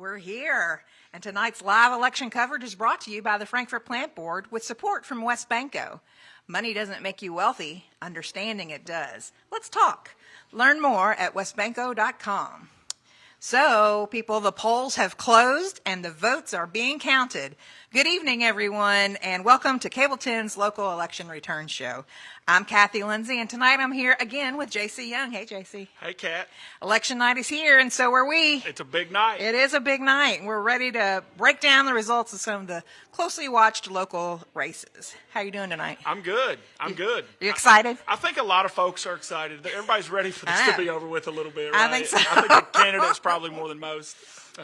We're here, and tonight's live election coverage is brought to you by the Frankfort Plant Board with support from Westbanco. Money doesn't make you wealthy, understanding it does. Let's talk. Learn more at westbanco.com. So, people, the polls have closed and the votes are being counted. Good evening, everyone, and welcome to Cable 10's Local Election Return Show. I'm Kathy Lindsay, and tonight I'm here again with J.C. Young. Hey, J.C. Hey, Kat. Election night is here, and so are we. It's a big night. It is a big night, and we're ready to break down the results of some of the closely watched local races. How you doing tonight? I'm good. I'm good. You excited? I think a lot of folks are excited. Everybody's ready for this to be over with a little bit, right? I think so. I think the candidates probably more than most.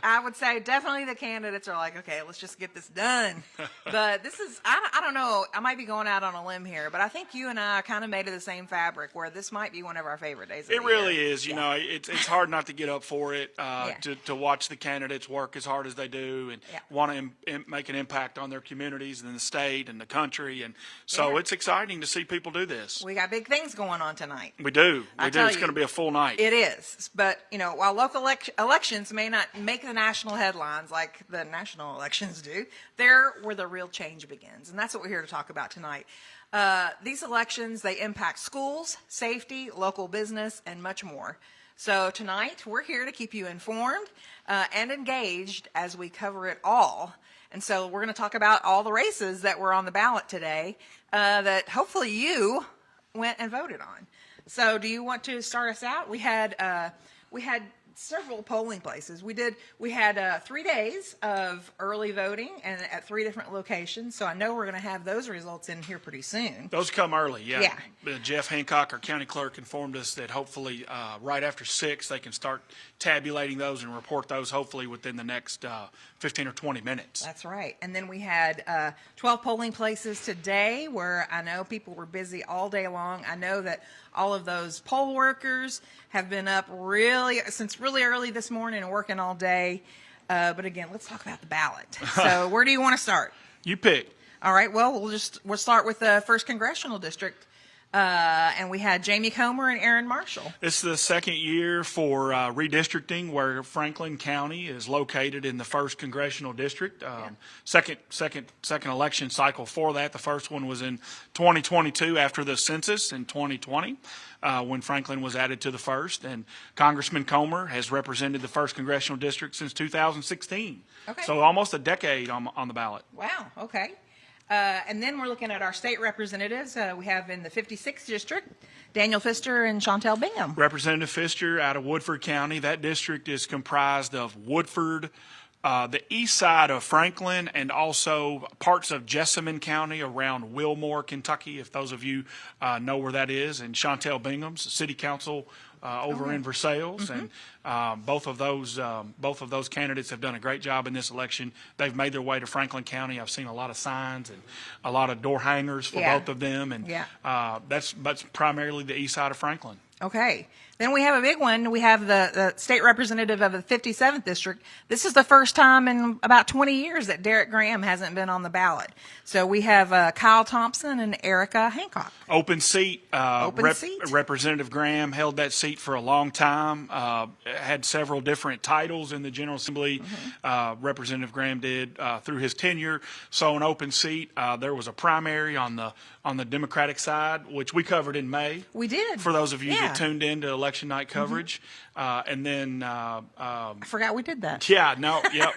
I would say definitely the candidates are like, okay, let's just get this done. But this is, I don't know, I might be going out on a limb here, but I think you and I are kind of made of the same fabric where this might be one of our favorite days of the It really year. is. You know, it's hard not to get up for it, to watch the candidates work as hard as they do and want to make an impact on their communities and the state and the country. And so it's exciting to see people do this. We got big things going on tonight. We do. It's you, going to be a full night. It is. But, you know, while local elections may not make the national headlines like the national elections do, they're where the real change begins. And that's what we're here to talk about tonight. These elections, they impact schools, safety, local business, and much more. So tonight, we're here to keep you informed and engaged as we cover it all. And so we're going to talk about all the races that were on the ballot today that hopefully you went and voted on. So do you want to start us out? We had several polling places. We had 3 days of early voting and at 3 different locations. So I know we're going to have those results in here pretty soon. Those come early, yeah. Yeah. Jeff Hancock, our county clerk, informed us that hopefully right after 6 they can start tabulating those and report those hopefully within the next 15 or 20 minutes. That's right. And then we had 12 polling places today where I know people were busy all day long. I know that all of those poll workers have been up since really early this morning and working all day. But again, let's talk about the ballot. So where do you want to start? You pick. All right. Well, we'll start with the 1st Congressional District. And we had Jamie Comer and Aaron Marshall. It's the second year for redistricting where Franklin County is located in the 1st Congressional District. Second election cycle for that. The first one was in 2022 after the census in 2020 when Franklin was added to the 1st. And Congressman Comer has represented the 1st Congressional District since 2016. Okay. So almost a decade on the ballot. Wow. Okay. And then we're looking at our state representatives. We have in the 56th District, Daniel Pfister and Chantel Bingham. Representative Pfister out of Woodford County. That district is comprised of Woodford, the east side of Franklin, and also parts of Jessamine County around Wilmore, Kentucky, if those of you know where that is, and Chantel Bingham's city council over in Versailles. Mm-hmm. And both of those candidates have done a great job in this election. They've made their way to Franklin County. I've seen a lot of signs and a lot of door hangers for both of them, and that's primarily the east side of Franklin. Okay. Then we have a big one. We have the state representative of the 57th District. This is the first time in about 20 years that Derek Graham hasn't been on the ballot. So we have Kyle Thompson and Erica Hancock. Open seat. Seat. Representative Graham held that seat for a long time. Had several different titles in the General Assembly. Mm-hmm. Representative Graham did through his tenure. So an open seat. There was a primary on the Democratic side, which we covered in May. We did. For those of you that tuned in to election night coverage. Mm-hmm. And then I forgot we did that. Yeah, no, yep.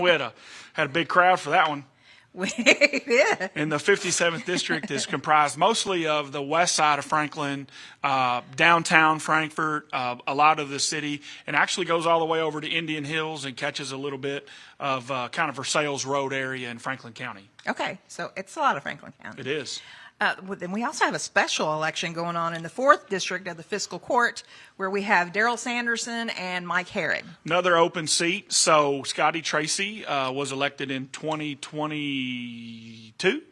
We had a big crowd for that one. We did. And the 57th District is comprised mostly of the west side of Franklin, downtown Frankfort, a lot of the city, and actually goes all the way over to Indian Hills and catches a little bit of kind of Versailles Road area in Franklin County. Okay, so it's a lot of Franklin County. It is. Then we also have a special election going on in the 4th District of the Fiscal Court where we have Daryl Sanderson and Mike Herod. Another open seat. So Scotty Tracy was elected in 2022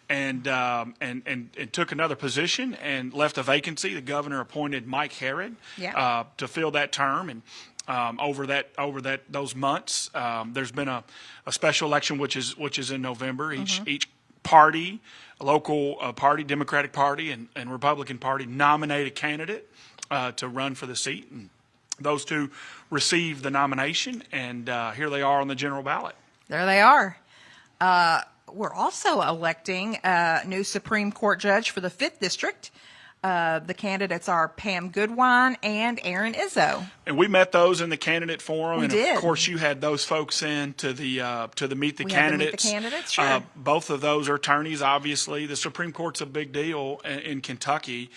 and took another position and left a vacancy. The governor appointed Mike Herod to fill that term. And over those months, there's been a special election which is in November. Each party, local party, Democratic Party and Republican Party, nominate a candidate to run for the seat. And Those two received the nomination, and here they are on the general ballot. There they are. We're also electing a new Supreme Court judge for the 5th District. The candidates are Pam Goodwine and Aaron Izzo. And we met those in the candidate forum. We and did. Of course, you had those folks in to the meet the We had to candidates. meet the candidates, sure. Both of those are attorneys, obviously. The Supreme Court's a big deal in Kentucky.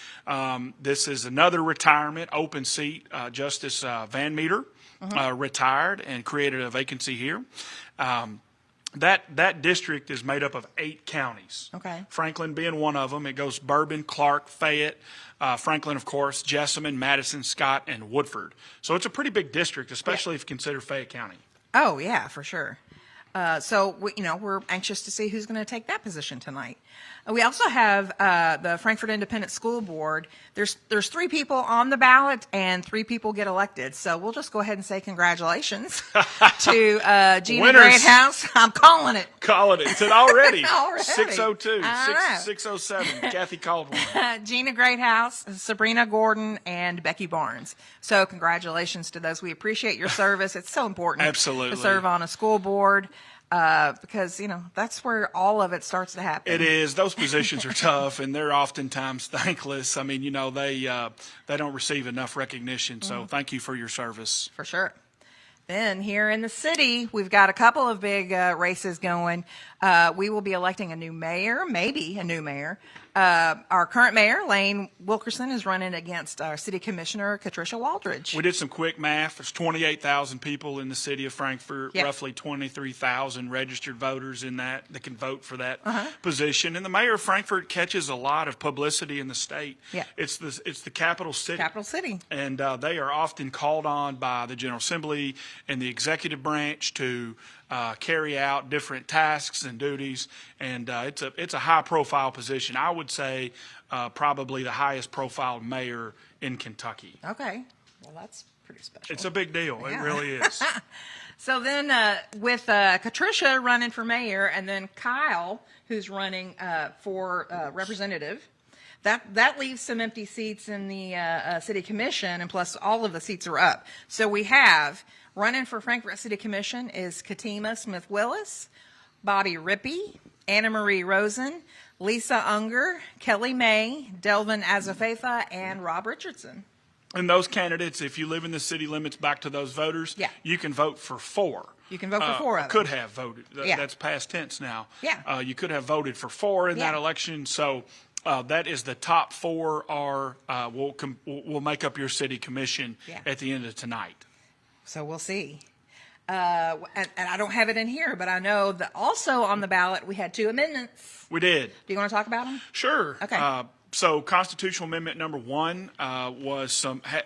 This is another retirement, open seat. Justice Van Meter retired and created a vacancy here. That district is made up of 8 counties. Okay. Franklin being one of them. It goes Bourbon, Clark, Fayette, Franklin, of course, Jessamine, Madison, Scott, and Woodford. So it's a pretty big district, especially if you consider Fayette County. Oh, yeah, for sure. So we're anxious to see who's going to take that position tonight. We also have the Frankfort Independent School Board. There's 3 people on the ballot, and 3 people get elected. So we'll just go ahead and say congratulations to Gina Winners. Greathouse. I'm calling it. Calling it. It's already. Already. 6:02, I know. 6:07. Kathy Caldwell. Gina Greathouse, Sabrina Gordon, and Becky Barnes. So congratulations to those. We appreciate your service. It's so important Absolutely. to serve on a school board. Because, that's where all of it starts to happen. It is. Those positions are tough, and they're oftentimes thankless. I mean, they don't receive enough recognition. So thank you for your service. For sure. Then here in the city, we've got a couple of big races going. We will be electing a new mayor, maybe a new mayor. Our current mayor, Lane Wilkerson, is running against our city commissioner, Katricia Waldridge. We did some quick math. There's 28,000 people in the city of Frankfort, Yep. roughly 23,000 registered voters in that can vote for that position. And the mayor of Frankfort catches a lot of publicity in the state. Yeah. It's the capital city. Capital City. And they are often called on by the General Assembly and the executive branch to carry out different tasks and duties, and it's a high-profile position. I would say probably the highest-profile mayor in Kentucky. Okay. Well, that's pretty special. It's a big deal. Yeah. It really is. So then with Katricia running for mayor and then Kyle, who's running for representative, that leaves some empty seats in the city commission, and plus all of the seats are up. So we have running for Frankfort City Commission is Katima Smith-Willis, Bobby Rippey, Anna Marie Rosen, Lisa Unger, Kelly May, Delvin Azafefa, and Rob Richardson. And those candidates, if you live in the city limits, back to those voters, Yeah. you can vote for 4. You can vote for 4 of them. Could have voted. Yeah. That's past tense now. Yeah. You could have voted for 4 in that Yeah. election. So that is the top 4 will make up your city commission Yeah. at the end of tonight. So we'll see. And I don't have it in here, but I know that also on the ballot we had 2 amendments. We did. Do you want to talk about them? Sure. Okay. So constitutional amendment number 1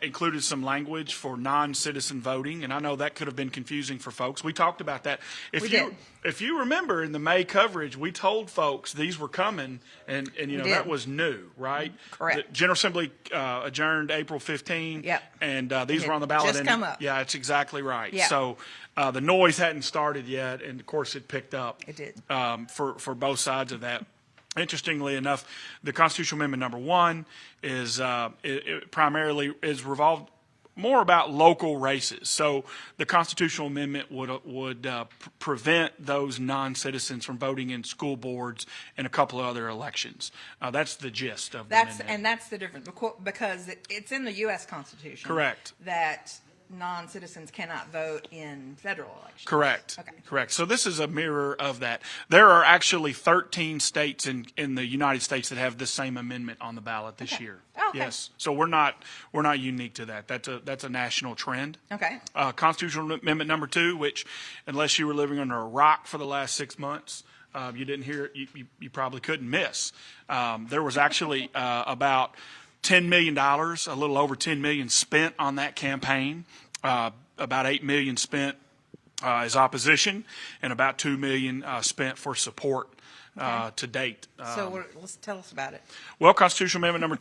included some language for non-citizen voting, and I know that could have been confusing for folks. We talked about that. If you remember in the May coverage, we told folks these were coming, and that was new, right? Correct. The General Assembly adjourned April 15, Yep. and these were on the ballot. Just come up. Yeah, it's exactly right. Yeah. So the noise hadn't started yet, and of course it picked up. It did. For both sides of that. Interestingly enough, the constitutional amendment number 1 is it primarily is revolved more about local races. So the constitutional amendment would prevent those non-citizens from voting in school boards and a couple of other elections. That's the gist of the amendment. And that's the difference because it's in the U.S. Constitution. Correct. That non-citizens cannot vote in federal elections. Correct. Okay. Correct. So this is a mirror of that. There are actually 13 states in the United States that have the same amendment on the ballot this year. Oh, okay. Yes. So we're not unique to that. That's a national trend. Okay. Constitutional amendment number 2, which unless you were living under a rock for the last 6 months, you didn't hear it. You probably couldn't miss. There was actually about $10 million, a little over $10 million spent on that campaign. About $8 million spent as opposition, and about $2 million spent for support to date. So let's tell us about it. Well, constitutional amendment number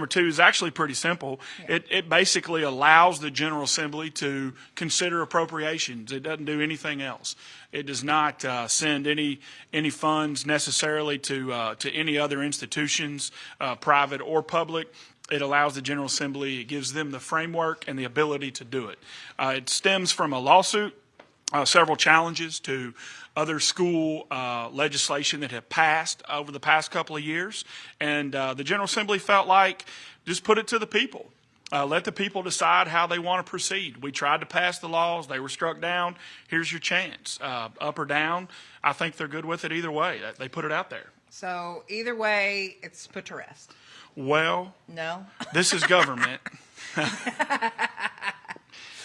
2 is actually pretty simple. Yeah. It basically allows the General Assembly to consider appropriations. It doesn't do anything else. It does not send any funds necessarily to any other institutions, private or public. It allows the General Assembly, it gives them the framework and the ability to do it. It stems from a lawsuit, several challenges to other school legislation that have passed over the past couple of years. And the General Assembly felt like just put it to the people. Let the people decide how they want to proceed. We tried to pass the laws. They were struck down. Here's your chance. Up or down, I think they're good with it either way. They put it out there. So either way, it's put to rest. Well, no. This is government.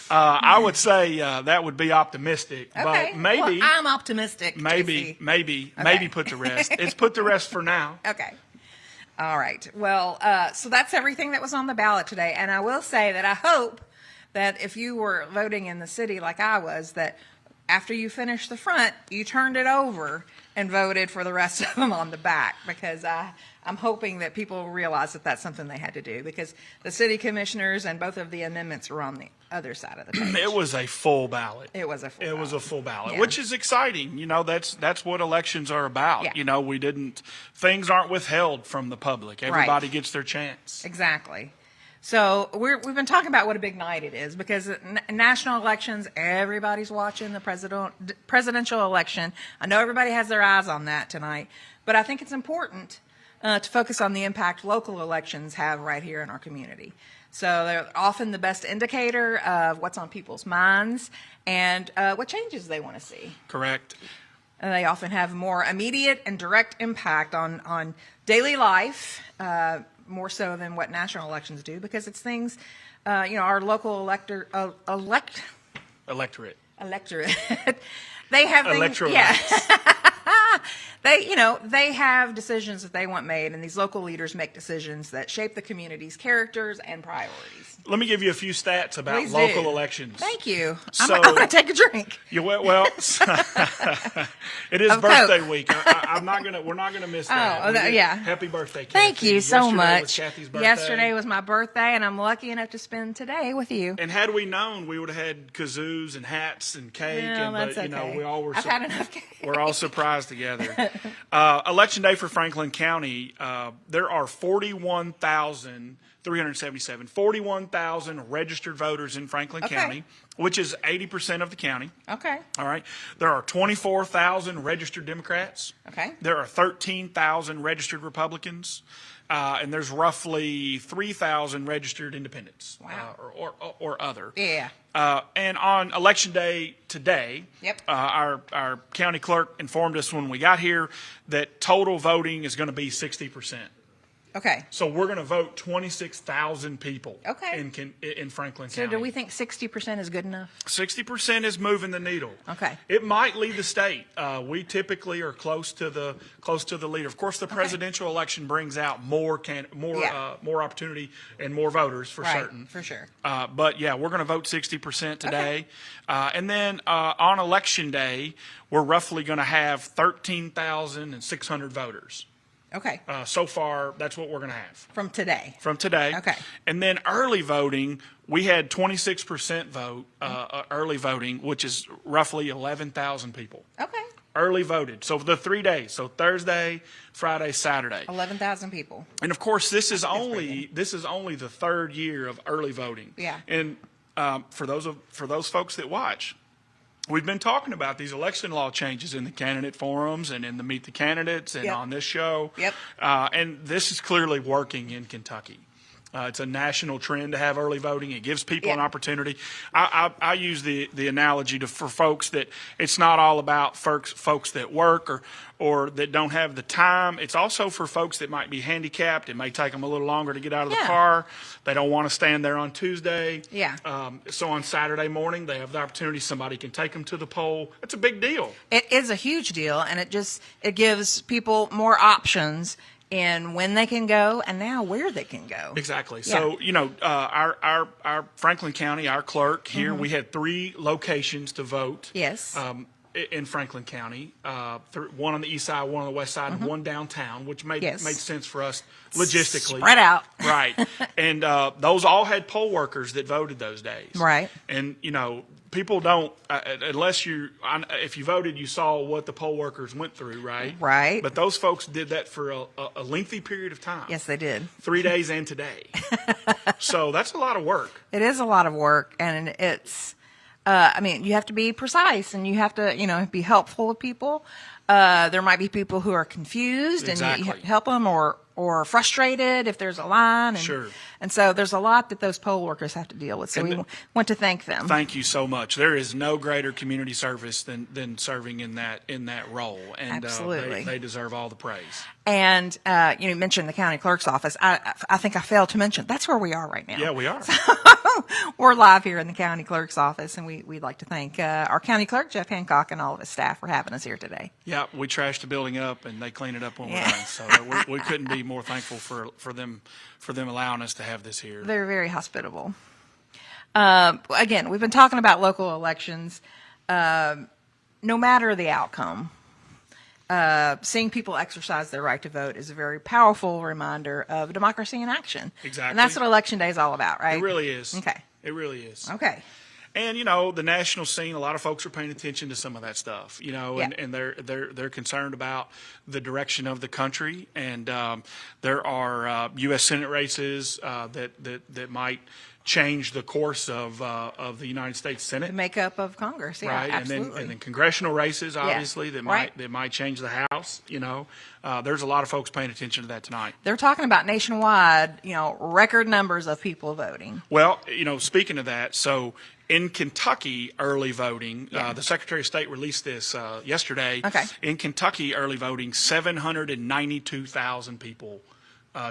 I would say that would be optimistic, Okay. but maybe Well, I'm optimistic. maybe Okay. put to rest. It's put to rest for now. Okay. All right. Well, so that's everything that was on the ballot today. And I will say that I hope that if you were voting in the city like I was, that after you finished the front, you turned it over and voted for the rest of them on the back, because I'm hoping that people realize that that's something they had to do, because the city commissioners and both of the amendments were on the other side of the page. It was a full ballot. It was a full ballot. Yeah. Which is exciting. You know, that's what elections are about. Yeah. You know, things aren't withheld from the public. Everybody gets their chance. Exactly. So we've been talking about what a big night it is, because national elections, everybody's watching the presidential election. I know everybody has their eyes on that tonight, but I think it's important to focus on the impact local elections have right here in our community. So they're often the best indicator of what's on people's minds and what changes they want to see. Correct. And they often have more immediate and direct impact on daily life, more so than what national elections do, because it's things, our local electorate. They have things. Yeah. They have decisions that they want made, and these local leaders make decisions that shape the community's characters and priorities. Let me give you a few stats about Please local do. elections. Thank you. So, I'm going to take a drink. Well, it is Of birthday Coke. week. We're not gonna miss that. Yeah. Happy birthday, Kathy. Thank you so Yesterday much. was Kathy's birthday. Yesterday was my birthday, and I'm lucky enough to spend today with you. And had we known, we would have had kazoos and hats and cake. No, that's but okay. we all were. I've had enough cake. We're all surprised together. Election day for Franklin County. There are 41,377 registered voters in Franklin Okay. County, which is 80% of the county. Okay. All right. There are 24,000 registered Democrats. Okay. There are 13,000 registered Republicans. And there's roughly 3,000 registered independents. Wow. Or other. Yeah. And on election day today, Yep. Our county clerk informed us when we got here that total voting is going to be 60%. Okay. So we're going to vote 26,000 people. Okay. in Franklin So County. do we think 60% is good enough? 60% is moving the needle. Okay. It might lead the state. We typically are close to the leader. Of course, the presidential election brings out more opportunity and more voters for certain. For sure. But yeah, we're going to vote 60% today. And then on election day, we're roughly going to have 13,600 voters. Okay. So far, that's what we're going to have. From today. Okay. And then early voting, we had 26% vote, early voting, which is roughly 11,000 people. Okay. Early voted. So for the 3 days. So Thursday, Friday, Saturday. 11,000 people. And of course, this is only the third year of early voting. Yeah. And for those folks that watch, we've been talking about these election law changes in the candidate forums and in the Meet the Candidates and Yep. on this show. Yep. And this is clearly working in Kentucky. It's a national trend to have early voting. It gives people an opportunity. I use the analogy for folks that it's not all about folks that work or that don't have the time. It's also for folks that might be handicapped. It may take them a little longer to get out of the car. They don't want to stand there on Tuesday. Yeah. So on Saturday morning, they have the opportunity. Somebody can take them to the poll. It's a big deal. It is a huge deal, and it gives people more options in when they can go and now where they can go. Exactly. Yeah. So, our Franklin County, our clerk here, we had 3 locations to vote. Yes. in Franklin County, one on the east side, one on the west side, and one downtown, which made sense for us logistically. Spread out. Right. And those all had poll workers that voted those days. Right. And, people don't, unless if you voted, you saw what the poll workers went through, right? Right. But those folks did that for a lengthy period of time. Yes, they did. 3 days and today. So that's a lot of work. It is a lot of work, and it's, you have to be precise, and you have to, be helpful with people. There might be people who are confused, and you help them, or frustrated if there's a line. And, Sure. And so there's a lot that those poll workers have to deal with. So we want to thank them. Thank you so much. There is no greater community service than serving in that role, and Absolutely. They deserve all the praise. And you mentioned the county clerk's office. I think I failed to mention that's where we are right now. Yeah, we are. We're live here in the county clerk's office, and we'd like to thank our county clerk, Jeff Hancock, and all of his staff for having us here today. Yeah, we trashed the building up, and they clean it up when we're done. So we couldn't be more thankful for them allowing us to have this here. They're very hospitable. Again, we've been talking about local elections. No matter the outcome, seeing people exercise their right to vote is a very powerful reminder of democracy in action. Exactly. And that's what Election Day is all about, right? It really is. Okay. It really is. Okay. And the national scene, a lot of folks are paying attention to some of that stuff, and they're concerned about the direction of the country. And there are U.S. Senate races that might change the course of the United States Senate. The makeup of Congress, yeah, right, absolutely. and then congressional races, obviously, that right. might change the House. There's a lot of folks paying attention to that tonight. They're talking about nationwide, record numbers of people voting. Well, speaking of that, so in Kentucky, early voting, the Secretary of State released this yesterday. Okay. In Kentucky, early voting, 792,000 people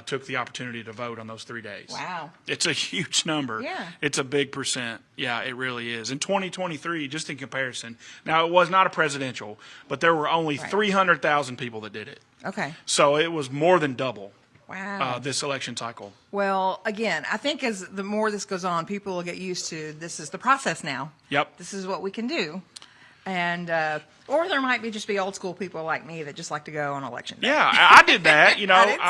took the opportunity to vote on those 3 days. Wow. It's a huge number. Yeah. It's a big percent. Yeah, it really is. In 2023, just in comparison, now it was not a presidential, but there were only 300,000 people that did it. Okay. So it was more than double. Wow. This election cycle. Well, again, I think as the more this goes on, people will get used to this is the process now. Yep. This is what we can do. And or there might just be old school people like me that just like to go on election day. Yeah, I did that. I did too.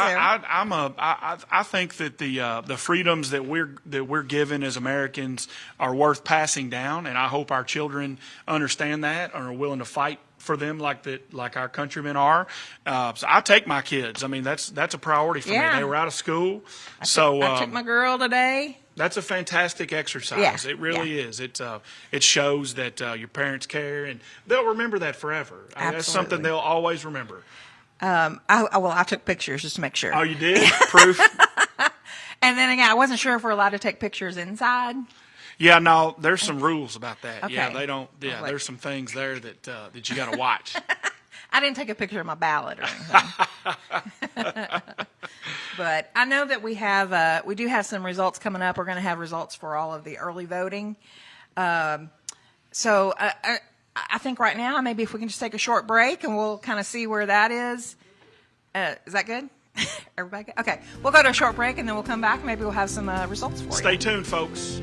I think that the freedoms that we're given as Americans are worth passing down, and I hope our children understand that and are willing to fight for them like our countrymen are. So I take my kids. I mean, that's a priority for me. They were out of school, I took my girl today. That's a fantastic exercise. Yeah. It really is. It shows that your parents care, and they'll remember that forever. That's something they'll always remember. I took pictures just to make sure. Oh, you did? Proof? And then again, I wasn't sure if we're allowed to take pictures inside. Yeah, no, there's some rules about that. Okay. Yeah, they don't. Yeah, there's some things there that you got to watch. I didn't take a picture of my ballot or anything. But I know that we do have some results coming up. We're going to have results for all of the early voting. So I think right now, maybe if we can just take a short break and we'll kind of see where that is. Is that good? Everybody good? Okay. We'll go to a short break and then we'll come back. Maybe we'll have some results for you. Stay tuned, folks.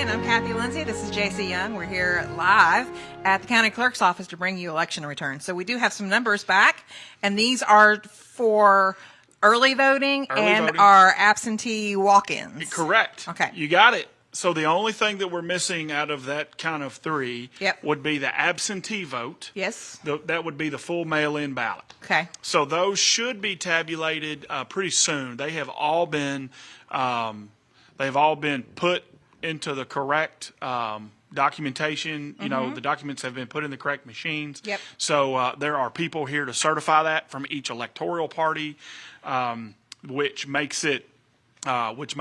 I'm Kathy Lindsay. This is JC Young. We're here live at the county clerk's office to bring you election returns. So we do have some numbers back, and these are for early voting our absentee walk-ins. Correct. Okay. You got it. So the only thing that we're missing out of that kind of three would be the absentee vote. Yes. That would be the full mail-in ballot. Okay. So those should be tabulated pretty soon. They have all been put into the correct documentation. You know, the documents have been put in the correct machines. Yep. So there are people here to certify that from each electoral party, which makes it official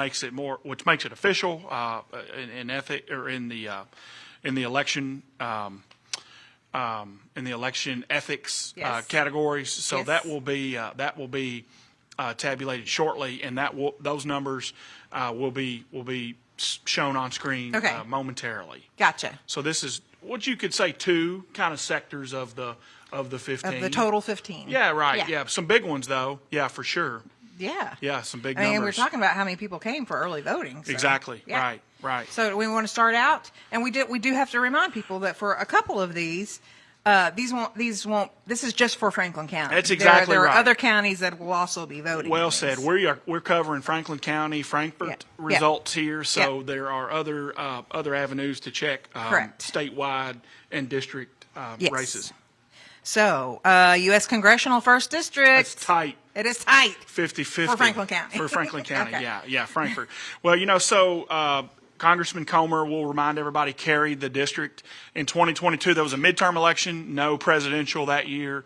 in the election ethics categories. So that will be tabulated shortly, and those numbers will be shown on screen momentarily. Gotcha. So this is what you could say two kind of sectors of the 15. Of the total 15. Yeah, right. Yeah. Some big ones though. Yeah, for sure. Yeah. Yeah, some big I mean, numbers. we're talking about how many people came for early voting. So, Exactly. yeah. Right. So we want to start out, and we do have to remind people that for a couple of these won't. This is just for Franklin County. That's exactly there right. are other counties that will also be voting. Well in said. these. We're covering Franklin County, Frankfort results here, so there are other avenues to check. Correct. Statewide and district races. So, U.S. Congressional First District. That's tight. It is tight. 50-50. For Franklin County. For Franklin County, Okay. yeah, Frankfort. Well, so Congressman Comer will remind everybody carried the district. In 2022, there was a midterm election, no presidential that year,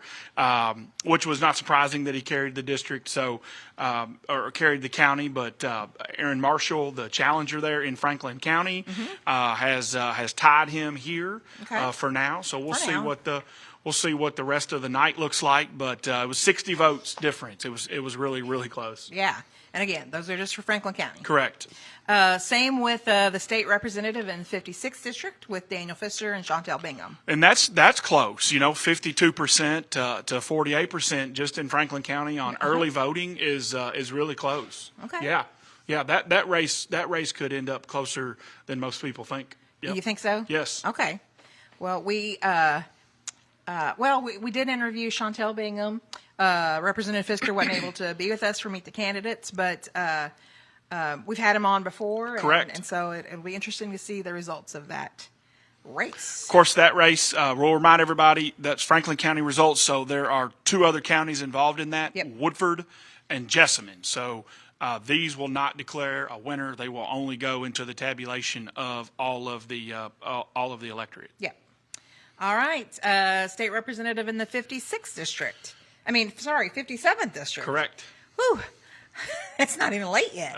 which was not surprising that he carried the district, or carried the county. But Aaron Marshall, the challenger there in Franklin County, has tied him here for now. So we'll see what the rest of the night looks like. But it was 60 votes difference. It was really, really close. Yeah. And again, those are just for Franklin County. Correct. Same with the state representative in the 56th district with Daniel Pfister and Chantel Bingham. And that's close, 52% to 48% just in Franklin County on early voting is really close. Okay. Yeah. That race could end up closer than most people think. Yep. You think so? Yes. Okay. Well, we did interview Chantel Bingham. Representative Pfister wasn't able to be with us for Meet the Candidates, but we've had him on before. Correct. And so it'll be interesting to see the results of that race. Of course, that race, we'll remind everybody, that's Franklin County results. So there are two other counties involved in that, Woodford and Jessamine. So these will not declare a winner. They will only go into the tabulation of all of the electorate. Yeah. All right. State representative in the 56th district. 57th district. Correct. Whew. It's not even late yet.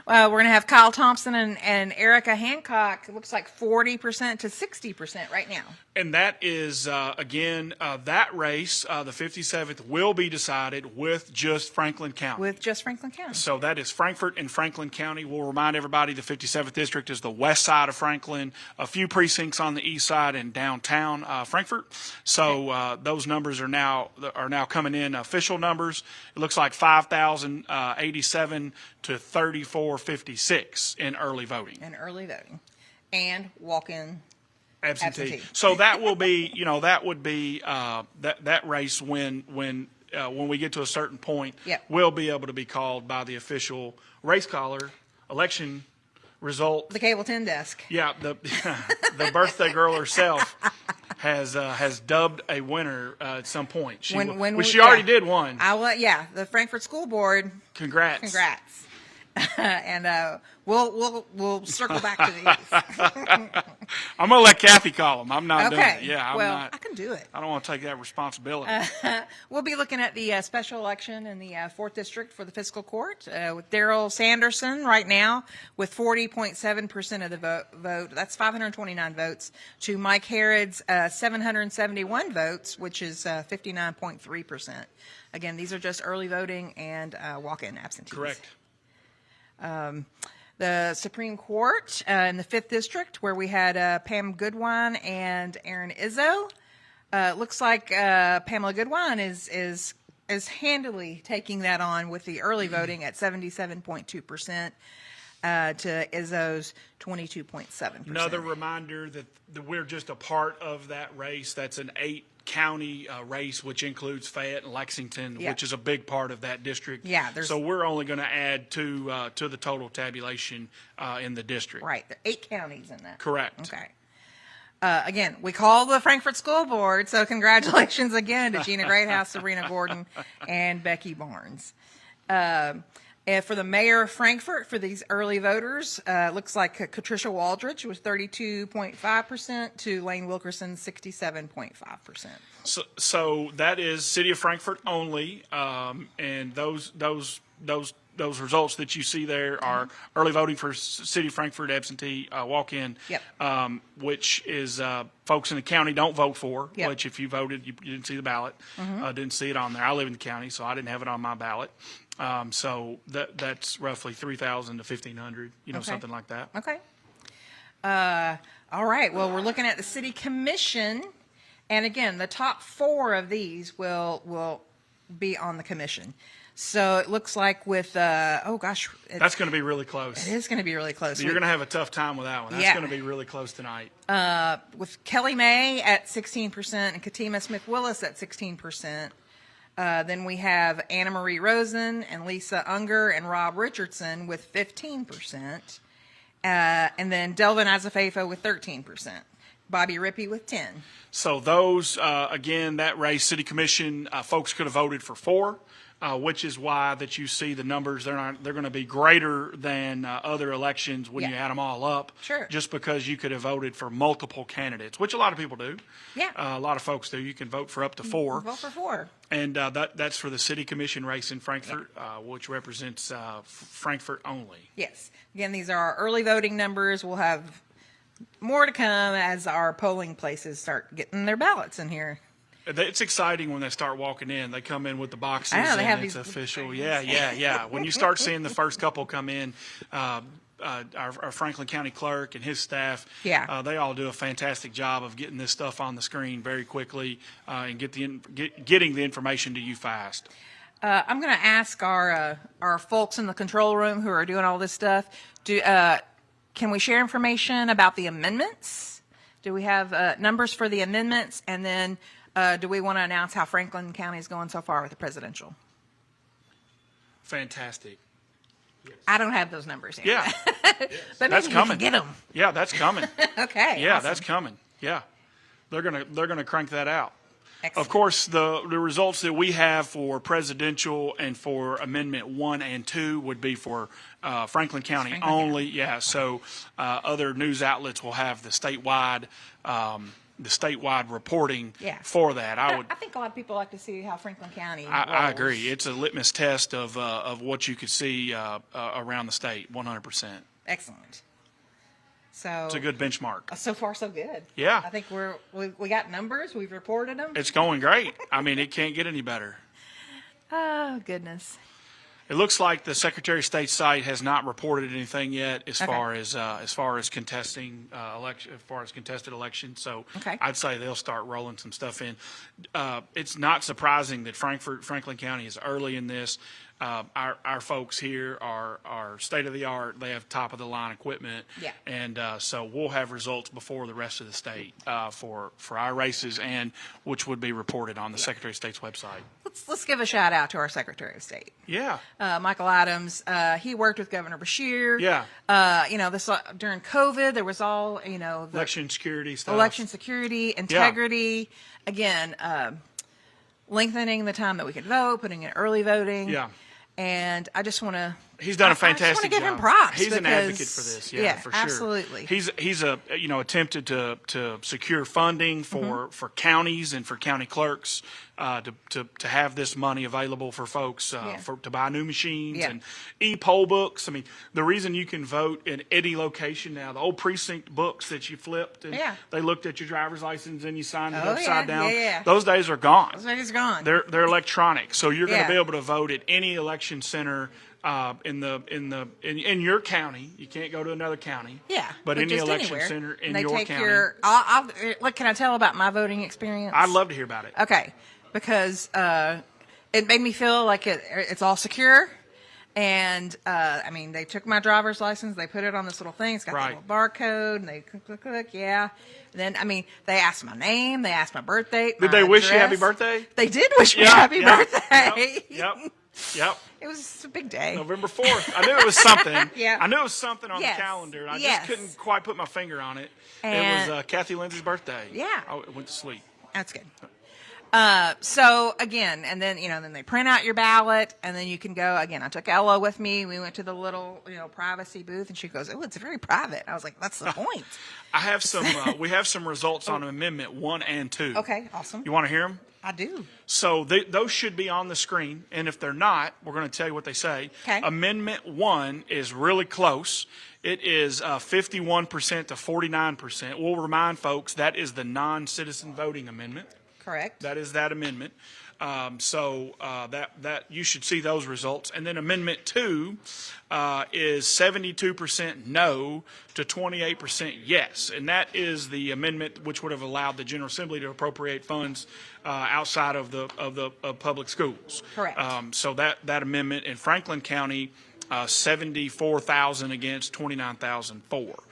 We're going to have Kyle Thompson and Erica Hancock. It looks like 40% to 60% right now. And that is, again, that race, the 57th, will be decided with just Franklin County. With just Franklin County. So that is Frankfort and Franklin County. We'll remind everybody the 57th district is the west side of Franklin, a few precincts on the east side and downtown Frankfort. So those numbers are now coming in, official numbers. It looks like 5,087 to 3,456 in early voting. And walk-in. Absentee. So that will be, that would be that race when we get to a certain point, will be able to be called by the official race caller, election result. The Cable 10 desk. Yeah, the birthday girl herself has dubbed a winner at some point. She already did one. The Frankfort School Board. Congrats. And we'll circle back to these. I'm going to let Kathy call them. I'm not doing it. Yeah, I can do it. I don't want to take that responsibility. We'll be looking at the special election in the 4th District for the Fiscal Court with Daryl Sanderson right now with 40.7% of the vote. That's 529 votes to Mike Harrod's 771 votes, which is 59.3%. Again, these are just early voting and walk-in absentees. Correct. The Supreme Court in the 5th District, where we had Pam Goodwine and Aaron Izzo. Looks like Pamela Goodwine is handily taking that on with the early voting at 77.2%. to Izzo's 22.7%. Another reminder that we're just a part of that race. That's an 8-county race, which includes Fayette and Lexington, Yep. which is a big part of that district. Yeah, so we're only going to add to the total tabulation in the district. Right. There are 8 counties in that. Correct. Okay. Again, we call the Frankfort School Board, so congratulations again to Gina Greathouse, Sabrina Gordon, and Becky Barnes. And for the mayor of Frankfort, for these early voters, looks like Katricia Waldridge was 32.5% to Lane Wilkerson 67.5%. So that is City of Frankfort only, and those results that you see there are early voting for City of Frankfort absentee walk-in, Yep. which is folks in the county don't vote for, Yep. which if you voted, you didn't see the ballot, didn't see it on there. I live in the county, so I didn't have it on my ballot. So that's roughly 3,000 to 1,500, Okay. something like that. Okay. All right. Well, we're looking at the city commission, and again, the top 4 of these will be on the commission. So it looks like with That's going to be really close. it is going to be really close. You're going to have a tough time with that one. That's Yeah. going to be really close tonight. With Kelly May at 16% and Katima Smith Willis at 16%. Then we have Anna Marie Rosen and Lisa Unger and Rob Richardson with 15%. And then Delvin Azafefa with 13%. Bobby Rippey with 10. So those, again, that race, city commission, folks could have voted for 4, which is why that you see the numbers. They're going to be greater than other elections when you Yeah. add them all up. Sure. Just because you could have voted for multiple candidates, which a lot of people do. Yeah. A lot of folks do. You can vote for up to 4. Vote for 4. And that's for the city commission race in Frankfort, which represents Frankfort only. Yes. Again, these are our early voting numbers. We'll have more to come as our polling places start getting their ballots in here. It's exciting when they start walking in. They come in with the boxes I know, they have and it's these official. things. Yeah. When you start seeing the first couple come in, our Franklin County clerk and his staff, they all do a fantastic job of getting this stuff on the screen very quickly and getting the information to you fast. I'm going to ask our folks in the control room who are doing all this stuff, can we share information about the amendments? Do we have numbers for the amendments? And then do we want to announce how Franklin County is going so far with the presidential? Fantastic. I don't have those numbers yet. Yeah. But That's maybe we coming. can get them. Yeah, that's coming. Okay. Yeah, awesome. that's coming. Yeah. They're gonna crank that out. Excellent. Of course, the results that we have for presidential and for Amendment 1 and 2 would be for Franklin County Franklin only. Yeah, so other news outlets will have the statewide reporting for that. I think a lot of people like to see how Franklin County I rolls. agree. It's a litmus test of what you could see around the state, 100%. Excellent. So It's a good benchmark. So far, so good. Yeah. I think we got numbers. We've reported them. It's going great. I mean, it can't get any better. Oh, goodness. It looks like the Secretary of State's site has not reported anything yet as far as contesting contested elections. So I'd say they'll start rolling some stuff in. It's not surprising that Franklin County is early in this. Our folks here are state of the art. They have top of the line equipment. Yeah. And so we'll have results before the rest of the state for our races, and which would be reported on the Secretary of State's website. Let's give a shout out to our Secretary of State. Yeah. Michael Adams. He worked with Governor Beshear. Yeah. This during COVID, there was all the Election security stuff. election security, integrity. Again, lengthening the time that we could vote, putting in early voting. Yeah. And I just want to. He's done a fantastic job. I just want to give him props. He's an advocate for this. Yeah, for sure. Absolutely. He's attempted to secure funding for counties and for county clerks to have this money available for folks to buy new machines and e-poll books. I mean, the reason you can vote in any location now, the old precinct books that you flipped and they looked at your driver's license and you signed it upside down. Those days are gone. Those days are gone. They're electronic, so you're going to be able to vote at any election center in your county. You can't go to another county. Yeah, but any just election anywhere. center in they your take county. What can I tell about my voting experience? I'd love to hear about it. Okay, because it made me feel like it's all secure. And, I mean, they took my driver's license, they put it on this little thing, it's got Right. the little barcode, and they click, yeah. And then, I mean, they asked my name, they asked my birthday, Did they wish you happy birthday? They did wish me Yeah, happy yeah, birthday. Yep. It was a big day. November 4th. I knew it was something. Yeah. I knew it was something on Yes. the calendar. And I Yes. just couldn't quite put my finger on it. And- it was Kathy Lindsay's birthday. Yeah. I went to sleep. That's good. So again, and then, then they print out your ballot, and then you can go again. I took Ella with me. We went to the little, privacy booth, and she goes, "Oh, it's very private." I was like, "That's the point." I have some. We have some results on Amendment 1 and 2. Okay, awesome. You want to hear them? I do. So those should be on the screen, and if they're not, we're going to tell you what they say. Okay. Amendment 1 is really close. It is 51% to 49%. We'll remind folks that is the non-citizen voting amendment. Correct. That is that amendment. That you should see those results. And then Amendment 2 is 72% no to 28% yes. And that is the amendment which would have allowed the General Assembly to appropriate funds outside of the public schools. Correct. So that amendment in Franklin County, 74,000 against 29,004.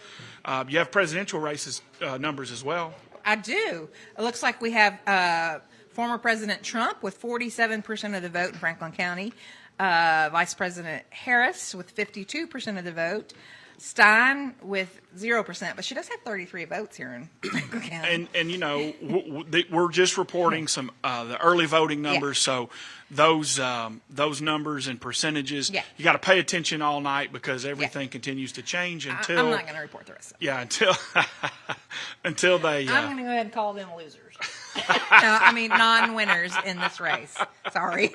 You have presidential races numbers as well. I do. It looks like we have former President Trump with 47% of the vote in Franklin County, Vice President Harris with 52% of the vote, Stein with 0%, but she does have 33 votes here in Franklin County. And we're just reporting some the early voting numbers, so those numbers and percentages, you got to pay attention all night because everything continues to change until I'm not going to report the rest of it. Yeah, until they. I'm going to go ahead and call them losers. No, I mean non-winners in this race. Sorry.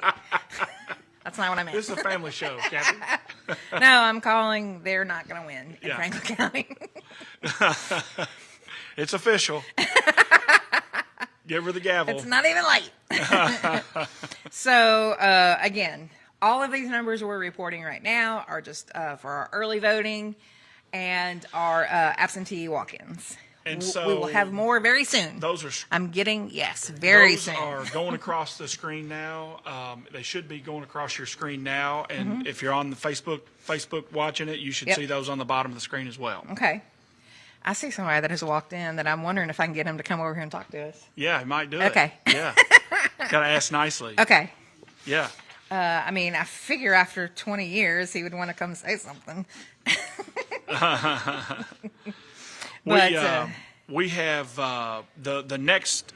That's not what I meant. This is a family show, Kathy. No, I'm calling they're not going to win in Franklin County. It's official. Give her the gavel. It's not even late. So, again, all of these numbers we're reporting right now are just for our early voting and our absentee walk-ins. And so we will have more very soon. Those are very soon. Those are going across the screen now. They should be going across your screen now. And if you're on the Facebook watching it, you should see those on the bottom of the screen as well. Okay. I see somebody that has walked in that I'm wondering if I can get him to come over here and talk to us. Yeah, he might do it. Okay. Yeah. Got to ask nicely. Okay. Yeah. I mean, I figure after 20 years he would want to come say something. We have the next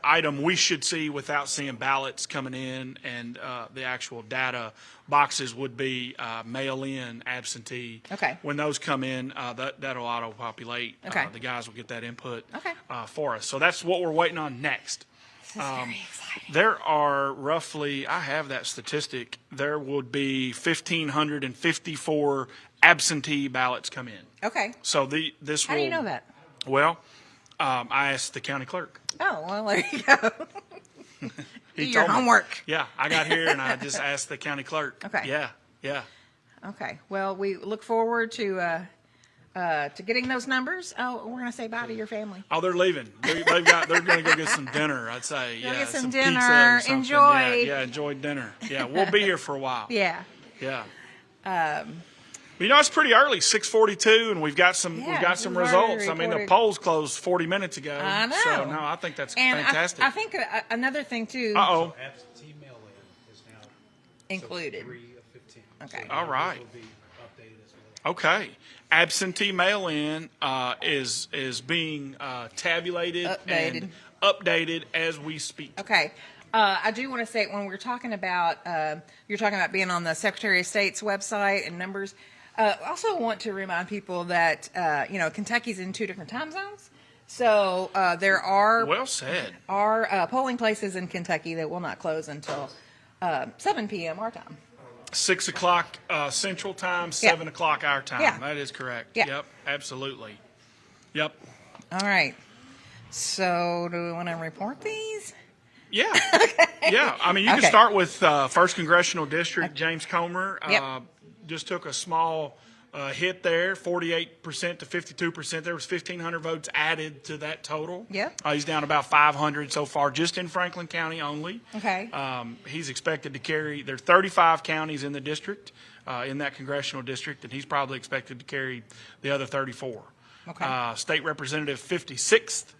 item we should see without seeing ballots coming in and the actual data boxes would be mail-in absentee. Okay. When those come in, that'll auto-populate. Okay. The guys will get that input Okay. For us. So that's what we're waiting on next. This is very exciting. There are roughly, I have that statistic, there would be 1,554 absentee ballots come in. Okay. So How do you know that? Well, I asked the county clerk. Oh, well, there you go. Do your told me. homework. Yeah, I got here and I just asked the county clerk. Okay. Yeah. Okay. Well, we look forward to getting those numbers. Oh, we're going to say bye to your family. Oh, they're leaving. They're going to go get some dinner, I'd say. Go yeah, get some pizza dinner. or something. Enjoy. Yeah, enjoy dinner. Yeah, we'll be here for a while. Yeah. Yeah. But, it's pretty early, 6:42, and we've got some Yeah, some we've already results. I mean, the reported. polls closed 40 minutes ago. I know. So no, I think that's And fantastic. I think another thing too Uh-oh. Absentee mail-in is now included. 3 of 15. Okay. All right. Will be updated as well. Okay. Absentee mail-in is being tabulated and updated as we speak. Okay. I do want to say when we're talking about you're talking about being on the Secretary of State's website and numbers. I also want to remind people that Kentucky's in 2 different time zones, so there are Well said. polling places in Kentucky that will not close until 7 p.m. our time. 6 o'clock Central Time, 7 o'clock our time. Yeah. That is correct. Yeah. Yep, absolutely. Yep. All right. So do we want to report these? Yeah. Yeah. I mean, you can start with 1st Congressional District. James Comer Yep. just took a small hit there, 48% to 52%. There was 1,500 votes added to that total. Yeah. He's down about 500 so far, just in Franklin County only. Okay. He's expected to carry. There are 35 counties in the district, in that congressional district, and he's probably expected to carry the other 34. Okay. State Representative 56th.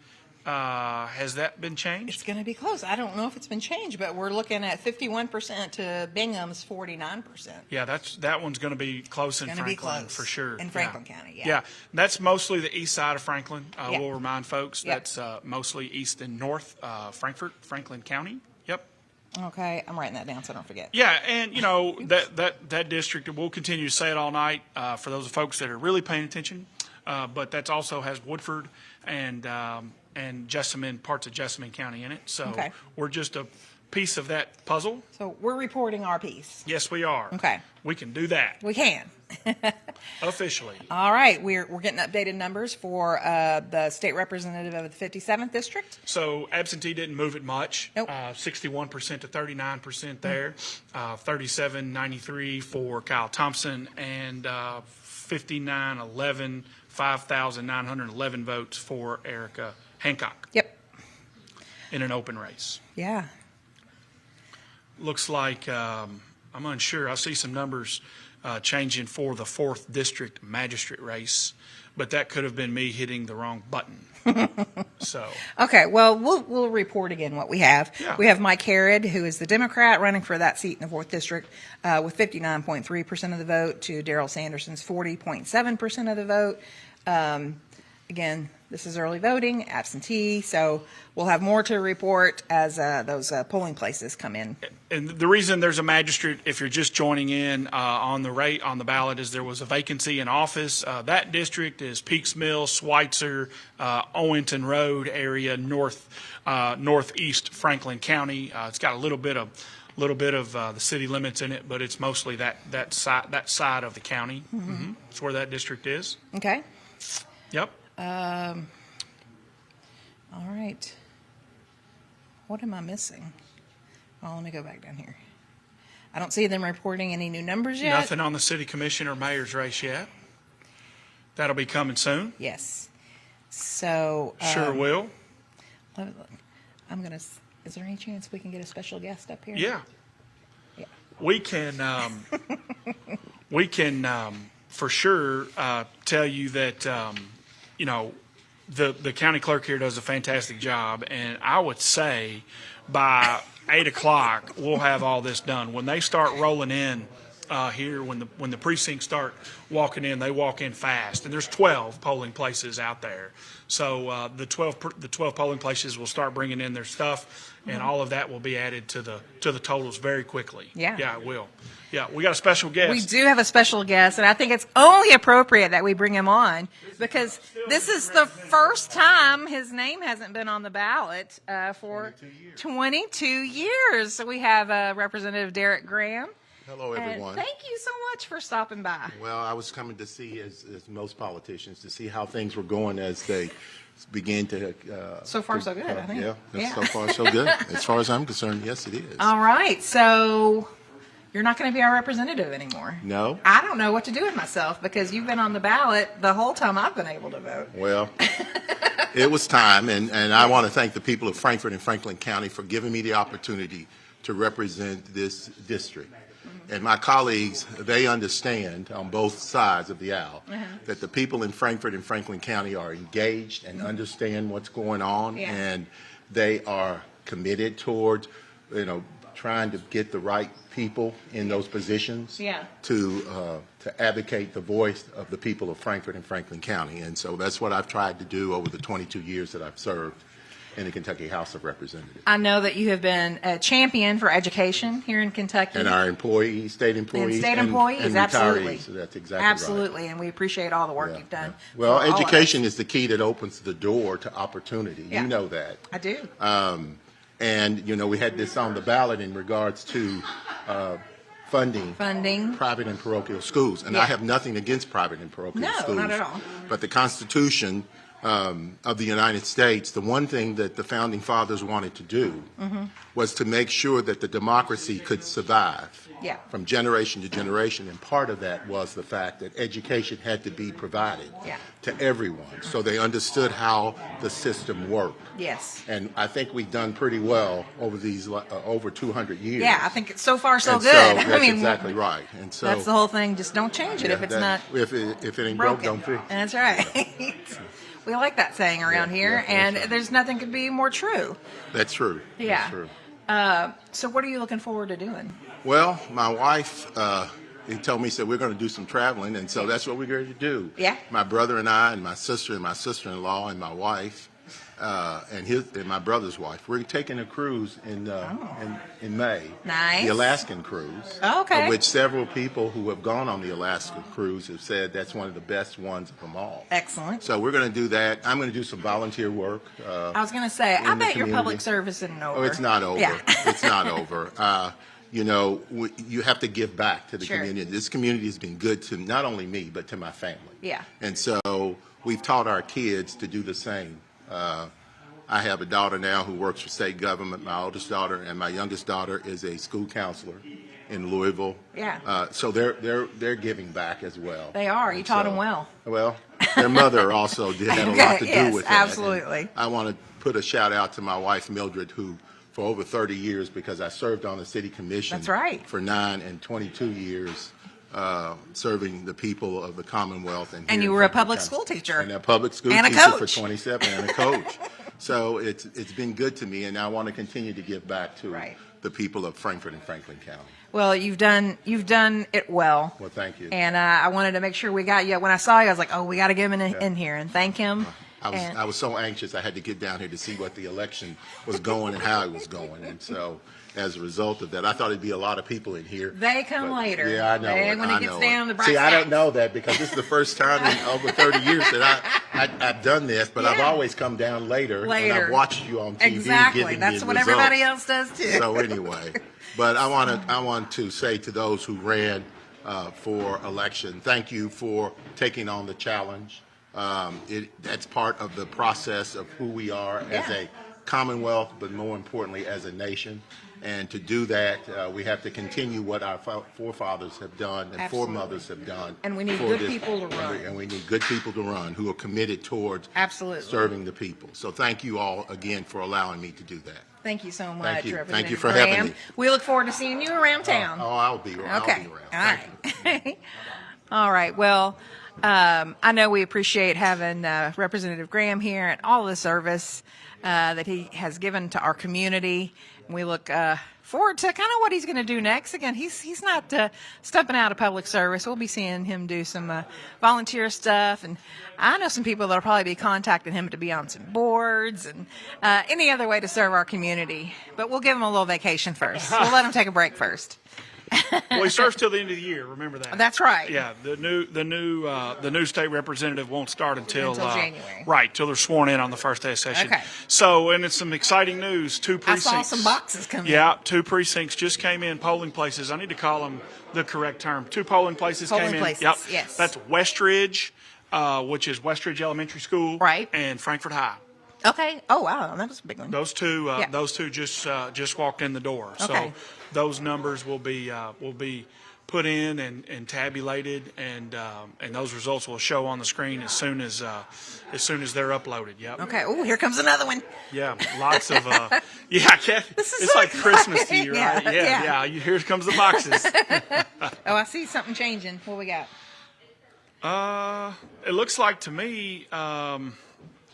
Has that been changed? It's going to be close. I don't know if it's been changed, but we're looking at 51% to Bingham's 49%. Yeah, that one's going to be close in Going to be Franklin close for sure. in Franklin County. Yeah. Yeah, that's mostly the east side of Franklin. Yeah. We'll remind folks Yep. that's mostly east and north Frankfort, Franklin County. Yep. Okay, I'm writing that down so I don't forget. Yeah, and you know that district. We'll continue to say it all night for those folks that are really paying attention. But that also has Woodford and Jessamine, parts of Jessamine County in it. So Okay. we're just a piece of that puzzle. So we're reporting our piece. Yes, we are. Okay. We can do that We can. officially. All right, we're getting updated numbers for the state representative of the 57th district. So absentee didn't move it much. Nope. 61% to 39% there. 37.93 for Kyle Thompson, and 59.11, 5,911 votes for Erica Hancock Yep. in an open race. Yeah. Looks like I'm unsure. I see some numbers changing for the 4th district magistrate race, but that could have been me hitting the wrong button. So Okay, well, we'll report again what we have. Yeah. We have Mike Herod, who is the Democrat, running for that seat in the 4th District with 59.3% of the vote to Darrell Sanderson's 40.7% of the vote. Again, this is early voting, absentee, so we'll have more to report as those polling places come in. And the reason there's a magistrate, if you're just joining in on the ballot, is there was a vacancy in office. That district is Peaks Mill, Schweitzer, Owenton Road area, northeast Franklin County. It's got a little bit of the city limits in it, but it's mostly that side of the county. Mm-hmm. That's where that district is. Okay? Yep. All right. What am I missing? Oh, let me go back down here. I don't see them reporting any new numbers yet. Nothing on the city commission or mayor's race yet. That'll be coming soon. Yes. So. Sure will. Let me look. Is there any chance we can get a special guest up here? Yeah. Yeah. We can for sure tell you that the county clerk here does a fantastic job, and I would say by 8 o'clock we'll have all this done. When they start rolling in here, when the precincts start walking in, they walk in fast, and there's 12 polling places out there. So the 12 polling places will start bringing in their stuff, and all of that will be added to the totals very quickly. Yeah. Yeah, it will. Yeah, we got a special guest. We do have a special guest, and I think it's only appropriate that we bring him on because this is the first time his name hasn't been on the ballot for 22 years. So we have Representative Derek Graham. Hello, And everyone. thank you so much for stopping by. Well, I was coming to see, as most politicians, to see how things were going as they began to. So far, so good, I think. Yeah, Yeah. so far, so good. As far as I'm concerned, yes, it is. All right, so you're not going to be our representative anymore. No? I don't know what to do with myself because you've been on the ballot the whole time I've been able to vote. Well, it was time, and I want to thank the people of Frankfort and Franklin County for giving me the opportunity to represent this district. And my colleagues, they understand on both sides of the aisle that the people in Frankfort and Franklin County are engaged and understand what's going on, Yeah. and they are committed towards, trying to get the right people in those positions Yeah. to advocate the voice of the people of Frankfort and Franklin County. And so that's what I've tried to do over the 22 years that I've served in the Kentucky House of Representatives. I know that you have been a champion for education here in Kentucky. And our state employees, and retirees. absolutely. So that's exactly Absolutely, right. and we appreciate all the work Yeah, you've done. yeah. Well, for all of education us. is the key that opens the door to opportunity. Yeah. You know that. I do. And, we had this on the ballot in regards to funding private and parochial schools. And Yeah. I have nothing against private and parochial No, schools. not at all. But the Constitution of the United States, the one thing that the Founding Fathers wanted to do was to make sure that the democracy could survive Yeah. from generation to generation. And part of that was the fact that education had to be provided Yeah. to everyone so they understood how the system worked. Yes. And I think we've done pretty well over these over 200 years. Yeah, I think it's so far so And good. So that's I mean, exactly right. And so that's the whole thing. Just don't change it if it's not if it ain't broke, broken. don't fix. That's right. We like that saying around Yeah, here, yeah, that's and right. there's nothing could be more true. That's true. Yeah. That's true. So what are you looking forward to doing? Well, my wife, he told me, he said, we're going to do some traveling, and so that's what we're going to do. Yeah. My brother and I, and my sister-in-law, and my wife, and my brother's wife. We're taking a cruise in May. Nice. The Alaskan cruise. Oh, okay. Of which several people who have gone on the Alaskan cruise have said that's one of the best ones of them all. Excellent. So we're going to do that. I'm going to do some volunteer work. I was going to say, I in the bet your public community. service isn't over. Oh, it's not over. Yeah. It's not over. You know, you have to give back to the Sure. community. This community has been good to not only me, but to my family. Yeah. And so we've taught our kids to do the same. I have a daughter now who works for state government, my oldest daughter, and my youngest daughter is a school counselor in Louisville. Yeah. So they're giving back as well. They are. You And taught so- them well. Well, their mother also had a lot to do Yes, with that. absolutely. And I want to put a shout out to my wife Mildred, who for over 30 years, because I served on the city commission. That's right. For 9 and 22 years, serving the people of the Commonwealth. And And here you in were a Franklin public County. school teacher. And a public school And a teacher for coach. 27 and a coach. So it's been good to me, and I want to continue to give back to Right. the people of Frankfort and Franklin County. Well, you've done it well. Well, thank you. And I wanted to make sure we got you. When I saw you, I was like, oh, we got to get him in here and thank him. I was so anxious I had to get down here to see what the election was going and how it was going. And so as a result of that, I thought it'd be a lot of people in here. They come But, later. Yeah, I know. When it gets down to brass See, I don't tacks. know that because this is the first time in over 30 years that I've done this, but I've Yeah. always come down later. And Later. I've watched you on TV Exactly. giving That's me what results. everybody else does too. So anyway, but I want to say to those who ran for election, thank you for taking on the challenge. That's part of the process of who we are as Yeah. a Commonwealth, but more importantly as a nation. And to do that, we have to continue what our forefathers have done and Absolutely. foremothers have done. And we need for good this- people to run. And we need good people to run who are committed towards Absolutely. serving the people. So thank you all again for allowing me to do that. Thank you so much, Thank you. Representative Thank you for Graham. having me. We look forward to seeing you around town. I'll be around. Okay. I'll be around. All Thank you. right. All right. Well, I know we appreciate having Representative Graham here and all the service that he has given to our community. We look forward to kind of what he's going to do next. Again, he's not stepping out of public service. We'll be seeing him do some volunteer stuff, and I know some people that'll probably be contacting him to be on some boards and any other way to serve our community. But we'll give him a little vacation first. We'll let him take a break first. Well, he serves till the end of the year. Remember that. That's right. Yeah, the new state representative won't start until January. Right, till they're sworn in on the first day of session. Okay. So, and it's some exciting news. Two I precincts. saw some boxes come in. Yeah, 2 precincts just came in. Polling places. I need to call them the correct term. 2 polling places Polling came in. places, Yep. yes. That's Westridge, which is Westridge Elementary School. Right. And Frankfort High. Okay. Oh wow, that was a big one. Those two, Yeah. just walked in the door. Okay. So those numbers will be put in and tabulated, and those results will show on the screen as soon as they're uploaded. Yep. Okay. Oh, here comes another one. Yeah. Lots of yeah. I can't, This is it's so like Christmas to exciting. you, right? Yeah, yeah. Here comes the boxes. Oh, I see something changing. What we got? It looks like to me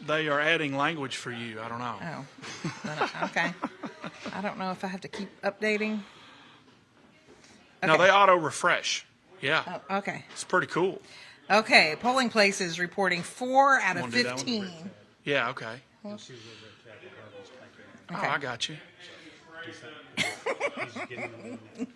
they are adding language for you. I don't know. Oh. Okay. I don't know if I have to keep updating. No, Okay. they auto refresh. Yeah. Oh, okay. It's pretty cool. Okay. Polling places reporting 4 out of Wanna do that one? 15. Yeah. Okay. She's over at Capitol Harvey's Pike. Okay. Oh, I got you. He's getting them in.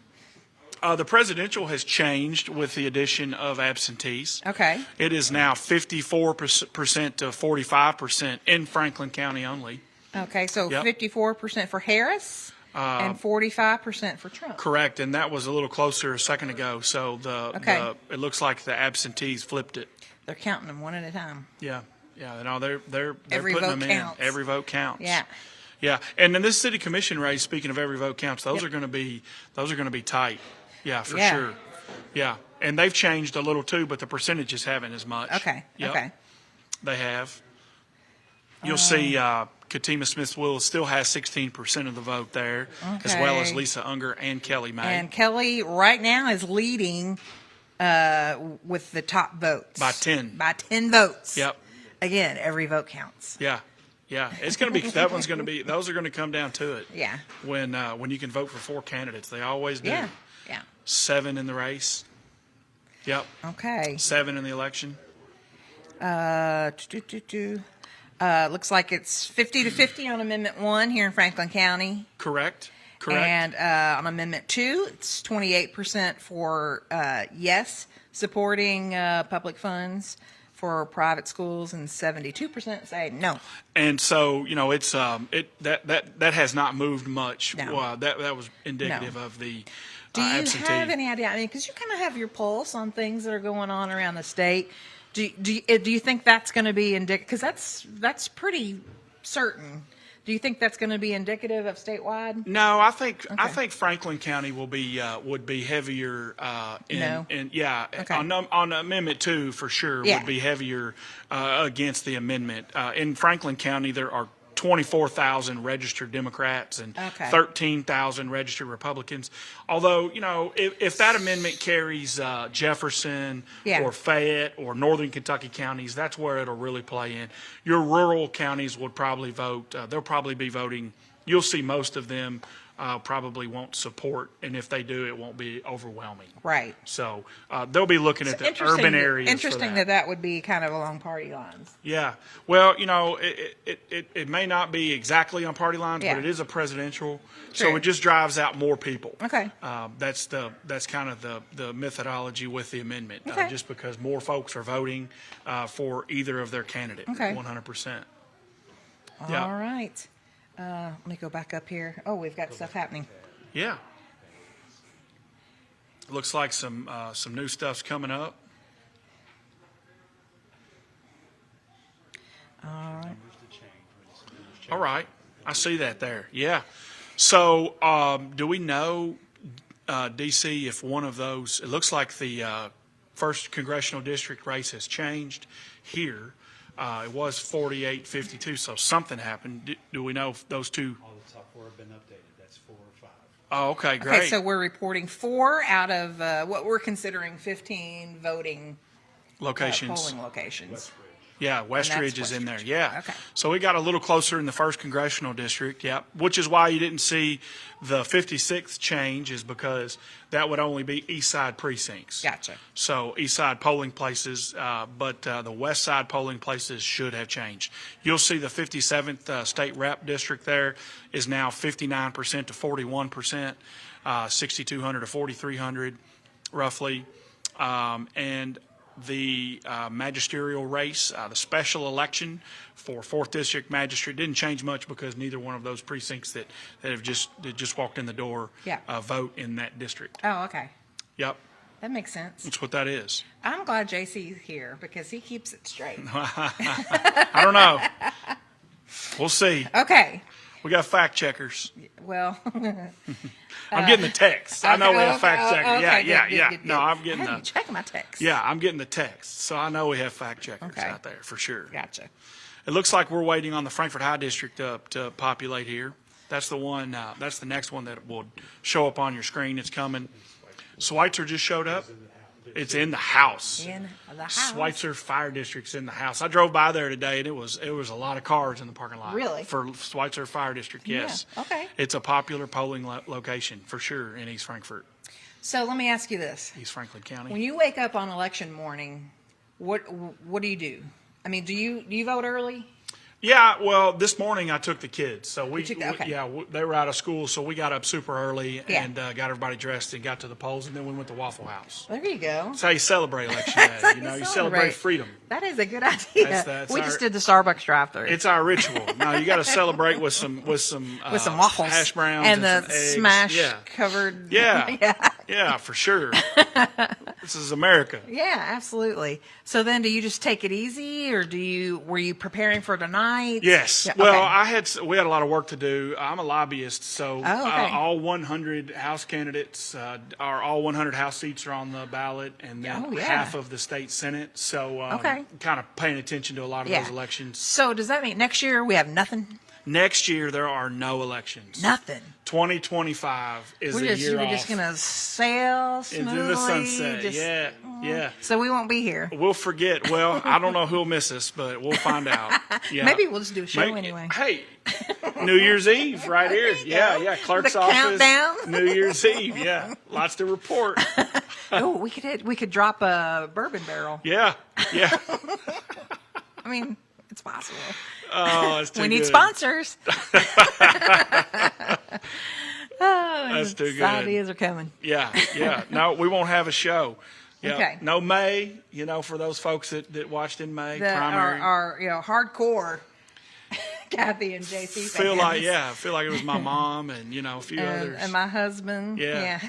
The presidential has changed with the addition of absentees. Okay. It is now 54% to 45% in Franklin County only. Okay. So Yep. 54% for Harris and 45% for Trump. Correct, and that was a little closer a second ago. So Okay. it looks like the absentees flipped it. They're counting them one at a time. Yeah. Yeah, no, they're Every putting vote them counts. in. Every vote counts. Yeah. Yeah, and then this city commission race. Speaking of every vote counts, those Yep. are going to be tight. Yeah, for Yeah. sure. Yeah, and they've changed a little too, but the percentages haven't as much. Okay. Yep, Okay. they have. You'll see Katima Smith-Willis still has 16% of the vote there, as well as Okay. Lisa Unger and Kelly May And Kelly right now is leading with the top votes by 10. By 10 votes. Yep. Again, every vote counts. Yeah. Yeah, it's going to be that one's going to be those are going to come down to it. Yeah. When you can vote for 4 candidates, they always do. Yeah. Yeah. 7 in the race. Yep. Okay. 7 in the election. Looks like it's 50-50 on Amendment 1 here in Franklin County. Correct. And on Amendment 2, it's 28% for yes, supporting public funds for private schools, and 72% say no. And so, it's that has not moved much. No. That was indicative No. of the Do you absentee. have any idea? I mean, because you kind of have your pulse on things that are going on around the state. Do you think that's going to be indicative? Because that's pretty certain. Do you think that's going to be indicative of statewide? No, I think Franklin County would be heavier in, No. Okay. Okay. on Amendment 2 for sure Yeah. would be heavier against the amendment. In Franklin County, there are 24,000 registered Democrats and Okay. 13,000 registered Republicans. Although, if that amendment carries Jefferson Yeah. or Fayette or Northern Kentucky counties, that's where it'll really play in. Your rural counties would probably vote. They'll probably be voting. You'll see most of them probably won't support, and if they do, it won't be overwhelming. Right. So they'll be looking at the urban areas. Interesting for that would be kind of along party lines. Yeah. Well, it may not be exactly on party lines, Yeah. but it is a presidential, Sure. so it just drives out more people. Okay. That's kind of the methodology with the amendment, Okay. just because more folks are voting for either of their candidate. Okay. 100%. Yeah. All right. Let me go back up here. Oh, we've got stuff happening. Yeah. Looks like some new stuff's coming up. All right. I see that there. Yeah. So, do we know, DC, if one of those, it looks like the first congressional district race has changed here. It was 48-52, so something happened. Do we know if those two? All the top 4 have been updated. That's 4 or 5. Oh, okay, great. Okay, so we're reporting 4 out of what we're considering 15 voting Locations. polling locations. Yeah, Westridge that's is in there. Westridge. Yeah. Okay. So we got a little closer in the first congressional district. Yeah. Which is why you didn't see the 56th change, is because that would only be east side precincts. Gotcha. So east side polling places, but the west side polling places should have changed. You'll see the 57th state rep district there is now 59% to 41%, 6,200 to 4,300 roughly. And the magisterial race, the special election for 4th District Magistrate didn't change much because neither one of those precincts that have just walked in the door Yeah. vote in that district. Oh, okay. Yep, That makes sense. that's what that is. I'm glad JC's here because he keeps it straight. I don't know. We'll see. Okay. We got fact checkers. Well, I'm getting the text. I know we have fact checkers. Okay, Yeah. good. No, I'm getting I haven't the. checked my text. Yeah, I'm getting the text. So I know we have fact checkers Okay. out there for sure. Gotcha. It looks like we're waiting on the Frankfort High District to populate here. That's the one. That's the next one that will show up on your screen. It's coming. Schweitzer just showed up. It's in the house. In the house. Schweitzer Fire District's in the house. I drove by there today, and it was a lot of cars in the parking lot. Really? For Schweitzer Fire District, yes. Yeah, okay. It's a popular polling location for sure in East Frankfort, So let me ask you this. East Franklin County. When you wake up on election morning, what do you do? I mean, do you vote early? Yeah, well, this morning I took the kids. So okay. they were out of school, so we got up super early Yeah. and got everybody dressed and got to the polls, and then we went to Waffle House. There you go. That's how you celebrate election day. You celebrate freedom. That is a good idea. That's we our- just did the Starbucks drive-through. It's our ritual. No, you got to celebrate with some with some waffles hash browns and some the eggs. smash Yeah. covered. Yeah. Yeah, for sure. This is America. Yeah, absolutely. So then, do you just take it easy, or were you preparing for tonight? Yes. Yeah, Well, okay. we had a lot of work to do. I'm a lobbyist, so Oh, okay. all 100 House candidates all 100 House seats are on the ballot, and then Oh, yeah. half of the state Senate. So Okay. kind of paying attention to a lot of Yeah. those elections. So does that mean next year we have nothing? Next year there are no elections. Nothing. 2025 is We're the year we're off just gonna sail smoothly. into the sunset. just- Yeah. So we won't be here. We'll forget. Well, I don't know who'll miss us, but we'll find out. Yeah. Maybe we'll just do a show Maybe- anyway. Hey, New Year's Eve right here. Yeah. Clerk's The office. countdown. New Year's Eve. Yeah. Lots to report. Oh, we could drop a bourbon barrel. Yeah. I mean, it's possible. Oh, it's too We need good. sponsors. That's too good. Ideas are coming. Yeah. No, we won't have a show. Yeah. Okay. No May, for those folks that watched in May, That primary. are hardcore Kathy and JC feel fans. like it was my mom and, a few others. And my husband. Yeah.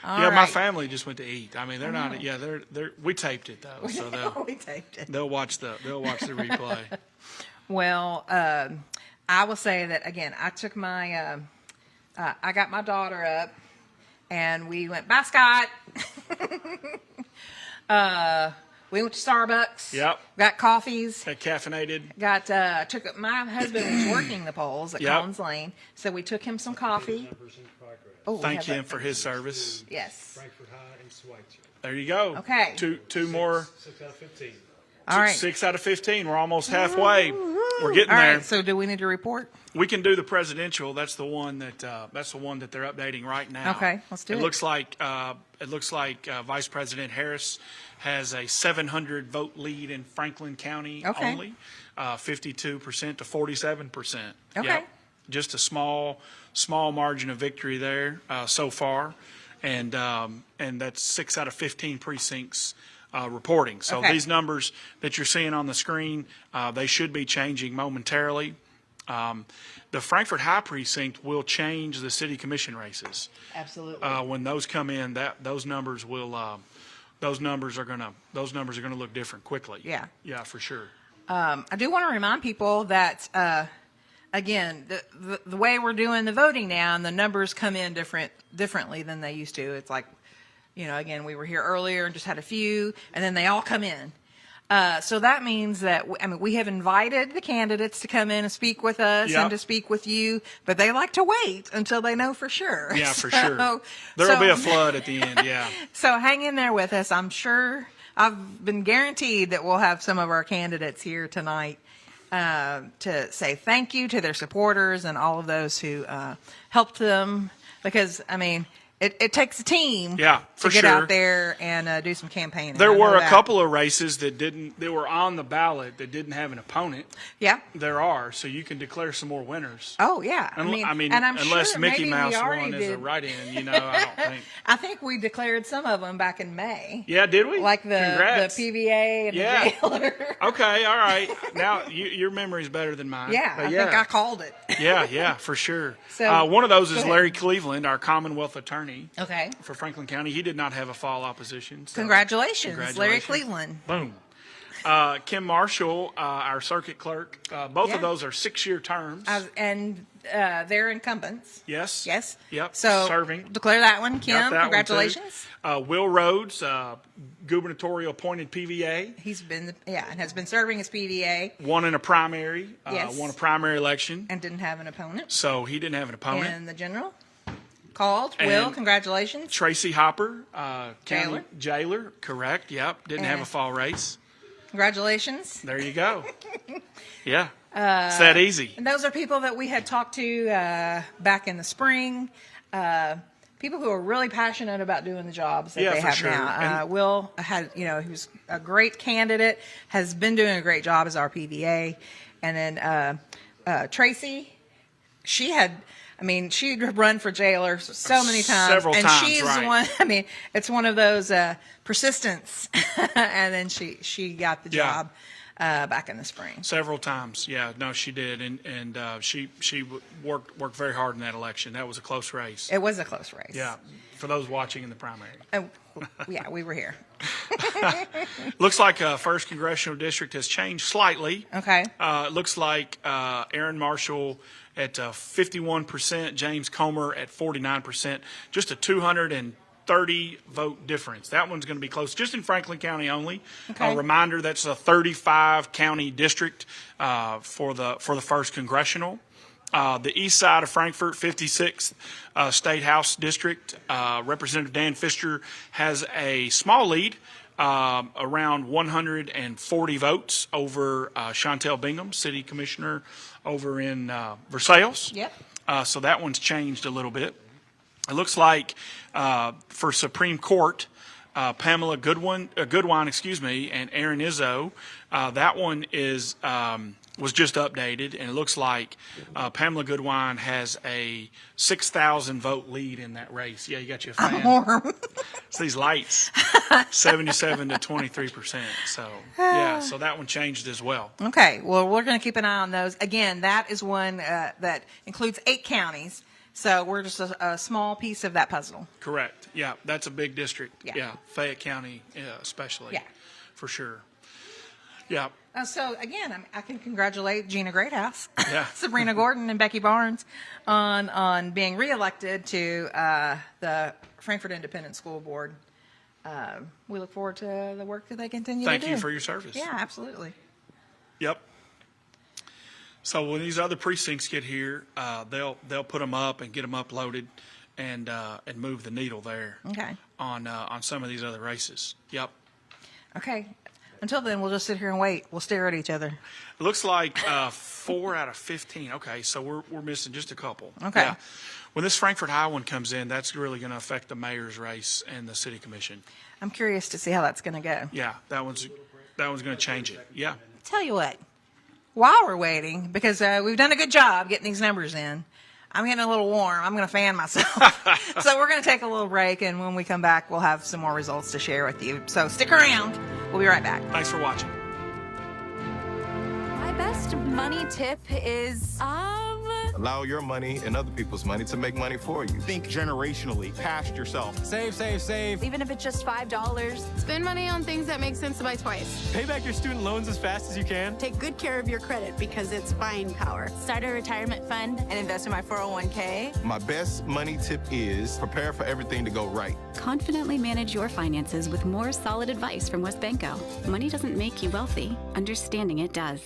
All My right. family just went to eat. I mean, they're not. Yeah, they're. We taped it though, so We taped it. they'll watch the replay. Well, I will say that again. I took my, I got my daughter up, and we went, bye, Scott. We went to Starbucks. Yep. Got coffees. Got caffeinated. Took my husband was working the polls at Yep. Collins Lane, so we took him some coffee. Numbers in progress. Oh, we Thank have him that. for his service. Yes. Frankfort High and Schweitzer. There you go. Okay. Two more. 6 out of 15. All right. 6 out of 15. We're almost halfway. We're getting All there. right. So do we need to report? We can do the presidential. That's the one that they're updating right now. Okay, let's do it. It looks like Vice President Harris has a 700 vote lead in Franklin County Okay. only, 52% to 47%. Okay. Yep. Just a small margin of victory there so far, and that's 6 out of 15 precincts. Reporting. So Okay. these numbers that you're seeing on the screen, they should be changing momentarily. The Frankfort High precinct will change the city commission races. Absolutely. When those come in, those numbers are gonna look different quickly. Yeah. For sure. I do want to remind people that, again, the way we're doing the voting now, and the numbers come in differently than they used to. It's like, again, we were here earlier and just had a few, and then they all come in. So that means that, we have invited the candidates to come in and speak with us Yep. and to speak with you, but they like to wait until they know for sure. Yeah, for So- sure. There'll be a flood at the end. Yeah. So hang in there with us. I'm sure I've been guaranteed that we'll have some of our candidates here tonight to say thank you to their supporters and all of those who helped them, because, it takes a team Yeah, for to get sure. out there and do some campaigning. There I know were a that. couple of races that were on the ballot that didn't have an opponent. Yeah. There are, so you can declare some more winners. Oh, yeah. And I'm unless sure Mickey maybe Mouse we already won as a did. write-in, I don't think. I think we declared some of them back in May. Yeah, did we? Like the Congrats. PVA and Yeah. the jailer. Okay, all right. Now your memory's better than mine. Yeah, But I think I called it. yeah, for sure. So, one of those go is ahead. Larry Cleveland, our Commonwealth attorney Okay. for Franklin County. He did not have a fall opposition. So Congratulations, Larry congratulations. Cleveland. Boom. Kim Marshall, our circuit clerk. Both Yeah. of those are 6-year terms. And they're incumbents. Yes. Yes. Yep. So serving. declare that one, Kim. Got that one, too. Congratulations. Will Rhodes, gubernatorial appointed PVA, He's been and has been serving as PVA won in a primary. Yes. Won a primary election. and didn't have an opponent. So he didn't have an opponent. And the general called. Will, And congratulations. Tracy Hopper, county Jailer. jailer, correct? Yep, didn't have a And- fall race. Congratulations. There you go. Yeah, it's that easy. And those are people that we had talked to back in the spring. People who are really passionate about doing the jobs that Yeah, they for have sure. now. And- Will had, he was a great candidate, has been doing a great job as our PVA. And then Tracy, she'd run for jailer so many times. Several and times, she's right. one, it's one of those persistence. And then she got the Yeah. job. back in the spring. Several times. Yeah, no, she did. And she worked very hard in that election. That was a close race. It was a close race. Yeah, for those watching in the primary. Oh, yeah, we were here. Looks like first congressional district has changed slightly. Okay. It looks like Aaron Marshall at 51%, James Comer at 49%, just a 230 vote difference. That one's going to be close, just in Franklin County only. Okay. A reminder, that's a 35 county district for the first congressional. The east side of Frankfort, 56th State House District, Representative Dan Fisher has a small lead, around 140 votes over Chantel Bingham, City Commissioner over in Versailles. Yep. So that one's changed a little bit. It looks like for Supreme Court, Pamela Goodwine, and Aaron Izzo, that one was just updated, and it looks like Pamela Goodwine has a 6,000 vote lead in that race. Yeah, you got your fan. Warm. It's these lights, 77 to 23%. So yeah, so that one changed as well. Okay, well, we're going to keep an eye on those. Again, that is one that includes 8 counties, so we're just a small piece of that puzzle. Correct. Yeah, that's a big district. Yeah. Fayette County, especially. Yeah. For sure. Yeah. So again, I can congratulate Gina Greathouse, Yeah. Sabrina Gordon, and Becky Barnes on being reelected to the Frankfort Independent School Board. We look forward to the work that they continue to do. Thank you for your service. Yeah, absolutely. Yep. So when these other precincts get here, they'll put them up and get them uploaded and move the needle there. Okay. On some of these other races. Yep. Okay. Until then, we'll just sit here and wait. We'll stare at each other. It looks like 4 out of 15. Okay, so we're missing just a couple. Okay. Yeah. When this Frankfort High one comes in, that's really going to affect the mayor's race and the city commission. I'm curious to see how that's going to go. Yeah, that one's going to change it. Yeah. Tell you what, while we're waiting, because we've done a good job getting these numbers in, I'm getting a little warm. I'm going to fan myself. So we're going to take a little break, and when we come back, we'll have some more results to share with you. So stick around. We'll be right back. Thanks for watching. My best money tip is, Allow your money and other people's money to make money for you. Think generationally, past yourself. Save, save, save. even if it's just $5. Spend money on things that make sense to buy twice. Pay back your student loans as fast as you can. Take good care of your credit because it's buying power. Start a retirement fund and invest in my 401k. My best money tip is prepare for everything to go right. Confidently manage your finances with more solid advice from WesBanco. Money doesn't make you wealthy. Understanding it does.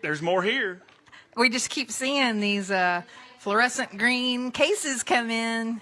There's more here. We just keep seeing these fluorescent green cases come in,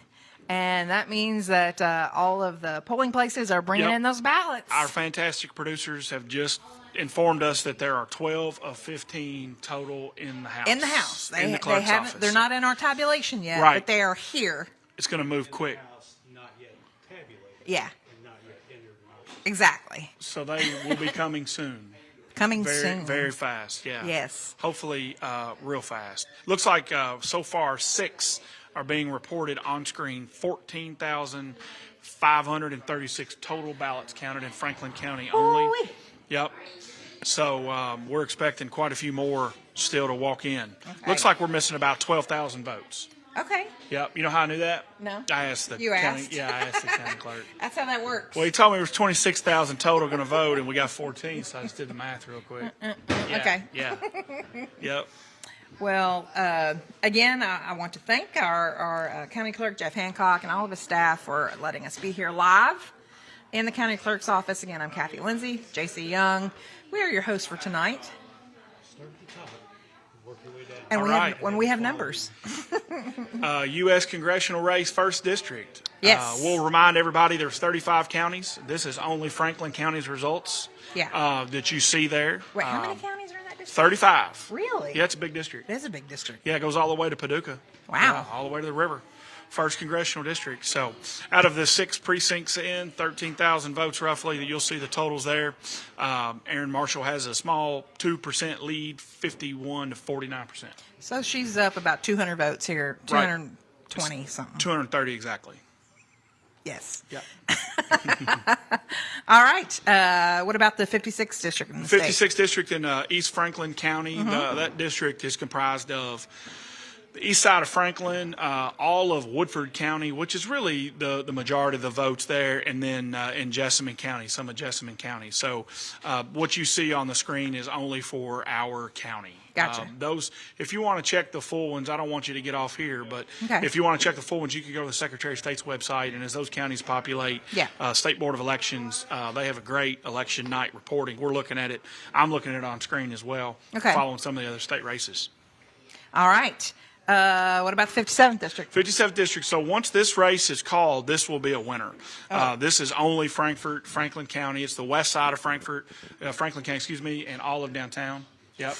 and that means that all of the polling places are bringing Yep. in those ballots. Our fantastic producers have just informed us that there are 12 of 15 total in the House. In the House. in the clerk's office. They're not in our tabulation yet, Right. but they are here. It's going to move quick. House not yet tabulated. Yeah, And not yet entered in office. exactly. So they will be coming soon. Coming Very, soon. very fast, yeah. Yes. Hopefully, real fast. Looks like so far 6 are being reported on screen. 14,536 total ballots counted in Franklin County only. Ooh-wee. Yep. So we're expecting quite a few more still to walk in. Okay. Looks like we're missing about 12,000 votes. Okay. Yep. You know how I knew that? No. I asked the You county. asked? Yeah, I asked the county clerk. That's how that works. Well, he told me there was 26,000 total going to vote, and we got 14, so I just did the math real quick. Yeah, Okay. Yeah. Yep. Well, again, I want to thank our county clerk, Jeff Hancock, and all of his staff for letting us be here live in the county clerk's office. Again, I'm Kathy Lindsay, J.C. Young. We are your hosts for tonight. Start at the top. Work your way down. And All we right. have, when we have numbers. U.S. congressional race, 1st District. Yes. We'll remind everybody there's 35 counties. This is only Franklin County's results Yeah. that you see there. Wait, how many counties are in that district? 35. Really? Yeah, it's a big district. It is a big district. Yeah, it goes all the way to Paducah. Wow. Yeah, all the way to the river. 1st Congressional District. So out of the 6 precincts in, 13,000 votes roughly, you'll see the totals there. Aaron Marshall has a small 2% lead, 51 to 49%. So she's up about 200 votes here, Right. 220 something. 230 exactly. Yes. Yeah. All right. What about the 56th district in the state? 56th District in East Franklin County. That district is comprised of the east side of Franklin, all of Woodford County, which is really the majority of the votes there, and then in Jessamine County, some of Jessamine County. So what you see on the screen is only for our county. Gotcha. Those, if you want to check the full ones, I don't want you to get off here, but Okay. if you want to check the full ones, you can go to the Secretary of State's website, and as those counties populate, Yeah. State Board of Elections, they have a great election night reporting. We're looking at it. I'm looking at it on screen as well, Okay. following some of the other state races. All right. What about the 57th district? 57th District. So once this race is called, this will be a winner. This is only Frankfort, Franklin County. It's the west side of Frankfort, Franklin County, excuse me, and all of downtown. Yep.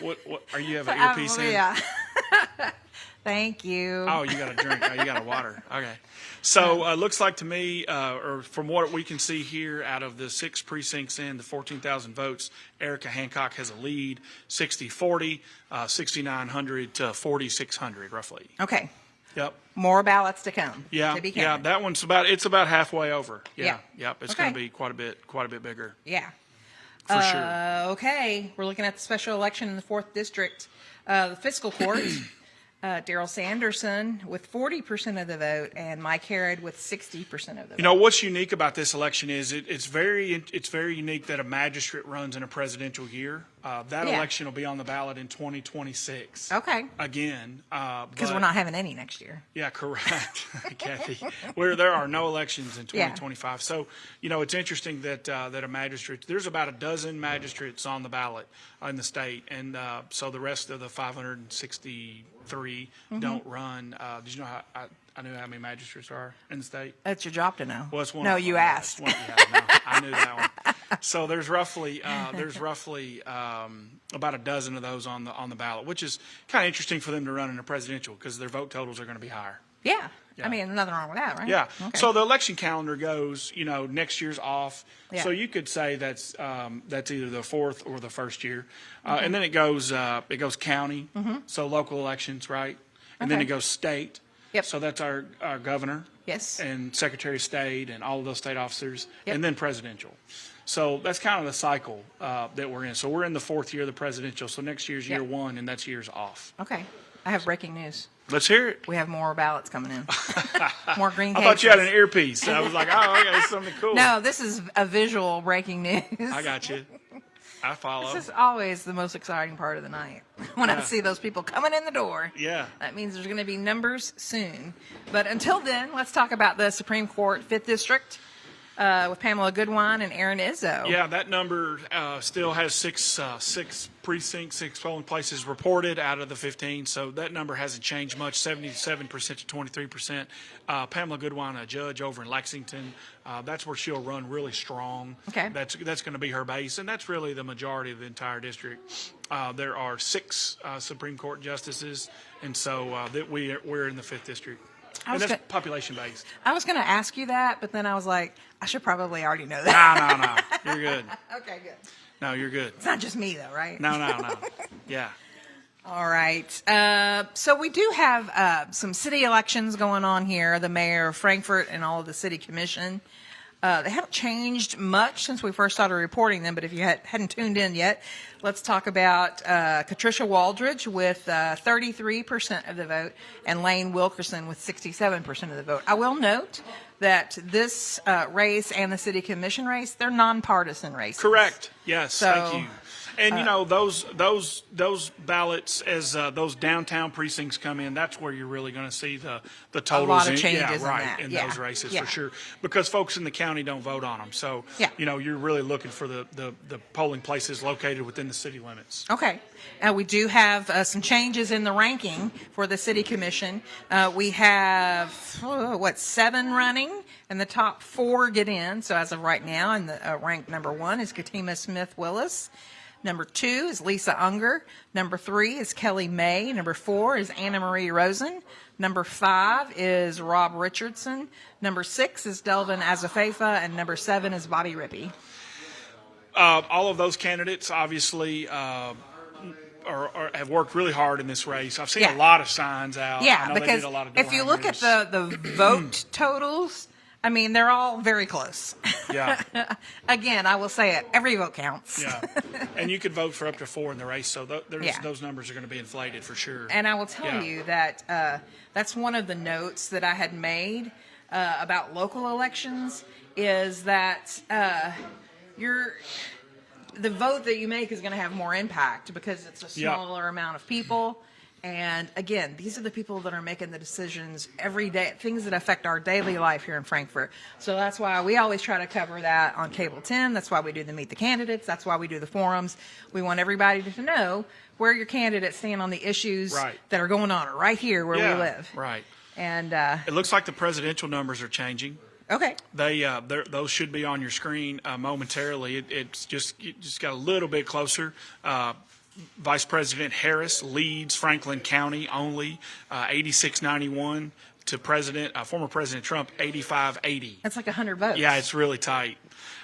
What are you have an earpiece in? Yeah. Thank you. Oh, you got a drink. Oh, you got a water. Okay. So looks like to me, or from what we can see here, out of the 6 precincts in, the 14,000 votes, Erica Hancock has a lead, 60-40, 6,900 to 4,600 roughly. Okay. Yep. More ballots to come. Yeah. To be Yeah. counted. That one's about halfway over. Yeah. Yeah. Yep. It's Okay. going to be quite a bit bigger Yeah. for sure. Okay. We're looking at the special election in the 4th district. The fiscal court. Daryl Sanderson with 40% of the vote, and Mike Herod with 60% of the vote. You know what's unique about this election is it's very unique that a magistrate runs in a presidential year. That Yeah. election will be on the ballot in 2026. Okay. Again, Because we're not having any next year. Yeah, correct, Kathy. Where there are no elections in Yeah. 2025. So, it's interesting that a magistrate, there's about a dozen magistrates on the ballot in the state. And so the rest of the 563 don't run. Did you know I knew how many magistrates are in the state? That's your job to know. Well, it's one No, of you them. asked. It's one- yeah, no, I knew that one. So there's roughly about a dozen of those on the ballot, which is kind of interesting for them to run in a presidential because their vote totals are going to be higher. Yeah. Yeah. I mean, nothing wrong with that, right? Yeah. Okay. So the election calendar goes, next year's off. Yeah. So you could say that's either the 4th or the 1st year, and then it goes county. So local elections, right? And then Okay. it goes state. Yep. So that's our governor. Yes. And Secretary of State and all of those state officers, Yep. and then presidential. So that's kind of the cycle that we're in. So we're in the 4th year of the presidential. So next year's year Yep. 1, and that's years off. Okay. I have breaking news. Let's hear it. We have more ballots coming in. More green I cases. thought you had an earpiece. I was like, oh, okay, it's something cool. No, this is a visual breaking news. I got you. I follow. This is always the most exciting part of the night when I see those people coming in the door. Yeah. That means there's going to be numbers soon. But until then, let's talk about the Supreme Court 5th District. with Pamela Goodwine and Aaron Izzo. Yeah, that number still has six precincts, 6 polling places reported out of the 15. So that number hasn't changed much, 77% to 23%. Pamela Goodwine, a judge over in Lexington, that's where she'll run really strong. Okay. That's going to be her base, and that's really the majority of the entire district. There are 6 Supreme Court justices, and so that we're in the 5th district. And that's population based. I was going to ask you that, but then I was like, I should probably already know that. No. You're good. Okay, good. No, you're good. It's not just me, though, right? No. Yeah. All right. So we do have some city elections going on here, the mayor of Frankfort and all of the city commission. They haven't changed much since we first started reporting them, but if you hadn't tuned in yet, let's talk about Patricia Waldridge with 33% of the vote and Lane Wilkerson with 67% of the vote. I will note that this race and the city commission race, they're nonpartisan races. Correct. Yes. Thank you. And those ballots, as those downtown precincts come in, that's where you're really going to see the totals. A lot of changes in those races for sure, because folks in the county don't vote on them. So you're really looking for the polling places located within the city limits. Okay. We do have some changes in the ranking for the city commission. We have 7 running, and the top 4 get in. So as of right now, and the rank number 1 is Katima Smith Willis. Number 2 is Lisa Unger. Number 3 is Kelly May. Number 4 is Anna Marie Rosen. Number 5 is Rob Richardson. Number 6 is Delvin Azafefa. And number 7 is Bobby Rippey. All of those candidates obviously have worked really hard in this race. I've seen a lot of signs out. Yeah, because if you look at the vote totals, I mean, they're all very close. Yeah. Again, I will say it. Every vote counts. Yeah. And you could vote for up to 4 in the race, so those numbers are going to be inflated for sure. And I will tell you that that's one of the notes that I had made about local elections is that the vote that you make is going to have more impact because it's a smaller amount of people. And again, these are the people that are making the decisions every day, things that affect our daily life here in Frankfort. So that's why we always try to cover that on Cable 10. That's why we do the Meet the Candidates. That's why we do the forums. We want everybody to know where your candidates stand on the issues that are going on right here where we live. Right. And it looks like the presidential numbers are changing. Okay. Those should be on your screen momentarily. It just got a little bit closer. Vice President Harris leads Franklin County only 86-91 to former President Trump 85-80. That's like 100 votes. Yeah, it's really tight.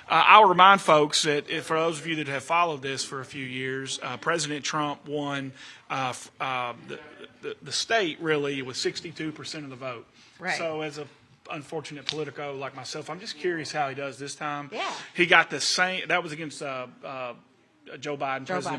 I'll remind folks that for those of you that have followed this for a few years, President Trump won the state really with 62% of the vote. Right. So as a unfortunate politico like myself, I'm just curious how he does this time. Yeah. He got the same. That was against President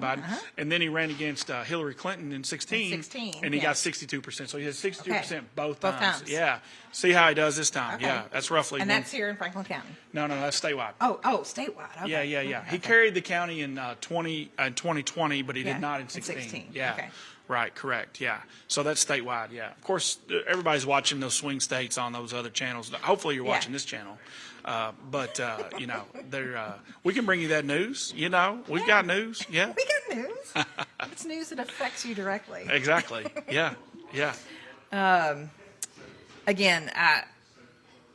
Biden. And then he ran against Hillary Clinton in 16 and he got 62%. So he has 62% both times. Yeah. See how he does this time. Okay. Yeah, that's roughly. And that's here in Franklin County. No, that's statewide. Oh, statewide. Okay. Yeah. Okay. He carried the county in 2020, but he did not in 16. Yeah. Okay. Right, correct, yeah. So that's statewide, yeah. Of course, everybody's watching those swing states on those other channels. Hopefully you're watching this channel. But we can bring you that news. We've got news. Yeah, we got news. It's news that affects you directly. Exactly. Yeah. Again,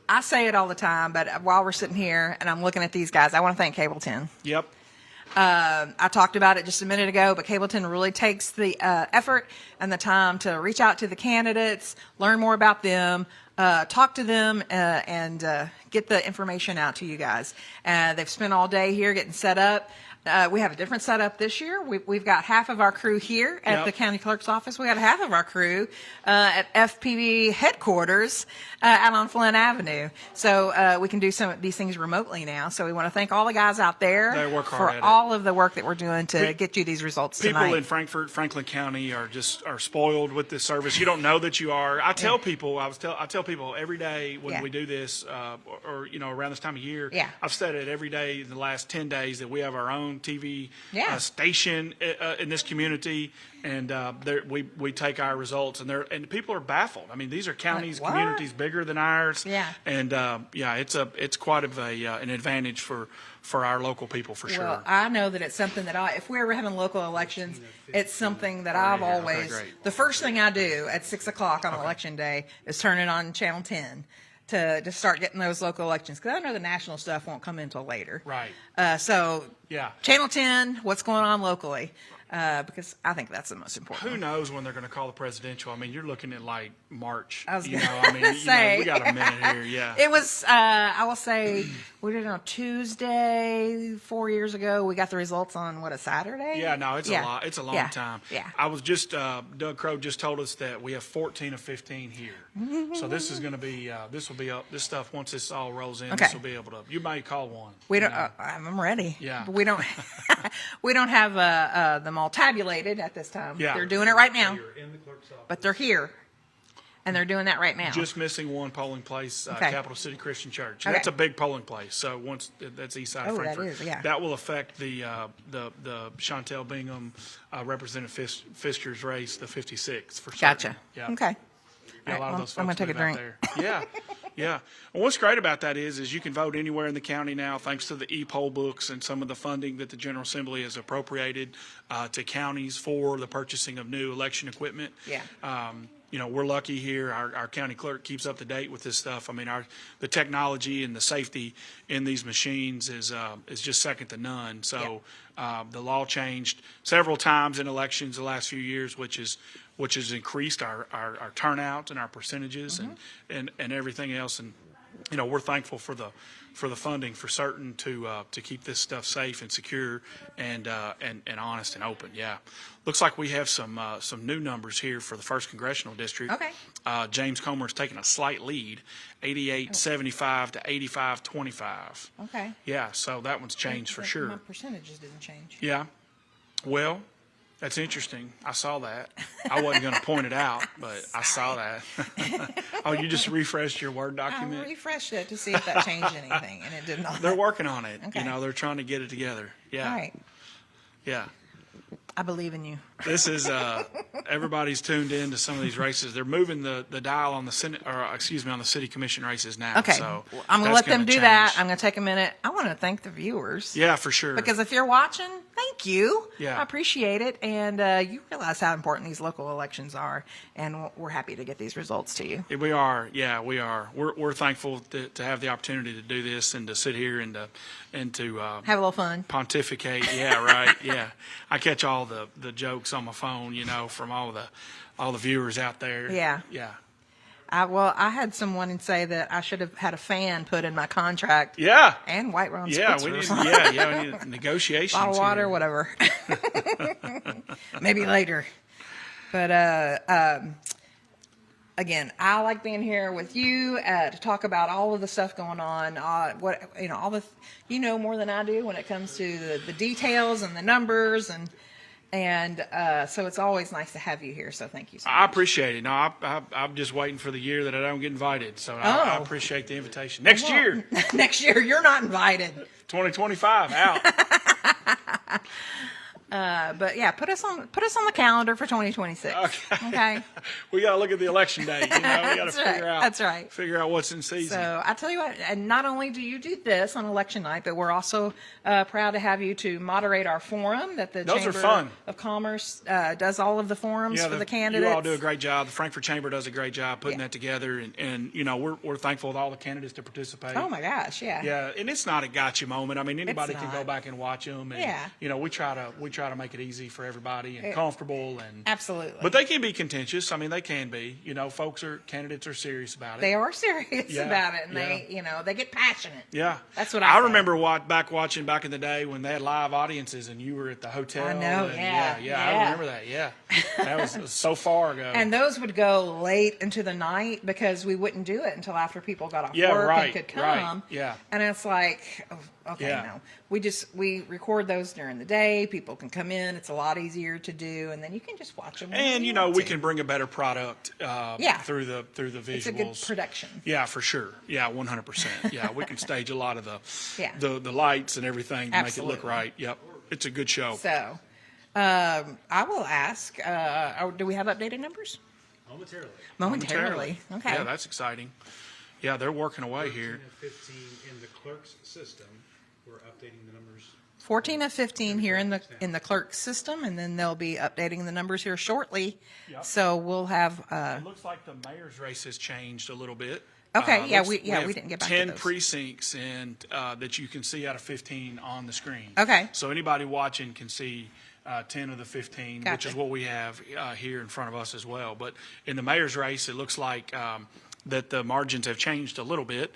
I say it all the time, but while we're sitting here and I'm looking at these guys, I want to thank Cable 10. Yep. I talked about it just a minute ago, but Cable 10 really takes the effort and the time to reach out to the candidates, learn more about them, talk to them, and get the information out to you guys. They've spent all day here getting set up. We have a different setup this year. We've got half of our crew here at the county clerk's office. We got half of our crew at FPB headquarters out on Flint Avenue. So we can do some of these things remotely now. So we want to thank all the guys out there for all of the work that we're doing to get you these results tonight. People in Frankfort, Franklin County are spoiled with this service. You don't know that you are. I tell people, I tell people every day when we do this, or around this time of year, I've said it every day in the last 10 days that we have our own young TV Yeah. station in this community, and we take our results, and people are baffled. I mean, these are counties, What? communities bigger than ours. Yeah. And it's quite of an advantage for our local people for sure. Well, I know that it's something that if we're ever having local elections, it's something that I've always, great. the first thing I do at 6 o'clock on election day is turn it on Channel 10 to start getting those local elections. Because I know the national stuff won't come until later. Right. So Yeah. Channel 10, what's going on locally? Because I think that's the most important. Who knows when they're going to call the presidential? I mean, you're looking at like March. I was you know, gonna I mean, say. we got a minute here. Yeah. It was, I will say, we did it on Tuesday 4 years ago. We got the results on, a Saturday? Yeah, no, it's a lot. It's a long Yeah. time. Yeah. I was just, Doug Crow just told us that we have 14 of 15 here. So this is going to be, this stuff, once this all rolls in, Okay. this will be able to, you might call one. We you don't. know. I'm ready. Yeah. But we don't. we don't have them all tabulated at this time. Yeah. They're doing it right now, You're in the clerk's office. but they're here, and they're doing that right now. Just missing one polling place, Okay. Capital City Christian Church. Okay. That's a big polling place. So once that's east side of Oh, that Frankfort, is, yeah. that will affect the Chantel Bingham, Representative Fisker's race, the 56th for certain. Gotcha. Yeah. Okay. Yeah, a lot All right, of well, those folks I'm gonna take a live out drink. there. Yeah, yeah. And what's great about that is you can vote anywhere in the county now, thanks to the e-poll books and some of the funding that the General Assembly has appropriated to counties for the purchasing of new election equipment. Yeah. We're lucky here. Our county clerk keeps up to date with this stuff. I mean, the technology and the safety in these machines is just second to none. So the law changed several times in elections the last few years, which has increased our turnout and our percentages and everything else. And we're thankful for the funding for certain to keep this stuff safe and secure and honest and open. Yeah, looks like we have some new numbers here for the first congressional district. Okay. James Comer's taking a slight lead, 88-75 to 85-25. Okay. Yeah, so that one's changed for sure. My percentages didn't change. Yeah. Well, that's interesting. I saw that. I wasn't going to point it out, but I saw that. Oh, you just refreshed your Word document? I refreshed it to see if that changed anything, and it did not. They're working on it. Okay. They're trying to get it together. Yeah. All right. Yeah. I believe in you. This is everybody's tuned in to some of these races. They're moving the dial on the Senate, on the city commission races now. Okay. So Well, I'm going to let them do that. I'm going to take a minute. I want to thank the viewers. Yeah, for sure. Because if you're watching, thank you. Yeah. I appreciate it. And you realize how important these local elections are. And we're happy to get these results to you. We are. Yeah, we are. We're thankful to have the opportunity to do this and to sit here and to Have a little fun. pontificate. Yeah, right. Yeah, I catch all the jokes on my phone, from all the viewers out there. Yeah. Yeah. I had someone say that I should have had a fan put in my contract. Yeah. And White Ron Yeah, Spritzer. we need negotiations. Bottle of water, here. whatever. Maybe later. But again, I like being here with you to talk about all of the stuff going on. More than I do when it comes to the details and the numbers and so it's always nice to have you here. So thank you so much. I appreciate it. No, I'm just waiting for the year that I don't get invited. So I appreciate the invitation. Next year, Next year, you're not invited. 2025 out. But yeah, put us on the calendar for 2026. Okay. We got to look at the election day. We got to That's right. figure out what's in season. So I tell you what, and not only do you do this on election night, but we're also proud to have you to moderate our forum that the Those are Chamber fun. of Commerce does all of the forums for the candidates. You all do a great job. The Frankfort Chamber does a great job putting that together, and we're thankful with all the candidates to participate. Oh my gosh, yeah. Yeah, and it's not a gotcha moment. I mean, anybody It's can not. go back and watch them. And, Yeah. we try to make it easy for everybody and comfortable and Absolutely. But they can be contentious. I mean, they can be. Candidates are serious about it. They are serious Yeah, about it, and yeah. they get passionate. Yeah, That's what I think. remember watching back in the day when they had live audiences and you were at the hotel. I know, and yeah. I remember that. Yeah, that was so far ago. And those would go late into the night because we wouldn't do it until after people got off Yeah, work right, and could come. right, yeah. And it's like, oh, okay, Yeah. no. We record those during the day. People can come in. It's a lot easier to do, and then you can just watch them. And we can bring a better product through the visuals. It's a good production. Yeah, for sure. Yeah, 100%. Yeah, we can stage a lot of the Yeah. the lights and everything to make it look Absolutely. right. Yep. It's a good show. So, I will ask, do we have updated numbers? Momentarily. Okay. Yeah, that's exciting. Yeah, they're working away 13 here. and 15 in the clerk's system. We're updating the numbers. 14 of 15 here in the clerk system, and then they'll be updating the numbers here shortly. Yep. So we'll have. It looks like the mayor's race has changed a little bit. Okay, yeah, Looks- we have didn't get back to 10 those. precincts and that you can see out of 15 on the screen. Okay. So anybody watching can see 10 of the 15, which Gotcha. is what we have here in front of us as well. But in the mayor's race, it looks like that the margins have changed a little bit.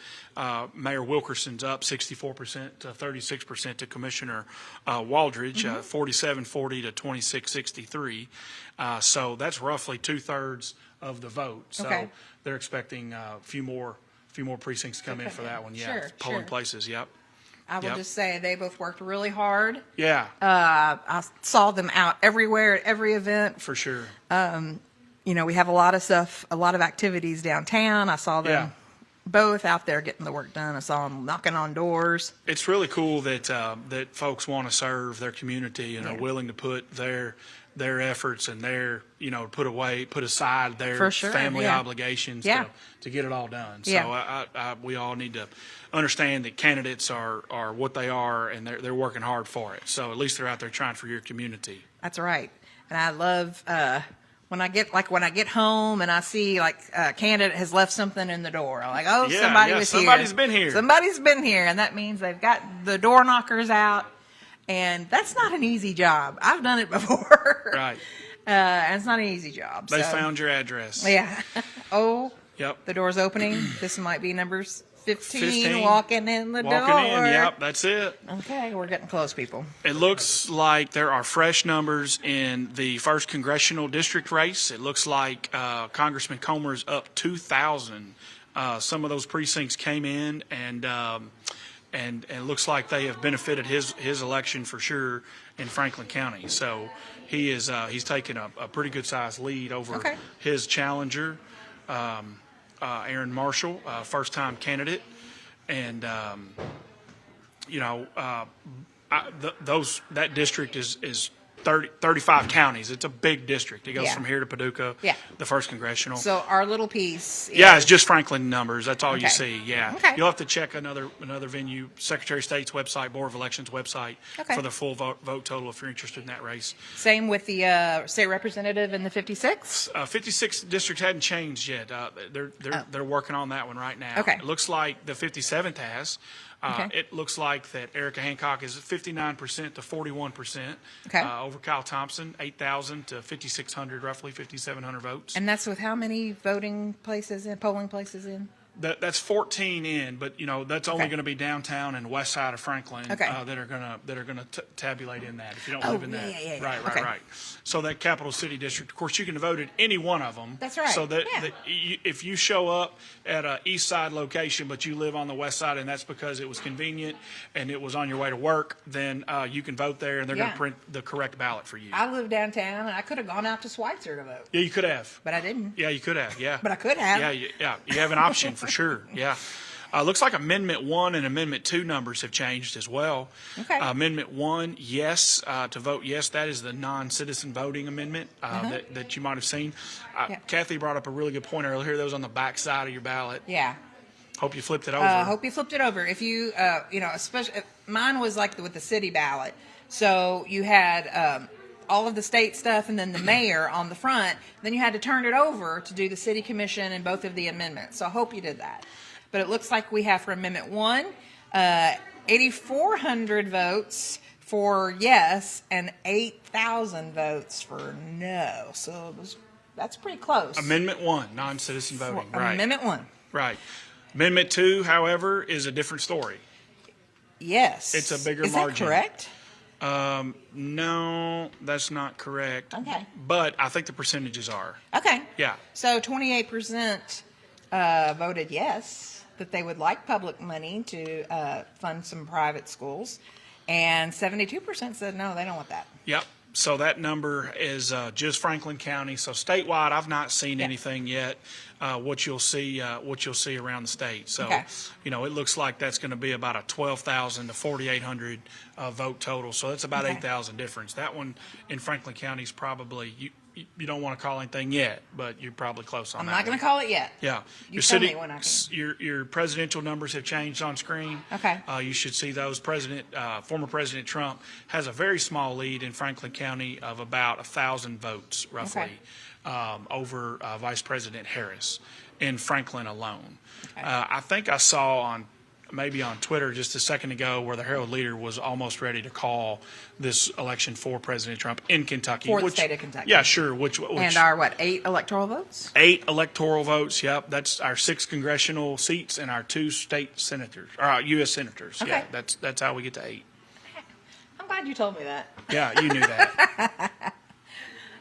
Mayor Wilkerson's up 64% to 36% to Commissioner Waldridge, 47-40 to 26-63. So that's roughly 2/3 of the vote. So Okay. they're expecting a few more precincts to come in for that one. Yeah, Sure, polling sure. places. Yep. I will Yep. just say they both worked really hard. Yeah, I saw them out everywhere at every event. for sure. You know, we have a lot of stuff, a lot of activities downtown. I saw them Yeah. both out there getting the work done. I saw them knocking on doors. It's really cool that that folks want to serve their community and are willing to put their efforts and their put aside their For sure, family yeah. obligations Yeah. to get it all done. So Yeah. we all need to understand that candidates are what they are, and they're working hard for it. So at least they're out there trying for your community. That's right. And I love when I get home and I see a candidate has left something in the door. I'm like, oh, Yeah, somebody yeah, was somebody's here. been here. Somebody's been here, and that means they've got the door knockers out. And that's not an easy job. I've done it before. Right. And it's not an easy job. They so. found your address. Yeah. Oh, Yep. the door's opening. This might be number 15, 15, walking in the door. Walking in. Yep. That's it. Okay, we're getting close, people. It looks like there are fresh numbers in the first congressional district race. It looks like Congressman Comer's up 2,000. Some of those precincts came in, and it looks like they have benefited his election for sure in Franklin County. So he's taken a pretty good sized lead over Okay. his challenger, Aaron Marshall, first time candidate, and that district is 35 counties. It's a big district. It goes Yeah. from here to Paducah, Yeah. the first congressional. So our little piece. Yeah, it's just Franklin numbers. That's all you Okay. see. Yeah. Okay. You'll have to check another venue, Secretary of State's website, Board of Elections website Okay. for the full vote total if you're interested in that race. Same with the state representative in the 56. 56 districts hadn't changed yet. They're working on that one right now. Okay. It looks like the 57th has. Okay. It looks like that Erica Hancock is 59% to 41%. Okay. Over Kyle Thompson, 8,000 to 5,600, roughly 5,700 votes. And that's with how many polling places in? That's 14 in, but that's only Okay. going to be downtown and west side of Franklin Okay. that are going to tabulate in that. If you don't Oh, live in yeah, that, yeah, yeah. right. Okay. So that capital city district, of course, you can vote at any one of them. That's right. So that, Yeah. if you show up at a east side location, but you live on the west side, and that's because it was convenient and it was on your way to work, then you can vote there, and they're going Yeah. to print the correct ballot for you. I live downtown, and I could have gone out to Schweitzer to vote, Yeah, you could have. but I didn't. Yeah, you could have. Yeah. But I could have. Yeah, you have an option for sure. Yeah. Looks like Amendment 1 and Amendment 2 numbers have changed as well. Okay. Amendment 1, yes, to vote yes, that is the non-citizen voting amendment that you might have seen. Yeah. Kathy brought up a really good point earlier. That was on the back side of your ballot. Yeah. Hope you flipped it over. Hope you flipped it over. If you, especially mine was like with the city ballot. So you had all of the state stuff and then the mayor on the front. Then you had to turn it over to do the city commission and both of the amendments. So I hope you did that. But it looks like we have for Amendment 1, 8,400 votes for yes and 8,000 votes for no. So that's pretty close. Amendment 1, non-citizen voting. Right. Amendment 1. Right. Amendment 2, however, is a different story. Yes. It's a bigger Is margin. That correct? No, that's not correct. Okay. But I think the percentages are. Okay. Yeah. So 28% voted yes, that they would like public money to fund some private schools, and 72% said no, they don't want that. Yep. So that number is just Franklin County. So statewide, I've not seen Yeah. anything yet. what you'll see around the state. So, Okay. it looks like that's going to be about a 12,000 to 4,800 vote total. So that's about Okay. 8,000 difference. That one in Franklin County is probably you don't want to call anything yet, but you're probably close on I'm that. not going to call it yet. Yeah, You tell me when I can. your presidential numbers have changed on screen. Okay. You should see those. Former President Trump has a very small lead in Franklin County of about 1,000 votes, roughly, over Vice President Harris in Franklin alone. Okay. I think I saw maybe on Twitter just a second ago where the Herald Leader was almost ready to call this election for President Trump in Kentucky. For the state of Kentucky. Yeah, sure. Which And our 8 electoral votes? 8 electoral votes. Yep, that's our 6 congressional seats and our 2 state senators, or U.S. senators. Okay. Yeah, that's how we get to 8. I'm glad you told me that. Yeah, you knew that.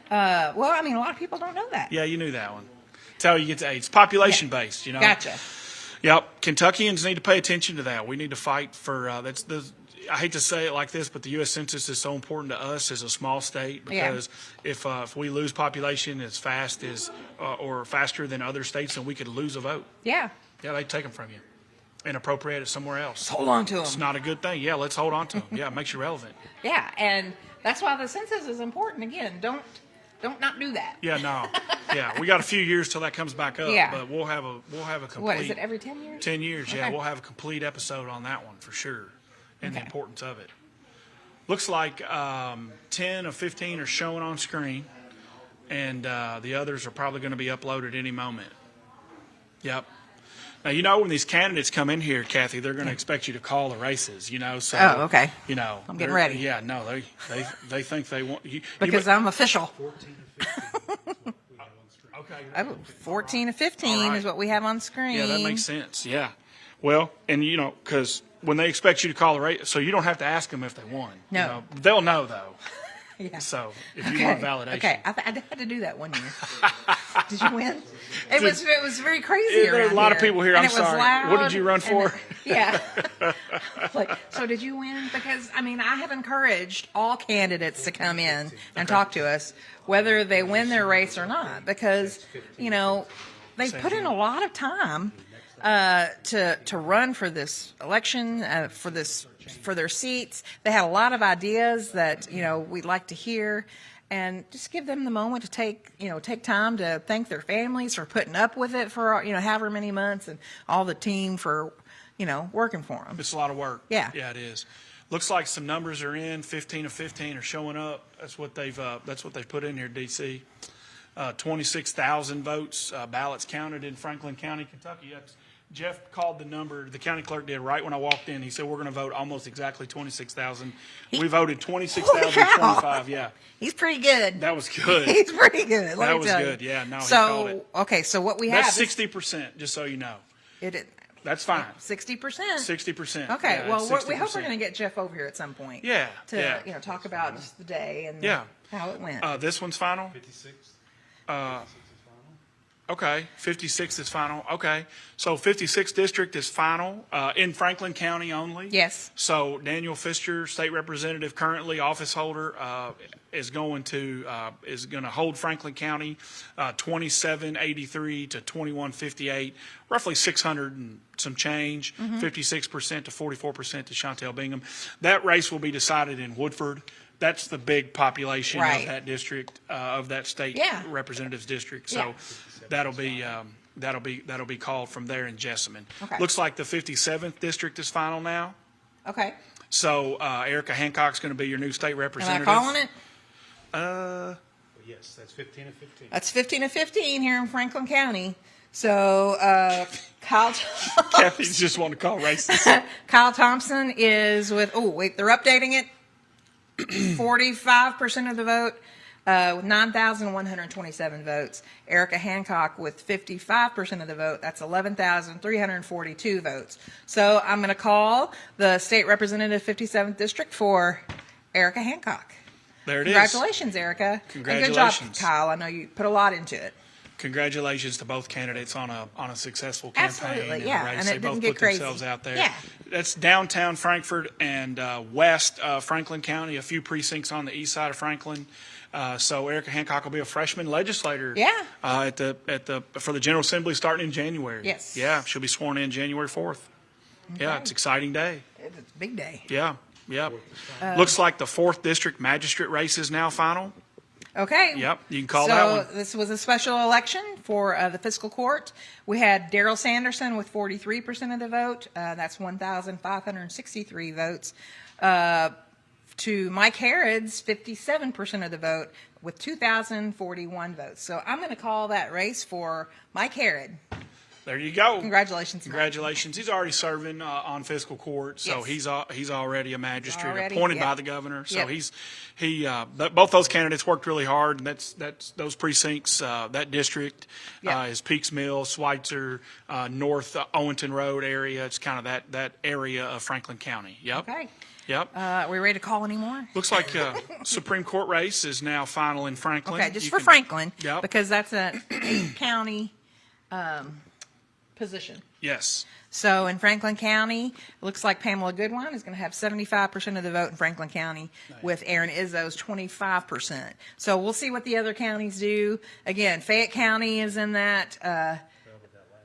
Well, I mean, a lot of people don't know that. Yeah, you knew that one. That's how you get to 8. It's population based. Gotcha. Yep, Kentuckians need to pay attention to that. We need to fight for I hate to say it like this, but the U.S. Census is so important to us as a small state because if we lose population as fast as or faster than other states, then we could lose a vote. Yeah. Yeah, they take them from you and appropriate it somewhere else. Hold on to them. It's not a good thing. Yeah, let's hold on to them. Yeah, it makes you relevant. Yeah, and that's why the census is important. Again, don't not do that. Yeah, no. Yeah, we got a few years till that comes back up. Yeah. But we'll have a complete. What is it? Every 10 years? 10 years. Yeah, Okay. we'll have a complete episode on that one for sure, and the Okay. importance of it. Looks like 10 of 15 are showing on screen, and the others are probably going to be uploaded any moment. Yep. Now, when these candidates come in here, Kathy, they're going to expect you to call the races, so. Oh, okay. I'm getting they're- ready. Yeah, no, they think they want you. Because I'm official. 14 to 15 we have on screen. Okay. Oh, 14 to 15 All right. is what we have on screen. Yeah, that makes sense. Yeah. Well, and because when they expect you to call the race, so you don't have to ask them if they won. No. They'll know though. Yeah. So if you want validation. Okay, I had to do that one year. Did you win? It was very crazy. There's a around lot of people here. And I'm it was sorry. loud, What did you run and for? Yeah. So did you win? Because I have encouraged all candidates to come in and talk to us, whether they win their race or not, because they've put in a lot of time to run for this election, for their seats. They had a lot of ideas that we'd like to hear, and just give them the moment to take time to thank their families for putting up with it for however many months, and all the team for working for them. It's a lot of work. Yeah. Yeah, it is. Looks like some numbers are in. 15 of 15 are showing up. That's what they've put in here, DC. 26,000 votes, ballots counted in Franklin County, Kentucky. Jeff called the number, the county clerk did, right when I walked in. He said, we're going to vote almost exactly 26,000. We voted 26,025, yeah. He's pretty good. That was good. He's pretty good. Let That me was tell you. good, yeah. No, he called it. Okay, so what we have That's is 60%, just so you know. it. That's fine. 60%. 60%. Okay, Yeah, well, it's we hope 60%. we're going to get Jeff over here at some point. Yeah, To yeah. talk about just the day and Yeah. how it went. This one's final? 56. 56 is final. Okay, 56 is final. Okay, so 56 district is final in Franklin County only. Yes. So Daniel Pfister, state representative, currently office holder, is going to hold Franklin County 2783 to 2158, roughly 600 and some change, 56% to 44% to Chantel Bingham. That race will be decided in Woodford. That's the big population Right. of that district, of that state Yeah. representative's district. So Yeah. that'll be called from there in Jessamine. Okay. Looks like the 57th district is final now. Okay. So Erica Hancock's going to be your new state Am I representative. calling it? Well, yes, that's 15 of 15. That's 15 of 15 here in Franklin County. So Kyle Kathy's just wanting to call races. Kyle Thompson is with. Oh wait, they're updating it. 45% of the vote, with 9,127 votes. Erica Hancock with 55% of the vote. That's 11,342 votes. So I'm going to call the state representative 57th district for Erica Hancock. There it is. Congratulations, Erica. Congratulations. And good job, Kyle. I know you put a lot into it. Congratulations to both candidates on a successful campaign. Absolutely, and yeah, a race. and They it both didn't get put crazy. themselves out there. Yeah. That's downtown Frankfort and west Franklin County, a few precincts on the east side of Franklin. So Erica Hancock will be a freshman legislator. Yeah. For the General Assembly starting in January. Yes. Yeah, she'll be sworn in January 4th. Yeah, it's an exciting day. It's a big day. Yeah, yeah. Looks like the 4th District Magistrate race is now final. Okay. Yep, you can call that one. So this was a special election for the fiscal court. We had Daryl Sanderson with 43% of the vote. That's 1,563 votes. To Mike Harrod's 57% of the vote with 2,041 votes. So I'm going to call that race for Mike Harrod. There you go. Congratulations, Mike. Congratulations. He's already serving on fiscal court, so Yes. he's already a magistrate Already, appointed yeah. by the governor. So Yep. both those candidates worked really hard, and that's those precincts, that district Yep. is Peaks Mill, Schweitzer, North Owenton Road area. It's kind of that area of Franklin County. Yep. Okay. Yep. Are we ready to call anymore? Looks like Supreme Court race is now final in Franklin. Okay, just You for can- Franklin, Yep. because that's a 8-county position. Yes. So in Franklin County, it looks like Pamela Goodwine is going to have 75% of the vote in Franklin County, with Aaron Izzo's 25%. So we'll see what the other counties do. Again, Fayette County is in that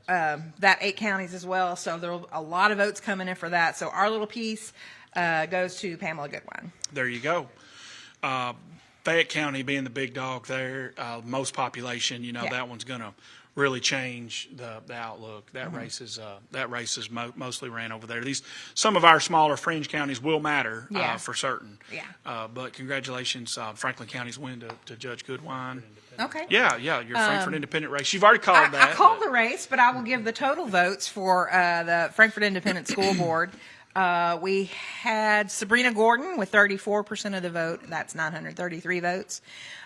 8 counties as well. So there are a lot of votes coming in for that. So our little piece goes to Pamela Goodwine. There you go. Fayette County being the big dog there, most population, Yeah. that one's going to really change the outlook. That race is mostly ran over there. Some of our smaller fringe counties will matter Yeah. for certain. Yeah. But congratulations, Franklin County's win to Judge Goodwine. Okay. Yeah, your Frankfort Independent race. You've already called that. I called the race, but I will give the total votes for the Frankfort Independent School Board. We had Sabrina Gordon with 34% of the vote. That's 933 votes.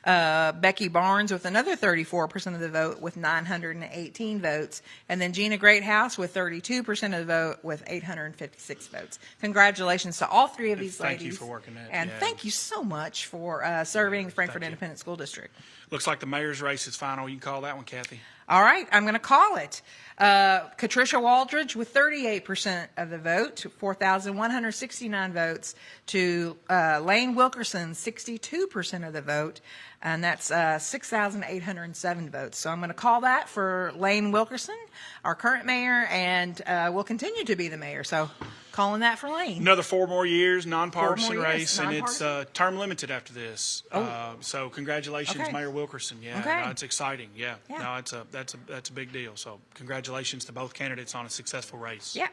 Becky Barnes with another 34% of the vote with 918 votes. And then Gina Greathouse with 32% of the vote with 856 votes. Congratulations to all three of these ladies. Thank you for working that. And yeah. thank you so much for serving the Frankfort Independent School District. Looks like the mayor's race is final. You can call that one, Kathy. All right, I'm going to call it. Katricia Waldridge with 38% of the vote, 4,169 votes, to Lane Wilkerson, 62% of the vote, and that's 6,807 votes. So I'm going to call that for Lane Wilkerson, our current mayor, and will continue to be the mayor. So calling that for Lane. Another 4 more years, nonpartisan 4 more years, race, and it's nonpartisan. term limited after this. Oh. So congratulations, Okay. Mayor Wilkerson. Yeah, Okay. no, it's exciting. Yeah, Yeah. no, that's a big deal. So congratulations to both candidates on a successful race. Yeah.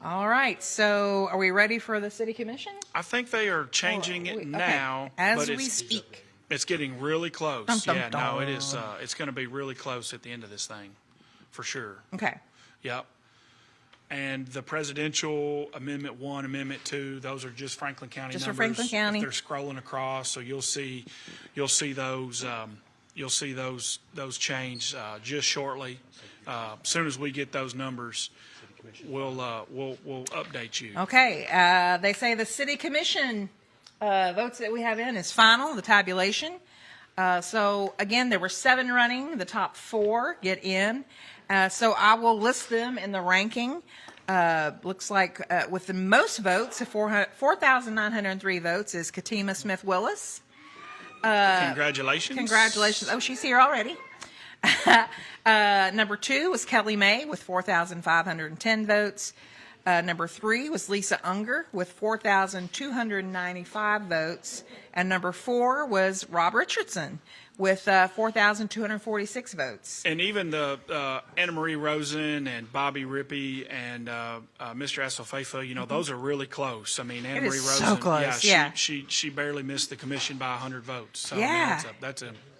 All right, so are we ready for the city commission? I think they are changing it Okay. now, As but we it's speak. it's getting really close. Dum, dum, yeah, no, it dum. is. It's going to be really close at the end of this thing, for sure. Okay. Yep. And the presidential Amendment 1, Amendment 2, those are just Franklin County Just for numbers. Franklin County. If they're scrolling across, so you'll see those change just shortly. As soon as we get those numbers, we'll update you. Okay, they say the city commission votes that we have in is final, the tabulation. So again, there were 7 running, the top 4 get in. So I will list them in the ranking. Looks like with the most votes, 4,903 votes, is Katima Smith-Willis. Congratulations. Congratulations. Oh, she's here already. Number 2 was Kelly May with 4,510 votes. Number 3 was Lisa Unger with 4,295 votes. And number 4 was Rob Richardson with 4,246 votes. And even the Anna Marie Rosen and Bobby Rippey and Mr. Asofefa, those are really close. I mean, Anna It Marie is Rosen, so close, yeah. she barely missed the commission by 100 votes. So Yeah. I mean,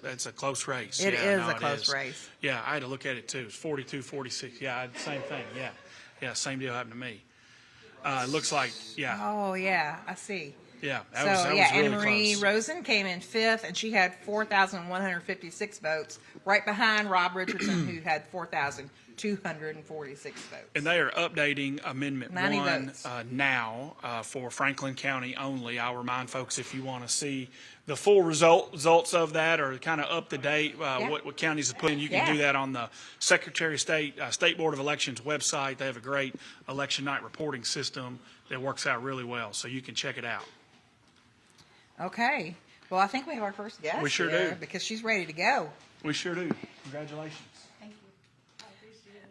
that's a close race. It Yeah, is no, a it close is. race. Yeah, I had to look at it too. It's 42-46. Yeah, same thing. Yeah, same deal happened to me. It looks like, yeah, Oh, yeah, I see. yeah. So, That was Anna really Marie close. Rosen came in 5th, and she had 4,156 votes, right behind Rob Richardson, who had 4,246 votes. And they are updating Amendment 90 1 votes. now for Franklin County only. I'll remind folks, if you want to see the full results of that, or kind of up to date what counties have put in, you can do that on the Secretary of State, State Board of Elections website. They have a great election night reporting system that works out really well, so you can check it out. Okay. Well, I think we have our first guest. We sure here do. because she's ready to go. We sure do. Congratulations.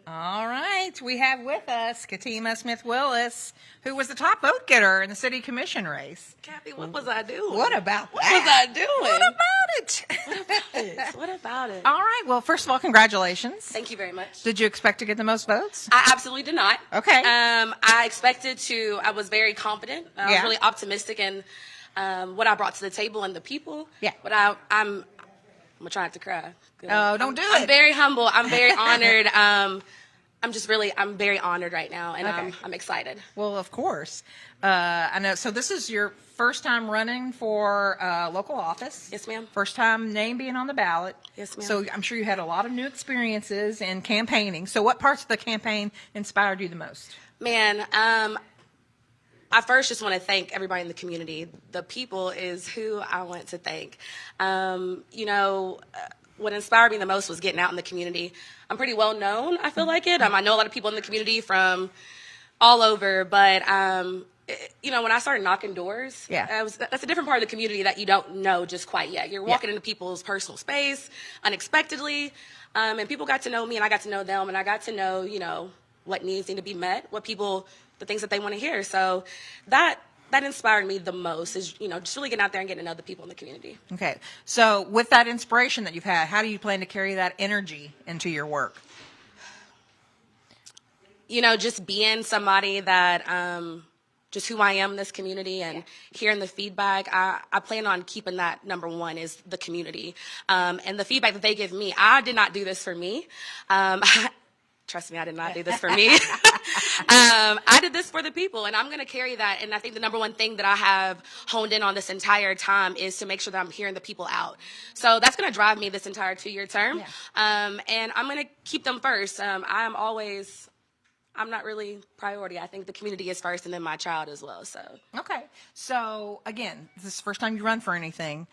All right, we have with us Katima Smith-Willis, who was the top vote getter in the city commission race. Kathy, what was I doing? What about What that? was I doing? What about it? What about it? All right, well, first of all, congratulations. Thank you very much. Did you expect to get the most votes? I absolutely did not. Okay. I expected to. I was very confident. I was Yeah. really optimistic in what I brought to the table and the people. Yeah. But I'm gonna try not to cry. Oh, don't do I'm it. very humble. I'm very honored. I'm very honored right now, and Okay. I'm excited. Well, of course. I know. So this is your first time running for local office. Yes, ma'am. First time name being on the ballot. Yes, ma'am. So I'm sure you had a lot of new experiences in campaigning. So what parts of the campaign inspired you the most? Man, I first just want to thank everybody in the community. The people is who I want to thank. What inspired me the most was getting out in the community. I'm pretty well known, I feel like it. I know a lot of people in the community from all over, but when I started knocking doors, Yeah. that's a different part of the community that you don't know just quite yet. You're walking into people's personal space unexpectedly, and people got to know me, and I got to know them, and I got to know, what needs need to be met, the things that they want to hear. So that inspired me the most is, just really getting out there and getting to know the people in the community. Okay. So with that inspiration that you've had, how do you plan to carry that energy into your work? Just being somebody that, just who I am in this community and hearing the feedback, I plan on keeping that number one is the community. And the feedback that they give me, I did not do this for me. Trust me, I did not do this for me. I did this for the people, and I'm going to carry that. And I think the number one thing that I have honed in on this entire time is to make sure that I'm hearing the people out. So that's going to drive me this entire 2-year term. Yeah. And I'm going to keep them first. I'm not really priority. I think the community is first and then my child as well. So. Okay. So again, this is the first time you run for anything.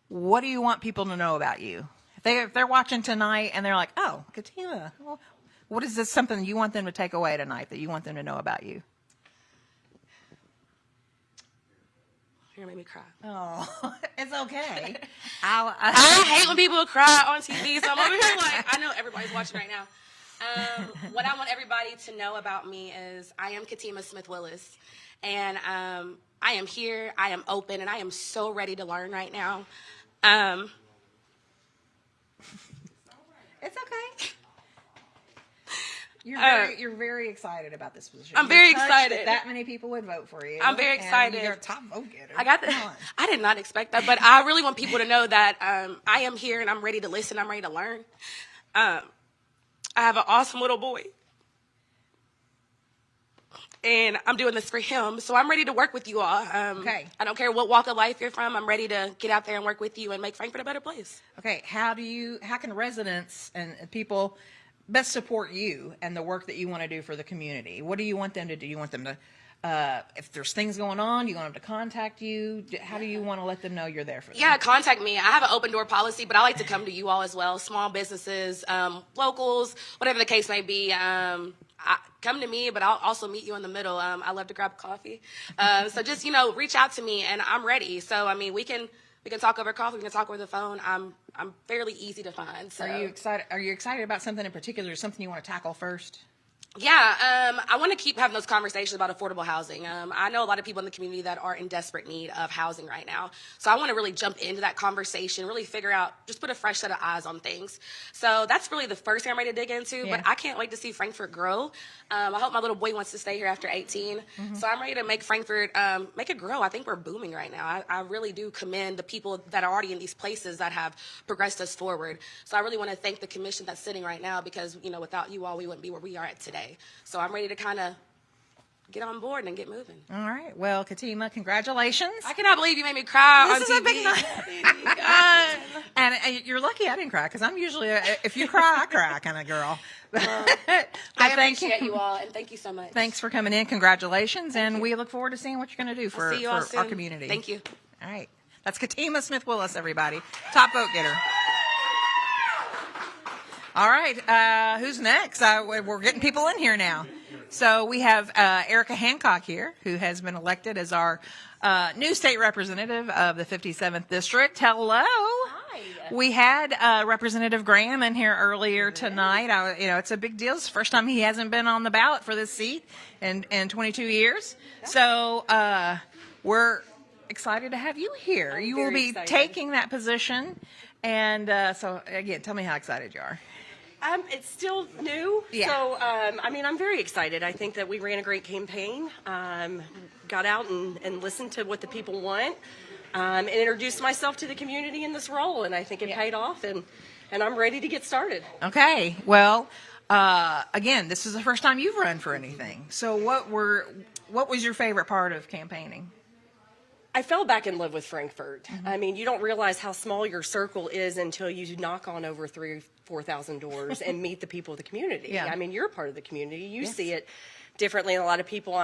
What do you want people to know about you? If they're watching tonight and they're like, oh, Katima, well, what is this something you want them to take away tonight that you want them to know about you? You're gonna make me cry. Oh, it's okay. I hate when people cry on TV, so I'm over here like, I know everybody's watching right now. What I want everybody to know about me is I am Katima Smith-Willis, and I am here, I am open, and I am so ready to learn right now. It's okay. You're very excited about this position. I'm very touched excited. That many people would vote for you. I'm very excited. And you're a top vote getter. I got that. I did not expect that, but I really want people to know that I am here and I'm ready to listen. I'm ready to learn. I have an awesome little boy, and I'm doing this for him. So I'm ready to work with you all. Okay. I don't care what walk of life you're from. I'm ready to get out there and work with you and make Frankfort a better place. Okay. How can residents and people best support you and the work that you want to do for the community? What do you want them to do? You want them to, if there's things going on, you want them to contact you? How do you want to let them know you're there for them? Yeah, contact me. I have an open door policy, but I like to come to you all as well. Small businesses, locals, whatever the case may be. Come to me, but I'll also meet you in the middle. I love to grab coffee. So just, reach out to me and I'm ready. So, we can talk over coffee. We can talk over the phone. I'm fairly easy to find. So. Are you excited about something in particular, something you want to tackle first? Yeah, I want to keep having those conversations about affordable housing. I know a lot of people in the community that are in desperate need of housing right now. So I want to really jump into that conversation, really figure out, just put a fresh set of eyes on things. So that's really the first thing I'm ready to dig into, but I can't wait to see Frankfort grow. I hope my little boy wants to stay here after 18. Mm-hmm. So I'm ready to make Frankfort, make it grow. I think we're booming right now. I really do commend the people that are already in these places that have progressed us forward. So I really want to thank the commission that's sitting right now because, without you all, we wouldn't be where we are at today. So I'm ready to kind of get on board and get moving. All right. Well, Katima, congratulations. I cannot believe you made me cry on TV. This is a big night. And you're lucky I didn't cry because I'm usually, if you cry, I cry kind of girl. I appreciate you all, and thank you so much. Thanks for coming in. Congratulations. And we look forward to seeing what you're going to do for our community. Thank you. All right. That's Katima Smith-Willis, everybody. Top vote getter. All right, who's next? We're getting people in here now. So we have Erica Hancock here, who has been elected as our new state representative of the 57th District. Hello. Hi. We had Representative Graham in here earlier tonight. It's a big deal. It's the first time he hasn't been on the ballot for this seat in 22 years. So we're excited to have you here. You will be taking that position. And so, again, tell me how excited you are. It's still new, Yeah. so I'm very excited. I think that we ran a great campaign, got out and listened to what the people want, and introduced myself to the community in this role, and I think it paid off, and I'm ready to get started. Okay. Well, again, this is the first time you've run for anything. So what was your favorite part of campaigning? I fell back in love with Frankfort. I mean, you don't realize how small your circle is until you knock on over 3,000 or 4,000 doors and meet the people of the community. Yeah. I mean, you're a part of the community. You see it differently than a lot of people.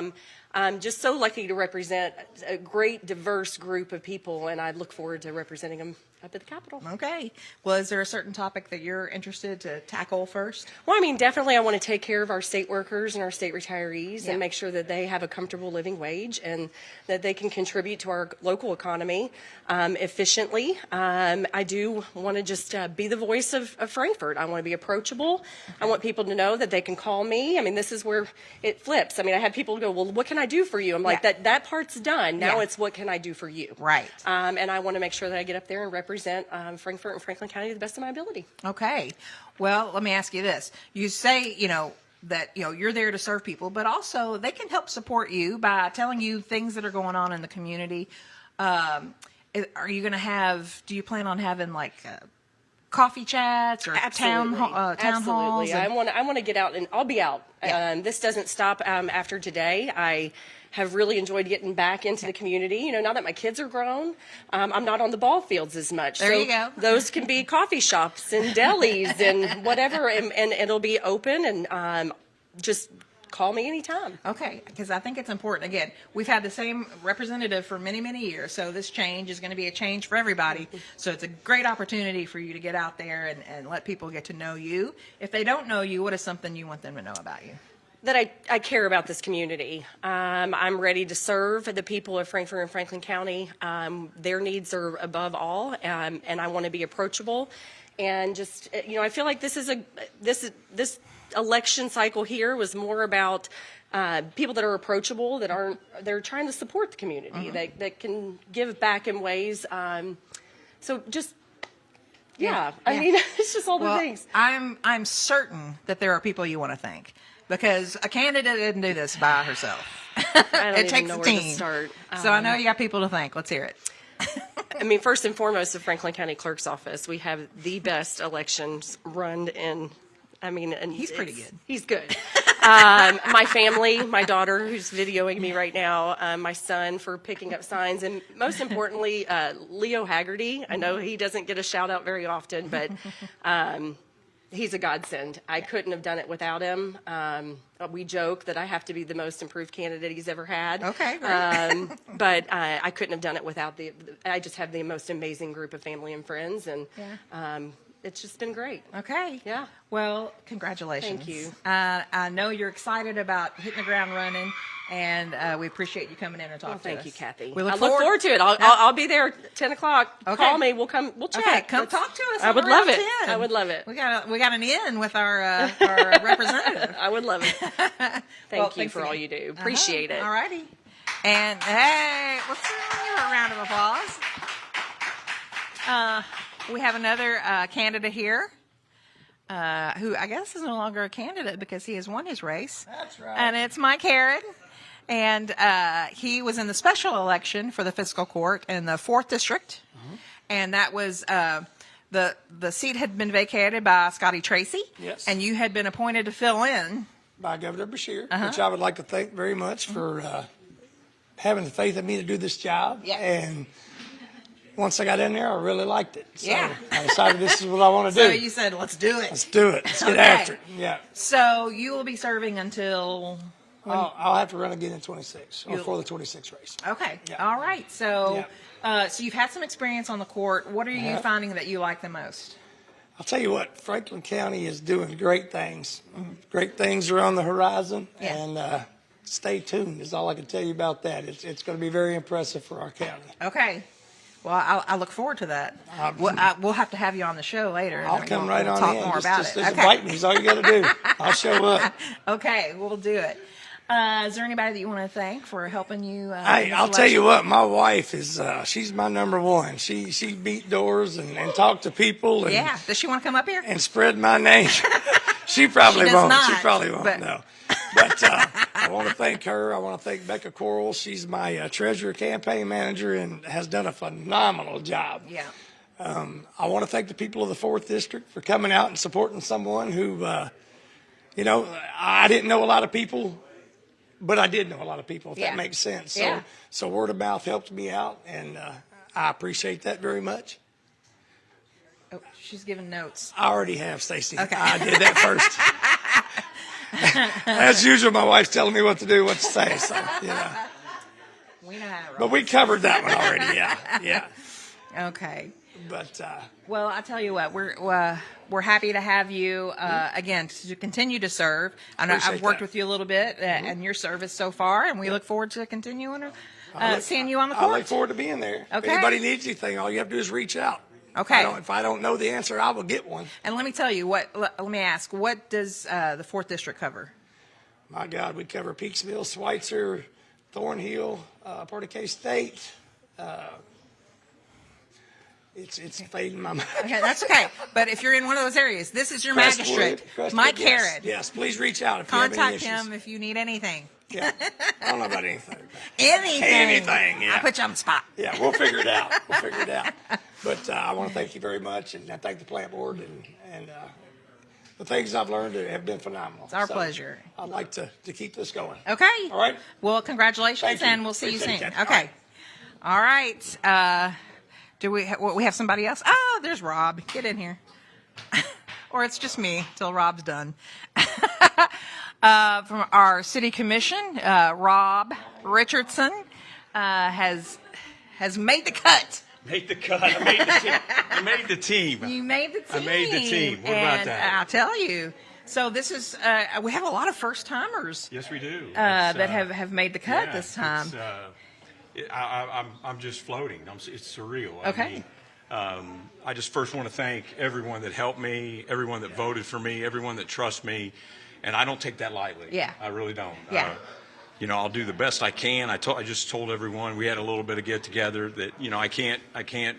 I'm just so lucky to represent a great, diverse group of people, and I look forward to representing them up at the Capitol. Okay. Well, is there a certain topic that you're interested to tackle first? Well, I mean, definitely I want to take care of our state workers and our state retirees and make sure that they have a comfortable living wage and that they can contribute to our local economy efficiently. I do want to just be the voice of Frankfort. I want to be approachable. I want people to know that they can call me. I mean, this is where it flips. I mean, I had people go, well, what can I do for you? I'm like, that part's done. Now it's what can I do for you? Right. And I want to make sure that I get up there and represent Frankfort and Franklin County to the best of my ability. Okay. Well, let me ask you this. You say, that, you're there to serve people, but also they can help support you by telling you things that are going on in the community. Are you going to do you plan on having like coffee chats or town halls? Absolutely. I want to get out, and I'll be out. This doesn't stop after today. I have really enjoyed getting back into the community. Now that my kids are grown, I'm not on the ball fields as much. There you go. Those can be coffee shops and delis and whatever, and it'll be open, and just call me anytime. Okay, because I think it's important. Again, we've had the same representative for many, many years, so this change is going to be a change for everybody. So it's a great opportunity for you to get out there and let people get to know you. If they don't know you, what is something you want them to know about you? That I care about this community. I'm ready to serve the people of Frankfort and Franklin County. Their needs are above all, and I want to be approachable. And just, I feel like this election cycle here was more about people that are approachable, they're trying to support the community, that can give back in ways. So just, I mean, it's just all the things. I'm certain that there are people you want to thank, because a candidate didn't do this by herself. It takes a team. Start. So I know you got people to thank. Let's hear it. I mean, first and foremost, the Franklin County Clerk's office. We have the best elections run in. I mean, and he's pretty good. He's good. My family, my daughter, who's videoing me right now, my son for picking up signs, and most importantly, Leo Haggerty. I know he doesn't get a shout out very often, but he's a godsend. I couldn't have done it without him. We joke that I have to be the most improved candidate he's ever had. Okay, great. But I couldn't have done it without I just have the most amazing group of family and friends, and it's just been great. Okay. Yeah. Well, congratulations. Thank you. I know you're excited about hitting the ground running, and we appreciate you coming in and talking to us. Thank you, Kathy. We I look forward to it. I'll be there at 10 o'clock. Okay. Call me. We'll come. We'll chat. Okay, come talk to us. I would around love it. 10. I would love it. We got an in with our representative. I would love it. Thank you for all you do. Appreciate it. All righty. And hey, let's give her a round of applause. We have another candidate here who I guess is no longer a candidate because he has won his race. That's right. And it's Mike Herod. And he was in the special election for the fiscal court in the 4th District. And that was the seat had been vacated by Scotty Tracy. Yes. And you had been appointed to fill in. By Governor Bashir, which I would like to thank very much for having the faith in me to do this job. Yeah. And once I got in there, I really liked it. So Yeah. I decided this is what I want to So do. you said, let's do it. Let's do it. Let's get Okay. after it. Yeah. So you will be serving until... I'll have to run again in 26 or for the 26 race. Okay. Yeah. All right. So, so you've had some experience on the court. What are you finding that you like the most? I'll tell you what, Franklin County is doing great things. Great things are on the horizon, and stay tuned is all I can tell you about that. It's going to be very impressive for our county. Okay. Well, I look forward to that. We'll have to have you on the show later. I'll come we'll, right we'll on talk in. more Just about it. Okay. invite me is all you got to do. I'll show up. Okay, we'll do it. Is there anybody that you want to thank for helping you? Hey, I'll tell you what, my wife is, she's my number one. She beat doors and talked to people. And, yeah. Does she want to come up here? And spread my name. She probably won't. Not, she probably won't, but... no. But I want to thank her. I want to thank Becca Coral. She's my treasurer campaign manager and has done a phenomenal job. Yeah. I want to thank the people of the 4th District for coming out and supporting someone who, I didn't know a lot of people, but I did know a lot of people, if that makes sense. So, so word of mouth helped me out, and I appreciate that very much. Oh, she's giving notes. I already have, Stacy. Okay. I did that first. As usual, my wife's telling me what to do, what to say. So, we know how. But we covered that one already. Yeah. Okay. But well, I tell you what, we're happy to have you again to continue to serve. I know I've worked with you a little bit and your service so far, and we look forward to continuing seeing you on the court. I look forward to being there. Okay. If anybody needs anything, all you have to do is reach out. Okay. If I don't know the answer, I will get one. And let me tell you let me ask, what does the 4th District cover? My God, we cover Peaksville, Schweitzer, Thornhill, part of K-State. It's fading my mind. Okay, that's okay. But if you're in one of those areas, this is your magistrate, Mike Harrod. Yes, please reach out if Contact you have any issues. him if you need anything. Yeah, I don't know about anything. Anything. Yeah. I'll put you on the spot. Yeah, we'll figure it out. But I want to thank you very much, and I thank the plant board, and the things I've learned have been phenomenal. It's our pleasure. I'd like to keep this going. Okay. All right. Well, congratulations, and we'll see you soon. Okay. All right. Do we have somebody else? Oh, there's Rob. Get in here. Or it's just me till Rob's done. From our city commission, Rob Richardson has made the cut. Made the cut. I made the team. You made the team. I made the team. What about that? I'll tell you. So this is we have a lot of first timers. Yes, we do. That have made the cut this time. I'm just floating. It's surreal. Okay. I just first want to thank everyone that helped me, everyone that voted for me, everyone that trusts me, and I don't take that lightly. Yeah. I really don't. Yeah. I'll do the best I can. I just told everyone, we had a little bit of get together, that I can't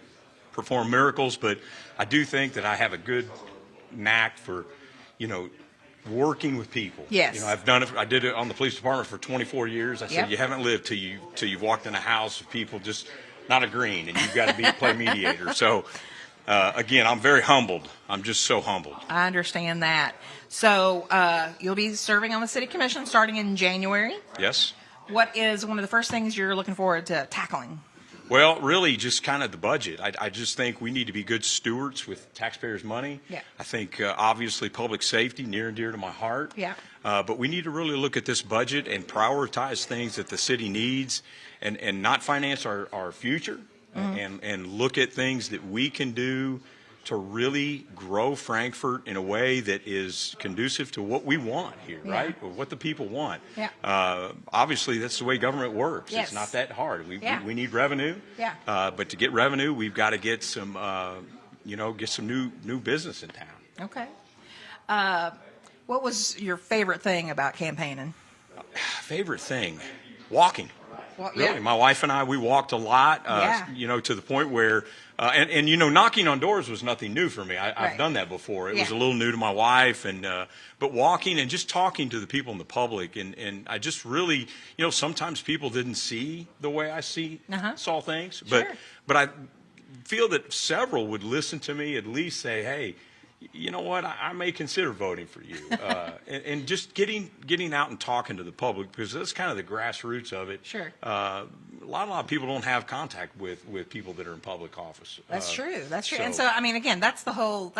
perform miracles, but I do think that I have a good knack for working with people. Yes. I've done it. I did it on the police department for 24 years. I said, you haven't lived till you've walked in a house of people just not agreeing, and you've got to play mediator. So, again, I'm very humbled. I'm just so humbled. I understand that. So you'll be serving on the city commission starting in January. Yes. What is one of the first things you're looking forward to tackling? Well, really, just kind of the budget. I just think we need to be good stewards with taxpayers' money. Yeah. I think, obviously, public safety, near and dear to my heart. Yeah. But we need to really look at this budget and prioritize things that the city needs and not finance our future and look at things that we can do to really grow Frankfort in a way that is conducive to what we want here, right? Or what the people want. Yeah. Obviously, that's the way government works. Yes. It's not that hard. We need revenue. Yeah. But to get revenue, we've got to get some, get some new business in town. Okay. What was your favorite thing about campaigning? Favorite thing? Walking. Well, Really, yeah. my wife and I, we walked a lot, to the point where, knocking on doors was nothing new for me. I've done that before. It was a little new to my wife, but walking and just talking to the people in the public, and I just really, sometimes people didn't see the way I saw things, but I feel that several would listen to me, at least say, hey, you know what, I may consider voting for you. And just getting out and talking to the public, because that's kind of the grassroots of it. Sure. A lot of people don't have contact with people that are in public office. That's true. That's true. And so, I mean, again, that's the whole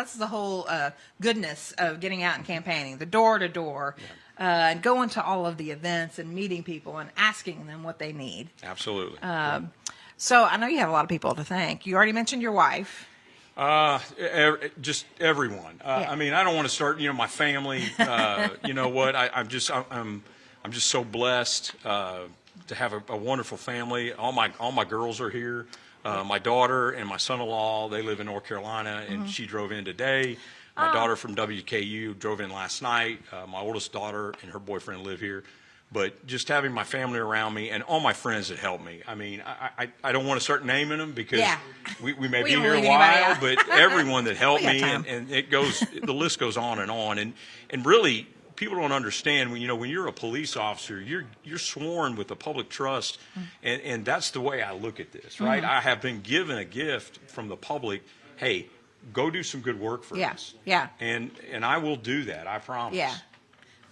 goodness of getting out and campaigning, the door to door, and going to all of the events and meeting people and asking them what they need. Absolutely. So I know you have a lot of people to thank. You already mentioned your wife. Just everyone. I mean, I don't want to start. My family. You know what? I'm just so blessed to have a wonderful family. All my girls are here. My daughter and my son-in-law, they live in North Carolina, and she drove in today. My daughter from WKU drove in last night. My oldest daughter and her boyfriend live here. But just having my family around me and all my friends that helped me. I mean, I don't want to start naming them because we may be here a while, but everyone that helped me, and it goes, the list goes on. And really, people don't understand when you're a police officer, you're sworn with the public trust, and that's the way I look at this, right? I have been given a gift from the public. Hey, go do some good work for us. Yeah. And I will do that. I promise. Yeah.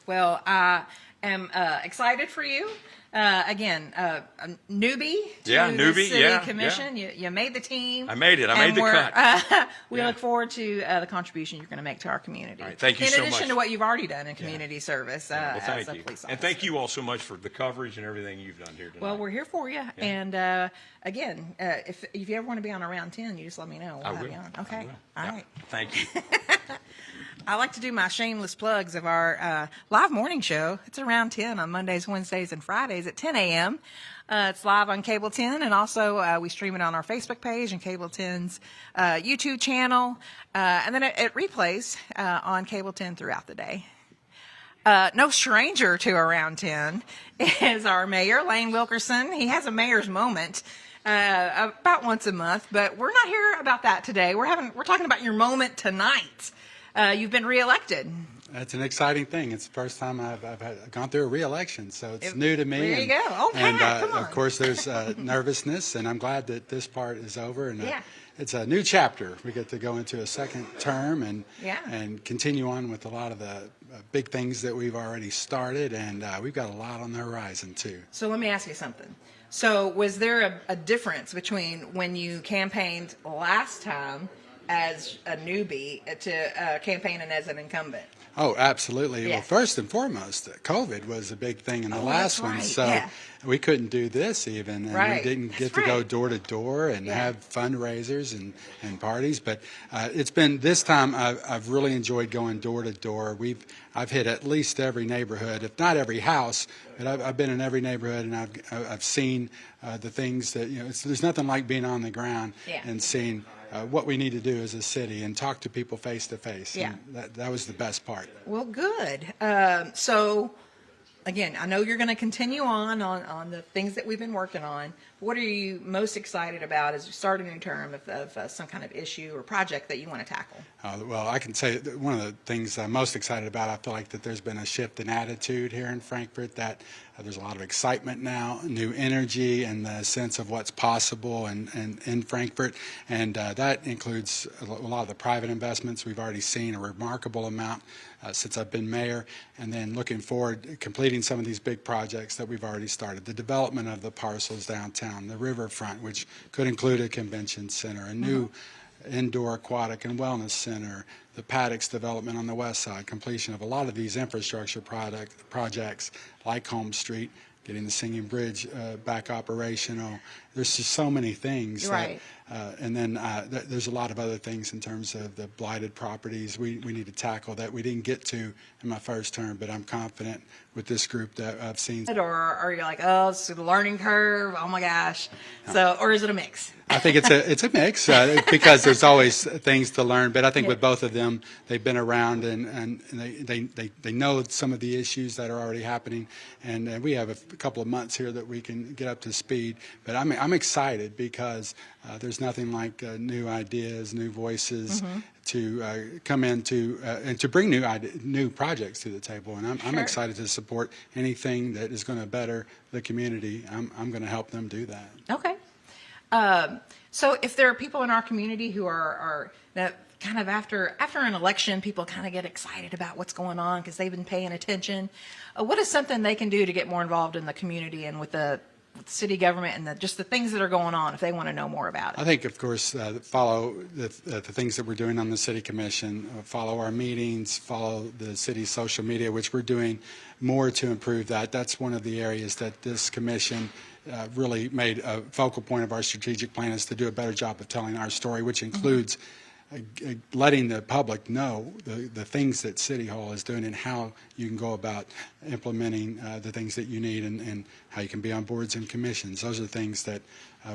Well, I am excited for you. Again, a newbie to the city commission. Yeah. You made the team. I made it. I made the cut. We look forward to the contribution you're going to make to our community. All right, thank you so much. In addition to what you've already done in community service Well, as thank a you. police officer. And thank you all so much for the coverage and everything you've done here tonight. Well, we're here for you. And again, if you ever want to be on around 10, you just let me know. We'll have you on. Okay. All right. Thank you. I like to do my shameless plugs of our live morning show. It's around 10 on Mondays, Wednesdays, and Fridays at 10 a.m. It's live on Cable 10, and also we stream it on our Facebook page and Cable 10's YouTube channel, and then it replays on Cable 10 throughout the day. No stranger to around 10 is our mayor, Lane Wilkerson. He has a mayor's moment about once a month, but we're not here about that today. We're talking about your moment tonight. You've been reelected. That's an exciting thing. It's the first time I've gone through a re-election, so it's new to me. There you go. Oh, and come on. Of course, there's nervousness, and I'm glad that this part is over. And it's a new chapter. We get to go into a second term and continue on with a lot of the big things that we've already started, and we've got a lot on the horizon too. So let me ask you something. So was there a difference between when you campaigned last time as a newbie to campaigning as an incumbent? Oh, absolutely. Well, first and foremost, COVID was a big thing in the last one. So we couldn't do this even. And we didn't get to go door to door and have fundraisers and parties. But it's been, this time I've really enjoyed going door to door. I've hit at least every neighborhood, if not every house, but I've been in every neighborhood, and I've seen the things that, there's nothing like being on the ground and seeing what we need to do as a city and talk to people face to face. Yeah. That was the best part. Well, good. So, again, I know you're going to continue on the things that we've been working on. What are you most excited about as you start a new term of some kind of issue or project that you want to tackle? Well, I can say that one of the things I'm most excited about, I feel like that there's been a shift in attitude here in Frankfort, that there's a lot of excitement now, new energy, and the sense of what's possible in Frankfort. And that includes a lot of the private investments. We've already seen a remarkable amount since I've been mayor, and then looking forward, completing some of these big projects that we've already started. The development of the parcels downtown, the riverfront, which could include a convention center, a new indoor aquatic and wellness center, the paddocks development on the west side, completion of a lot of these infrastructure projects like Home Street, getting the Singing Bridge back operational. There's just so many things. Right. And then there's a lot of other things in terms of the blighted properties we need to tackle that we didn't get to in my first term, but I'm confident with this group that I've seen. Or are you like, oh, it's a learning curve, oh my gosh. So, or is it a mix? I think it's a mix because there's always things to learn. But I think with both of them, they've been around and they know some of the issues that are already happening. And we have a couple of months here that we can get up to speed. But I'm excited because there's nothing like new ideas, new voices to come into and to bring new projects to the table. And I'm excited to support anything that is going to better the community. I'm going to help them do that. Okay. So if there are people in our community who are that kind of after an election, people kind of get excited about what's going on because they've been paying attention. What is something they can do to get more involved in the community and with the city government and just the things that are going on if they want to know more about it? I think, of course, follow the things that we're doing on the city commission, follow our meetings, follow the city's social media, which we're doing more to improve that. That's one of the areas that this commission really made a focal point of our strategic plan, is to do a better job of telling our story, which includes letting the public know the things that City Hall is doing and how you can go about implementing the things that you need and how you can be on boards and commissions. Those are things that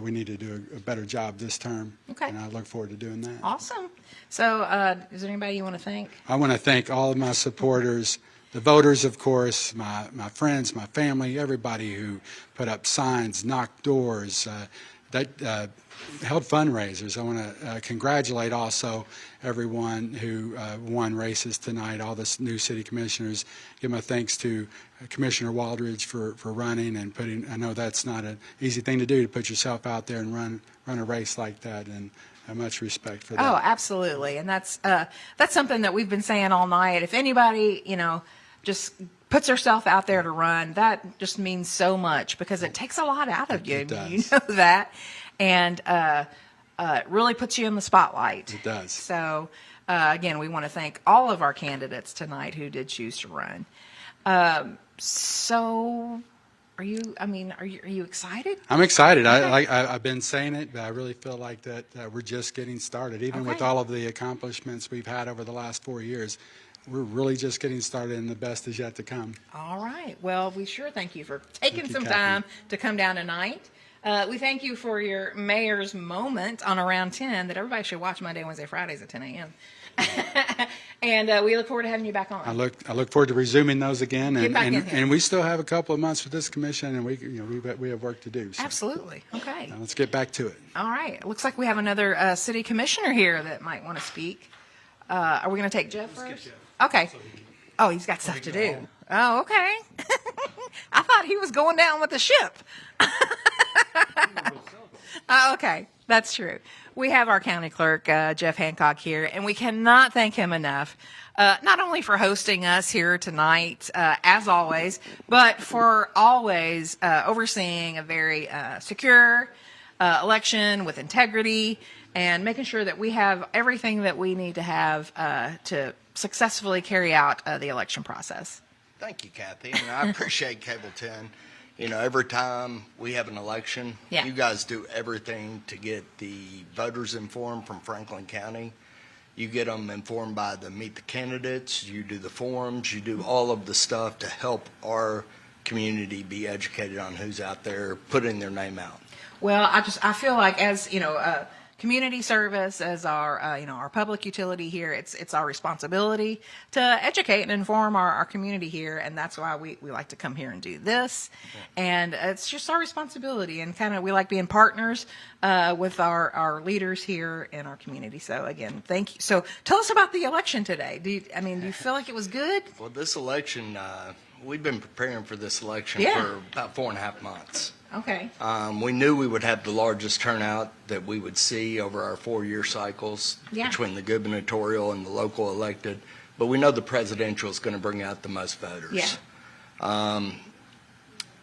we need to do a better job this term. Okay. And I look forward to doing that. Awesome. So is there anybody you want to thank? I want to thank all of my supporters, the voters, of course, my friends, my family, everybody who put up signs, knocked doors, held fundraisers. I want to congratulate also everyone who won races tonight, all the new city commissioners. Give my thanks to Commissioner Waldridge for running and putting, I know that's not an easy thing to do, to put yourself out there and run a race like that, and much respect for that. Oh, absolutely. And that's something that we've been saying all night. If anybody, just puts herself out there to run, that just means so much because it takes a lot out of you. It does. You know that. And it really puts you in the spotlight. It does. So, again, we want to thank all of our candidates tonight who did choose to run. So, are you excited? I'm excited. Okay. I've been saying it, but I really feel like that we're just getting started. Even with all of the accomplishments we've had over the last 4 years, we're really just getting started, and the best is yet to come. All right. Well, we sure thank you for taking some Kathy. time to come down tonight. We thank you for your mayor's moment on Around 10 that everybody should watch Monday, Wednesday, Fridays at 10 a.m. And we look forward to having you back on. I look forward to resuming those again, Get back in here. and we still have a couple of months with this commission, and we have work to do. So. Absolutely. Okay. Now let's get back to it. All right. It looks like we have another city commissioner here that might want to speak. Are we going to take Jeff first? Okay. Oh, he's got stuff to do. Oh, okay. I thought he was going down with the ship. Okay, that's true. We have our county clerk, Jeff Hancock, here, and we cannot thank him enough, not only for hosting us here tonight, as always, but for always overseeing a very secure election with integrity and making sure that we have everything that we need to have to successfully carry out the election process. Thank you, Kathy, and I appreciate Cable 10. Every time we have an election, you guys do everything to get the voters informed from Franklin County. You get them informed by the Meet the Candidates, you do the forums, you do all of the stuff to help our community be educated on who's out there putting their name out. Well, I feel like as, community service, as our, our public utility here, it's our responsibility to educate and inform our community here. And that's why we like to come here and do this. And it's just our responsibility, and we like being partners with our leaders here in our community. So again, thank you. So tell us about the election today. Do you feel like it was good? Well, this election, we've been preparing for this election for about 4.5 months. Okay. We knew we would have the largest turnout that we would see over our 4-year cycles between the gubernatorial and the local elected, but we know the presidential is going to bring out the most voters. Yeah.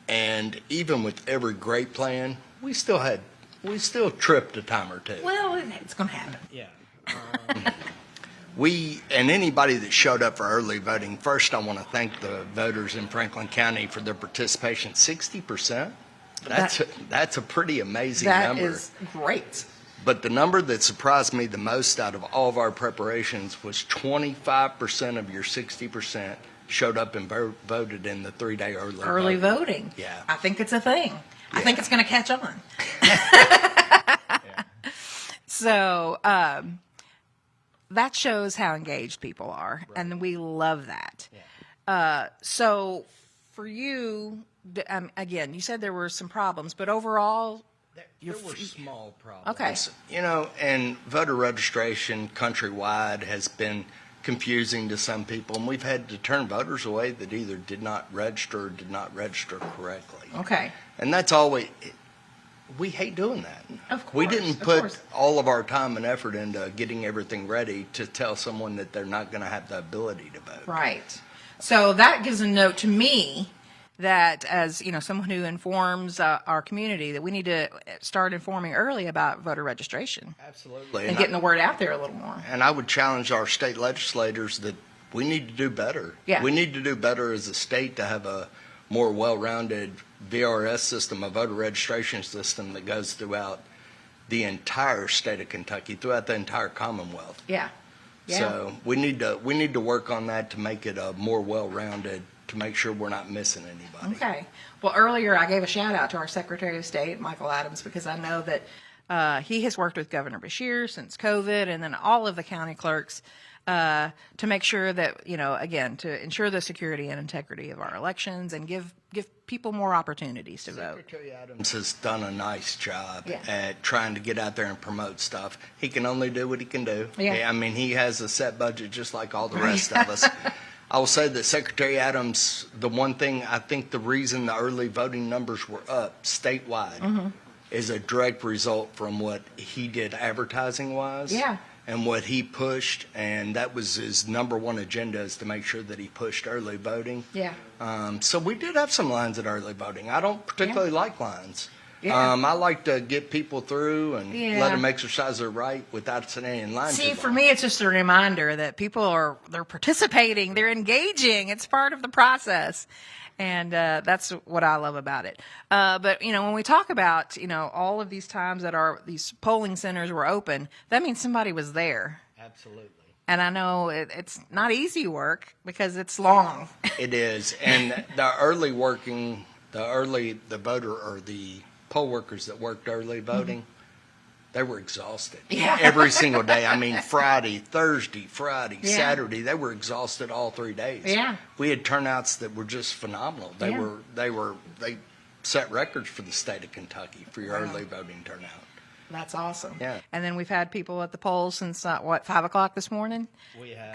And even with every great plan, we still tripped a time or two. Well, it's going to happen. Yeah. And anybody that showed up for early voting, first I want to thank the voters in Franklin County for their participation. 60%. That's a pretty amazing number. That is great. But the number that surprised me the most out of all of our preparations was 25% of your 60% showed up and voted in the 3-day early voting. Yeah. I think it's a thing. Yeah. I think it's going to catch on. So that shows how engaged people are, and we love that. Yeah. So for you, again, you said there were some problems, but overall, there were small problems. Okay. And voter registration countrywide has been confusing to some people, and we've had to turn voters away that either did not register or did not register correctly. Okay. And that's always, we hate doing that. Of course. We didn't put all of our time and effort into getting everything ready to tell someone that they're not going to have the ability to vote. Right. So that gives a note to me that, as someone who informs our community, that we need to start informing early about voter registration. Absolutely. And getting the word out there a little more. And I would challenge our state legislators that we need to do better. Yeah. We need to do better as a state to have a more well-rounded VRS system, a voter registration system that goes throughout the entire state of Kentucky, throughout the entire Commonwealth. Yeah. Yeah. So we need to work on that to make it more well-rounded, to make sure we're not missing anybody. Okay. Well, earlier I gave a shout out to our Secretary of State, Michael Adams, because I know that he has worked with Governor Beshear since COVID, and then all of the county clerks to make sure that, again, to ensure the security and integrity of our elections and give people more opportunities to vote. Secretary Adams has done a nice job at trying to get out there and promote stuff. He can only do what he can do. Yeah. I mean, he has a set budget just like all the rest of us. I will say that Secretary Adams, the one thing, I think the reason the early voting numbers were up statewide is a direct result from what he did advertising-wise. Yeah. And what he pushed, and that was his number one agenda, is to make sure that he pushed early voting. Yeah. So we did have some lines at early voting. I don't particularly like lines. Yeah. I like to get people through and Yeah. let them exercise their right without sitting in line. See, too for long. me, it's just a reminder that people they're participating, they're engaging. It's part of the process. And that's what I love about it. But, when we talk about, all of these times that these polling centers were open, that means somebody was there. Absolutely. And I know it's not easy work because it's long. It is. And the voter or the poll workers that worked early voting, they were exhausted every single day. I mean, Friday, Thursday, Friday, Saturday, they were exhausted all 3 days. Yeah. We had turnouts that were just phenomenal. They set records for the state of Kentucky for your early voting turnout. That's awesome. Yeah. And then we've had people at the polls since, 5 o'clock this morning? We have.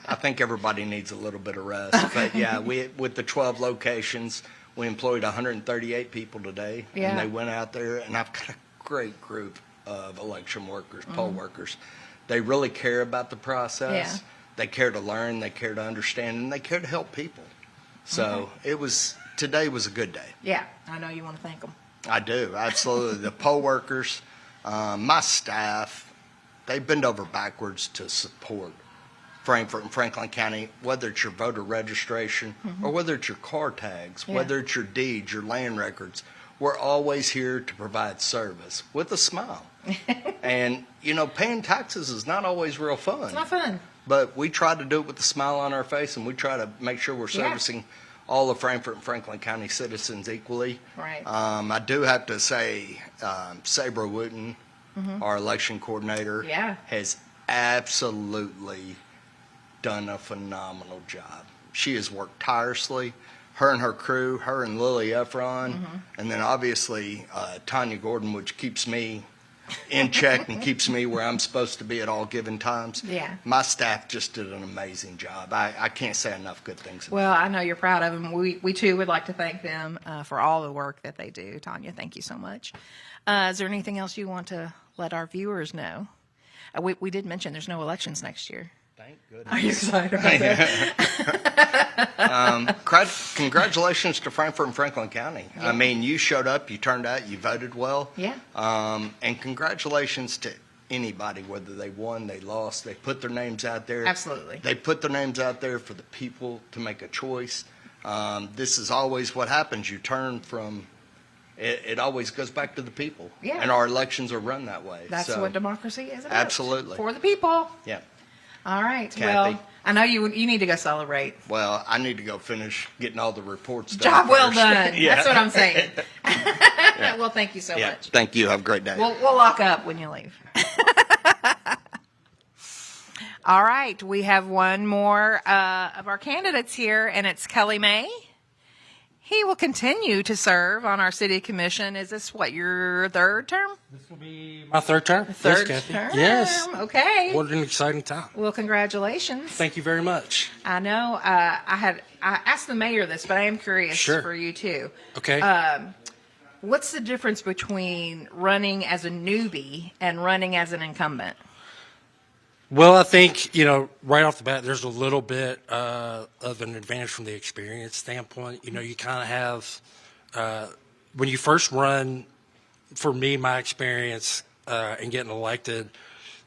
I think everybody needs a little bit of rest. But yeah, with the 12 locations, we employed 138 people today. Yeah. And they went out there, and I've got a great group of election workers, poll workers. They really care about the process. Yeah. They care to learn, they care to understand, and they care to help people. So today was a good day. Yeah, I know you want to thank them. I do, absolutely. The poll workers, my staff, they bend over backwards to support Frankfort and Franklin County, whether it's your voter registration or whether it's your car tags, whether it's your deeds, your land records. We're always here to provide service with a smile. And, paying taxes is not always real fun. It's not fun. But we try to do it with a smile on our face, and we try to make sure we're servicing all of Frankfort and Franklin County citizens equally. Right. I do have to say, Sabra Wooten, our election coordinator, has absolutely done a phenomenal job. She has worked tirelessly. Her and her crew, her and Lily Efron, and then obviously Tanya Gordon, which keeps me in check and keeps me where I'm supposed to be at all given times. Yeah. My staff just did an amazing job. I can't say enough good things about Well, I know you're proud of them. We too would like to thank them for all the work that they do. Tanya, thank you so much. Is there anything else you want to let our viewers know? We did mention there's no elections next year. Thank goodness. Are you excited about that? Congratulations to Frankfort and Franklin County. Yeah. I mean, you showed up, you turned out, you voted well. Yeah. And congratulations to anybody, whether they won, they lost, they put their names out there. Absolutely. They put their names out there for the people to make a choice. This is always what happens. You turn from, it always goes back to the people. Yeah. And our elections are run that way. That's So, what democracy is about. Absolutely. For the people. Yeah. All right. Kathy. Well, I know you need to go celebrate. Well, I need to go finish getting all the reports done. Job well first. done. Yeah. That's what I'm saying. Well, thank you so much. Thank you. Have a great day. We'll lock up when you leave. All right. We have one more of our candidates here, and it's Kelly May. He will continue to serve on our city commission. Is this your third term? This will be my third term. Third yes, Kathy. term. Yes. Okay. What an exciting time. Well, congratulations. Thank you very much. I know. I asked the mayor this, but I am curious for you too. Okay. What's the difference between running as a newbie and running as an incumbent? Well, I think, right off the bat, there's a little bit of an advantage from the experience standpoint. You kind of have, when you first run, for me, my experience in getting elected,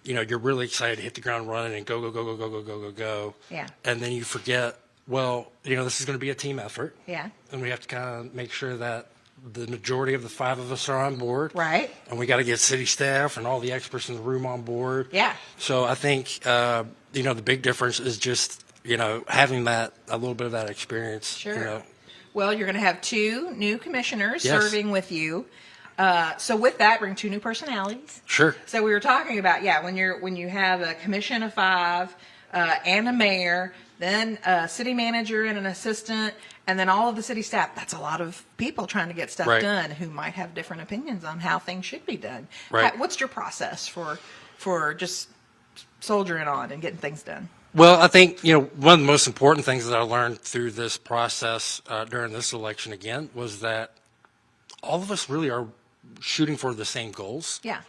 you're really excited to hit the ground running and go. Yeah. And then you forget, this is going to be a team effort. Yeah. And we have to kind of make sure that the majority of the 5 of us are on board. Right. And we got to get city staff and all the experts in the room on board. Yeah. So I think, the big difference is just, having a little bit of that experience. Sure. Well, you're going to have 2 new commissioners Yes. serving with you. So with that, bring 2 new personalities. Sure. So we were talking about, when you have a commission of 5 and a mayor, then a city manager and an assistant, and then all of the city staff. That's a lot of people trying to get stuff Right. done who might have different opinions on how things should be done. Right. What's your process for just soldiering on and getting things done? Well, I think, one of the most important things that I learned through this process during this election again was that all of us really are shooting for the same goals. Yeah.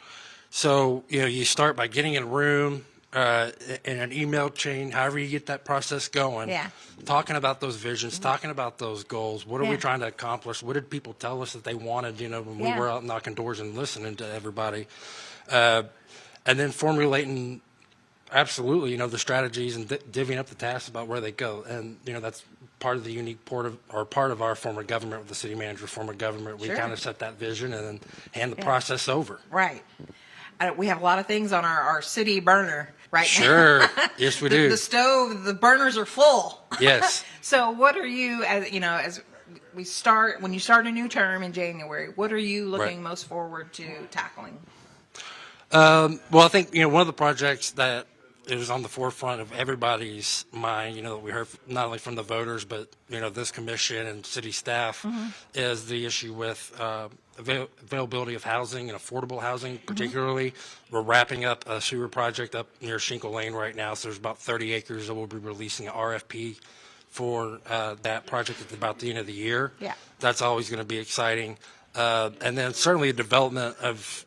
So, you start by getting in a room, in an email chain, however you get that process going. Yeah. Talking about those visions, talking about those goals. What are we Yeah. trying to accomplish? What did people tell us that they wanted, when we Yeah. were out knocking doors and listening to everybody? And then formulating, absolutely, the strategies and divvying up the tasks about where they go. And, that's part of the unique part of our form of government with the city manager form of government. We Sure. kind of set that vision and then hand the Yeah. process over. Right. We have a lot of things on our city burner right now. Sure. Yes, we do. The stove, the burners are full. Yes. So what are you, as we start, when you start a new term in January, what are you looking Right. most forward to tackling? Well, I think, one of the projects that is on the forefront of everybody's mind, that we heard not only from the voters, but, this commission and city staff is the issue with availability of housing and affordable housing, particularly. We're wrapping up a sewer project up near Shinkle Lane right now, so there's about 30 acres that we'll be releasing an RFP for that project at about the end of the year. Yeah. That's always going to be exciting. And then certainly the development of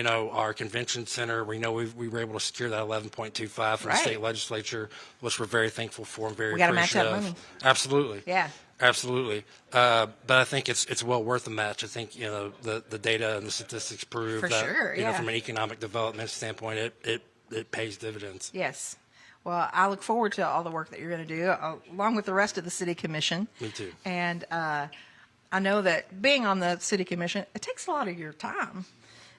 our convention center. We know we were able to secure that 11.25 from Right. the state legislature, which we're very thankful for and very We gotta match appreciative. that money. Absolutely. Yeah. Absolutely. But I think it's well worth the match. I think, the data and the statistics prove For that, sure, yeah. from an economic development standpoint, it pays dividends. Yes. Well, I look forward to all the work that you're going to do, along with the rest of the city commission. Me too. And I know that being on the city commission, it takes a lot of your time.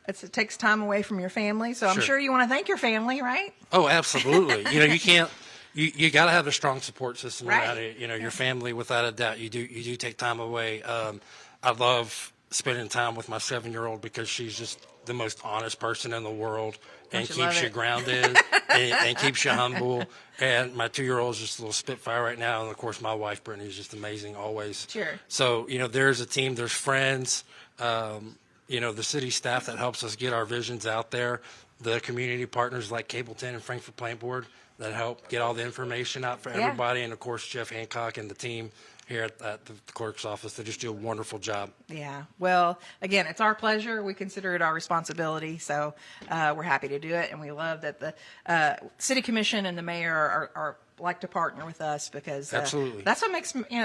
It takes time away from your family, so I'm Sure. sure you want to thank your family, right? Oh, absolutely. You can't. You got to have a strong support system Right. around it. Your family, without a doubt, you do take time away. I love spending time with my 7-year-old because she's just the most honest person in the world and Don't you love keeps you it? grounded and keeps you humble. And my 2-year-old is just a little spitfire right now, and of course my wife Brittany is just amazing always. Sure. So there's a team, there's friends. The city staff that helps us get our visions out there, the community partners like Cable 10 and Frankfort Plant Board that help get all the information out for Yeah. everybody, and of course Jeff Hancock and the team here at the clerk's office. They just do a wonderful job. Yeah. Well, again, it's our pleasure. We consider it our responsibility. So we're happy to do it. And we love that the city commission and the mayor are like to partner with us because Absolutely. that's what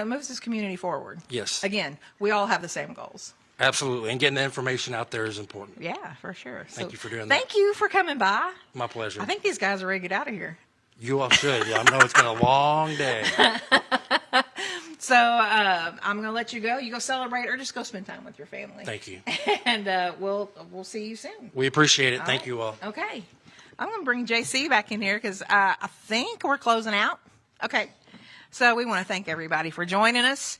moves this community forward. Yes. Again, we all have the same goals. Absolutely. And getting the information out there is important. Yeah, for sure. Thank you for doing that. Thank you for coming by. My pleasure. I think these guys are ready to get out of here. You all should. Yeah, I know it's been a long day. So I'm going to let you go. You go celebrate or just go spend time with your family. Thank you. And we'll see you soon. We appreciate it. All Thank right. you all. Okay. I'm going to bring JC back in here because I think we're closing out. Okay. So we want to thank everybody for joining us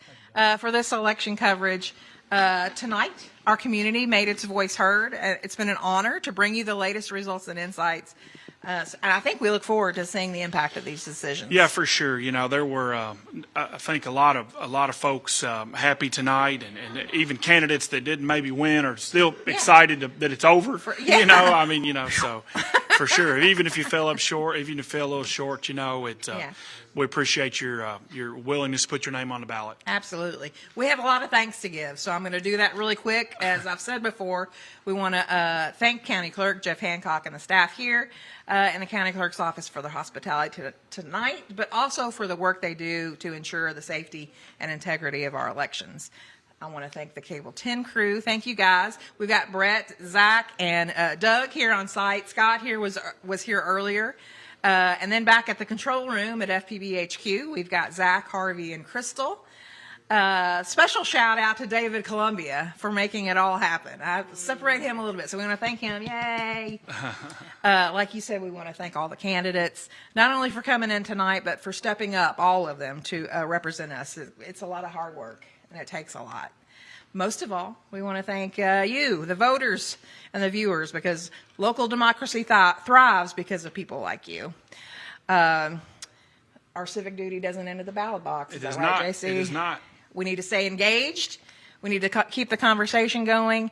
for this election coverage. Tonight, our community made its voice heard. It's been an honor to bring you the latest results and insights. And I think we look forward to seeing the impact of these decisions. Yeah, for sure. There were, I think, a lot of folks happy tonight, and even candidates that didn't maybe win are still excited that it's over. So for sure. Even if you fell up short, even if you fell a little short, we appreciate your willingness to put your name on the ballot. Absolutely. We have a lot of thanks to give, so I'm going to do that really quick. As I've said before, we want to thank County Clerk Jeff Hancock and the staff here in the County Clerk's office for their hospitality tonight, but also for the work they do to ensure the safety and integrity of our elections. I want to thank the Cable 10 crew. Thank you, guys. We've got Brett, Zach, and Doug here on site. Scott here was here earlier. And then back at the control room at FPB HQ, we've got Zach, Harvey, and Crystal. Special shout out to David Columbia for making it all happen. I separate him a little bit, so we want to thank him. Yay! Like you said, we want to thank all the candidates, not only for coming in tonight, but for stepping up, all of them, to represent us. It's a lot of hard work, and it takes a lot. Most of all, we want to thank you, the voters and the viewers, because local democracy thrives because of people like you. Our civic duty doesn't end at the ballot box. It Is is that right, not. JC? It is not. We need to stay engaged. We need to keep the conversation going.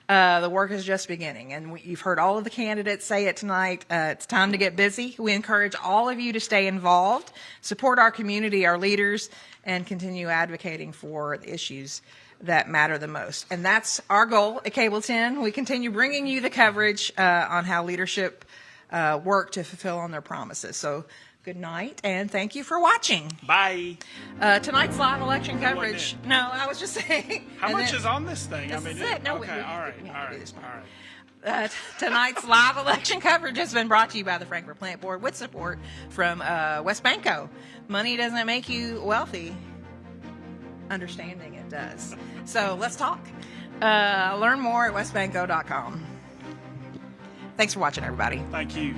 The work is just beginning, and you've heard all of the candidates say it tonight. It's time to get busy. We encourage all of you to stay involved, support our community, our leaders, and continue advocating for the issues that matter the most. And that's our goal at Cable 10. We continue bringing you the coverage on how leadership work to fulfill on their promises. So good night, and thank you for watching. Bye. Tonight's live election coverage. No, I was just saying. How much is on this thing? This is it. No, okay, all right. Tonight's live election coverage has been brought to you by the Frankfort Plant Board with support from West Banco. Money doesn't make you wealthy. Understanding it does. So let's talk. Learn more at westbanco.com. Thanks for watching, everybody. Thank you.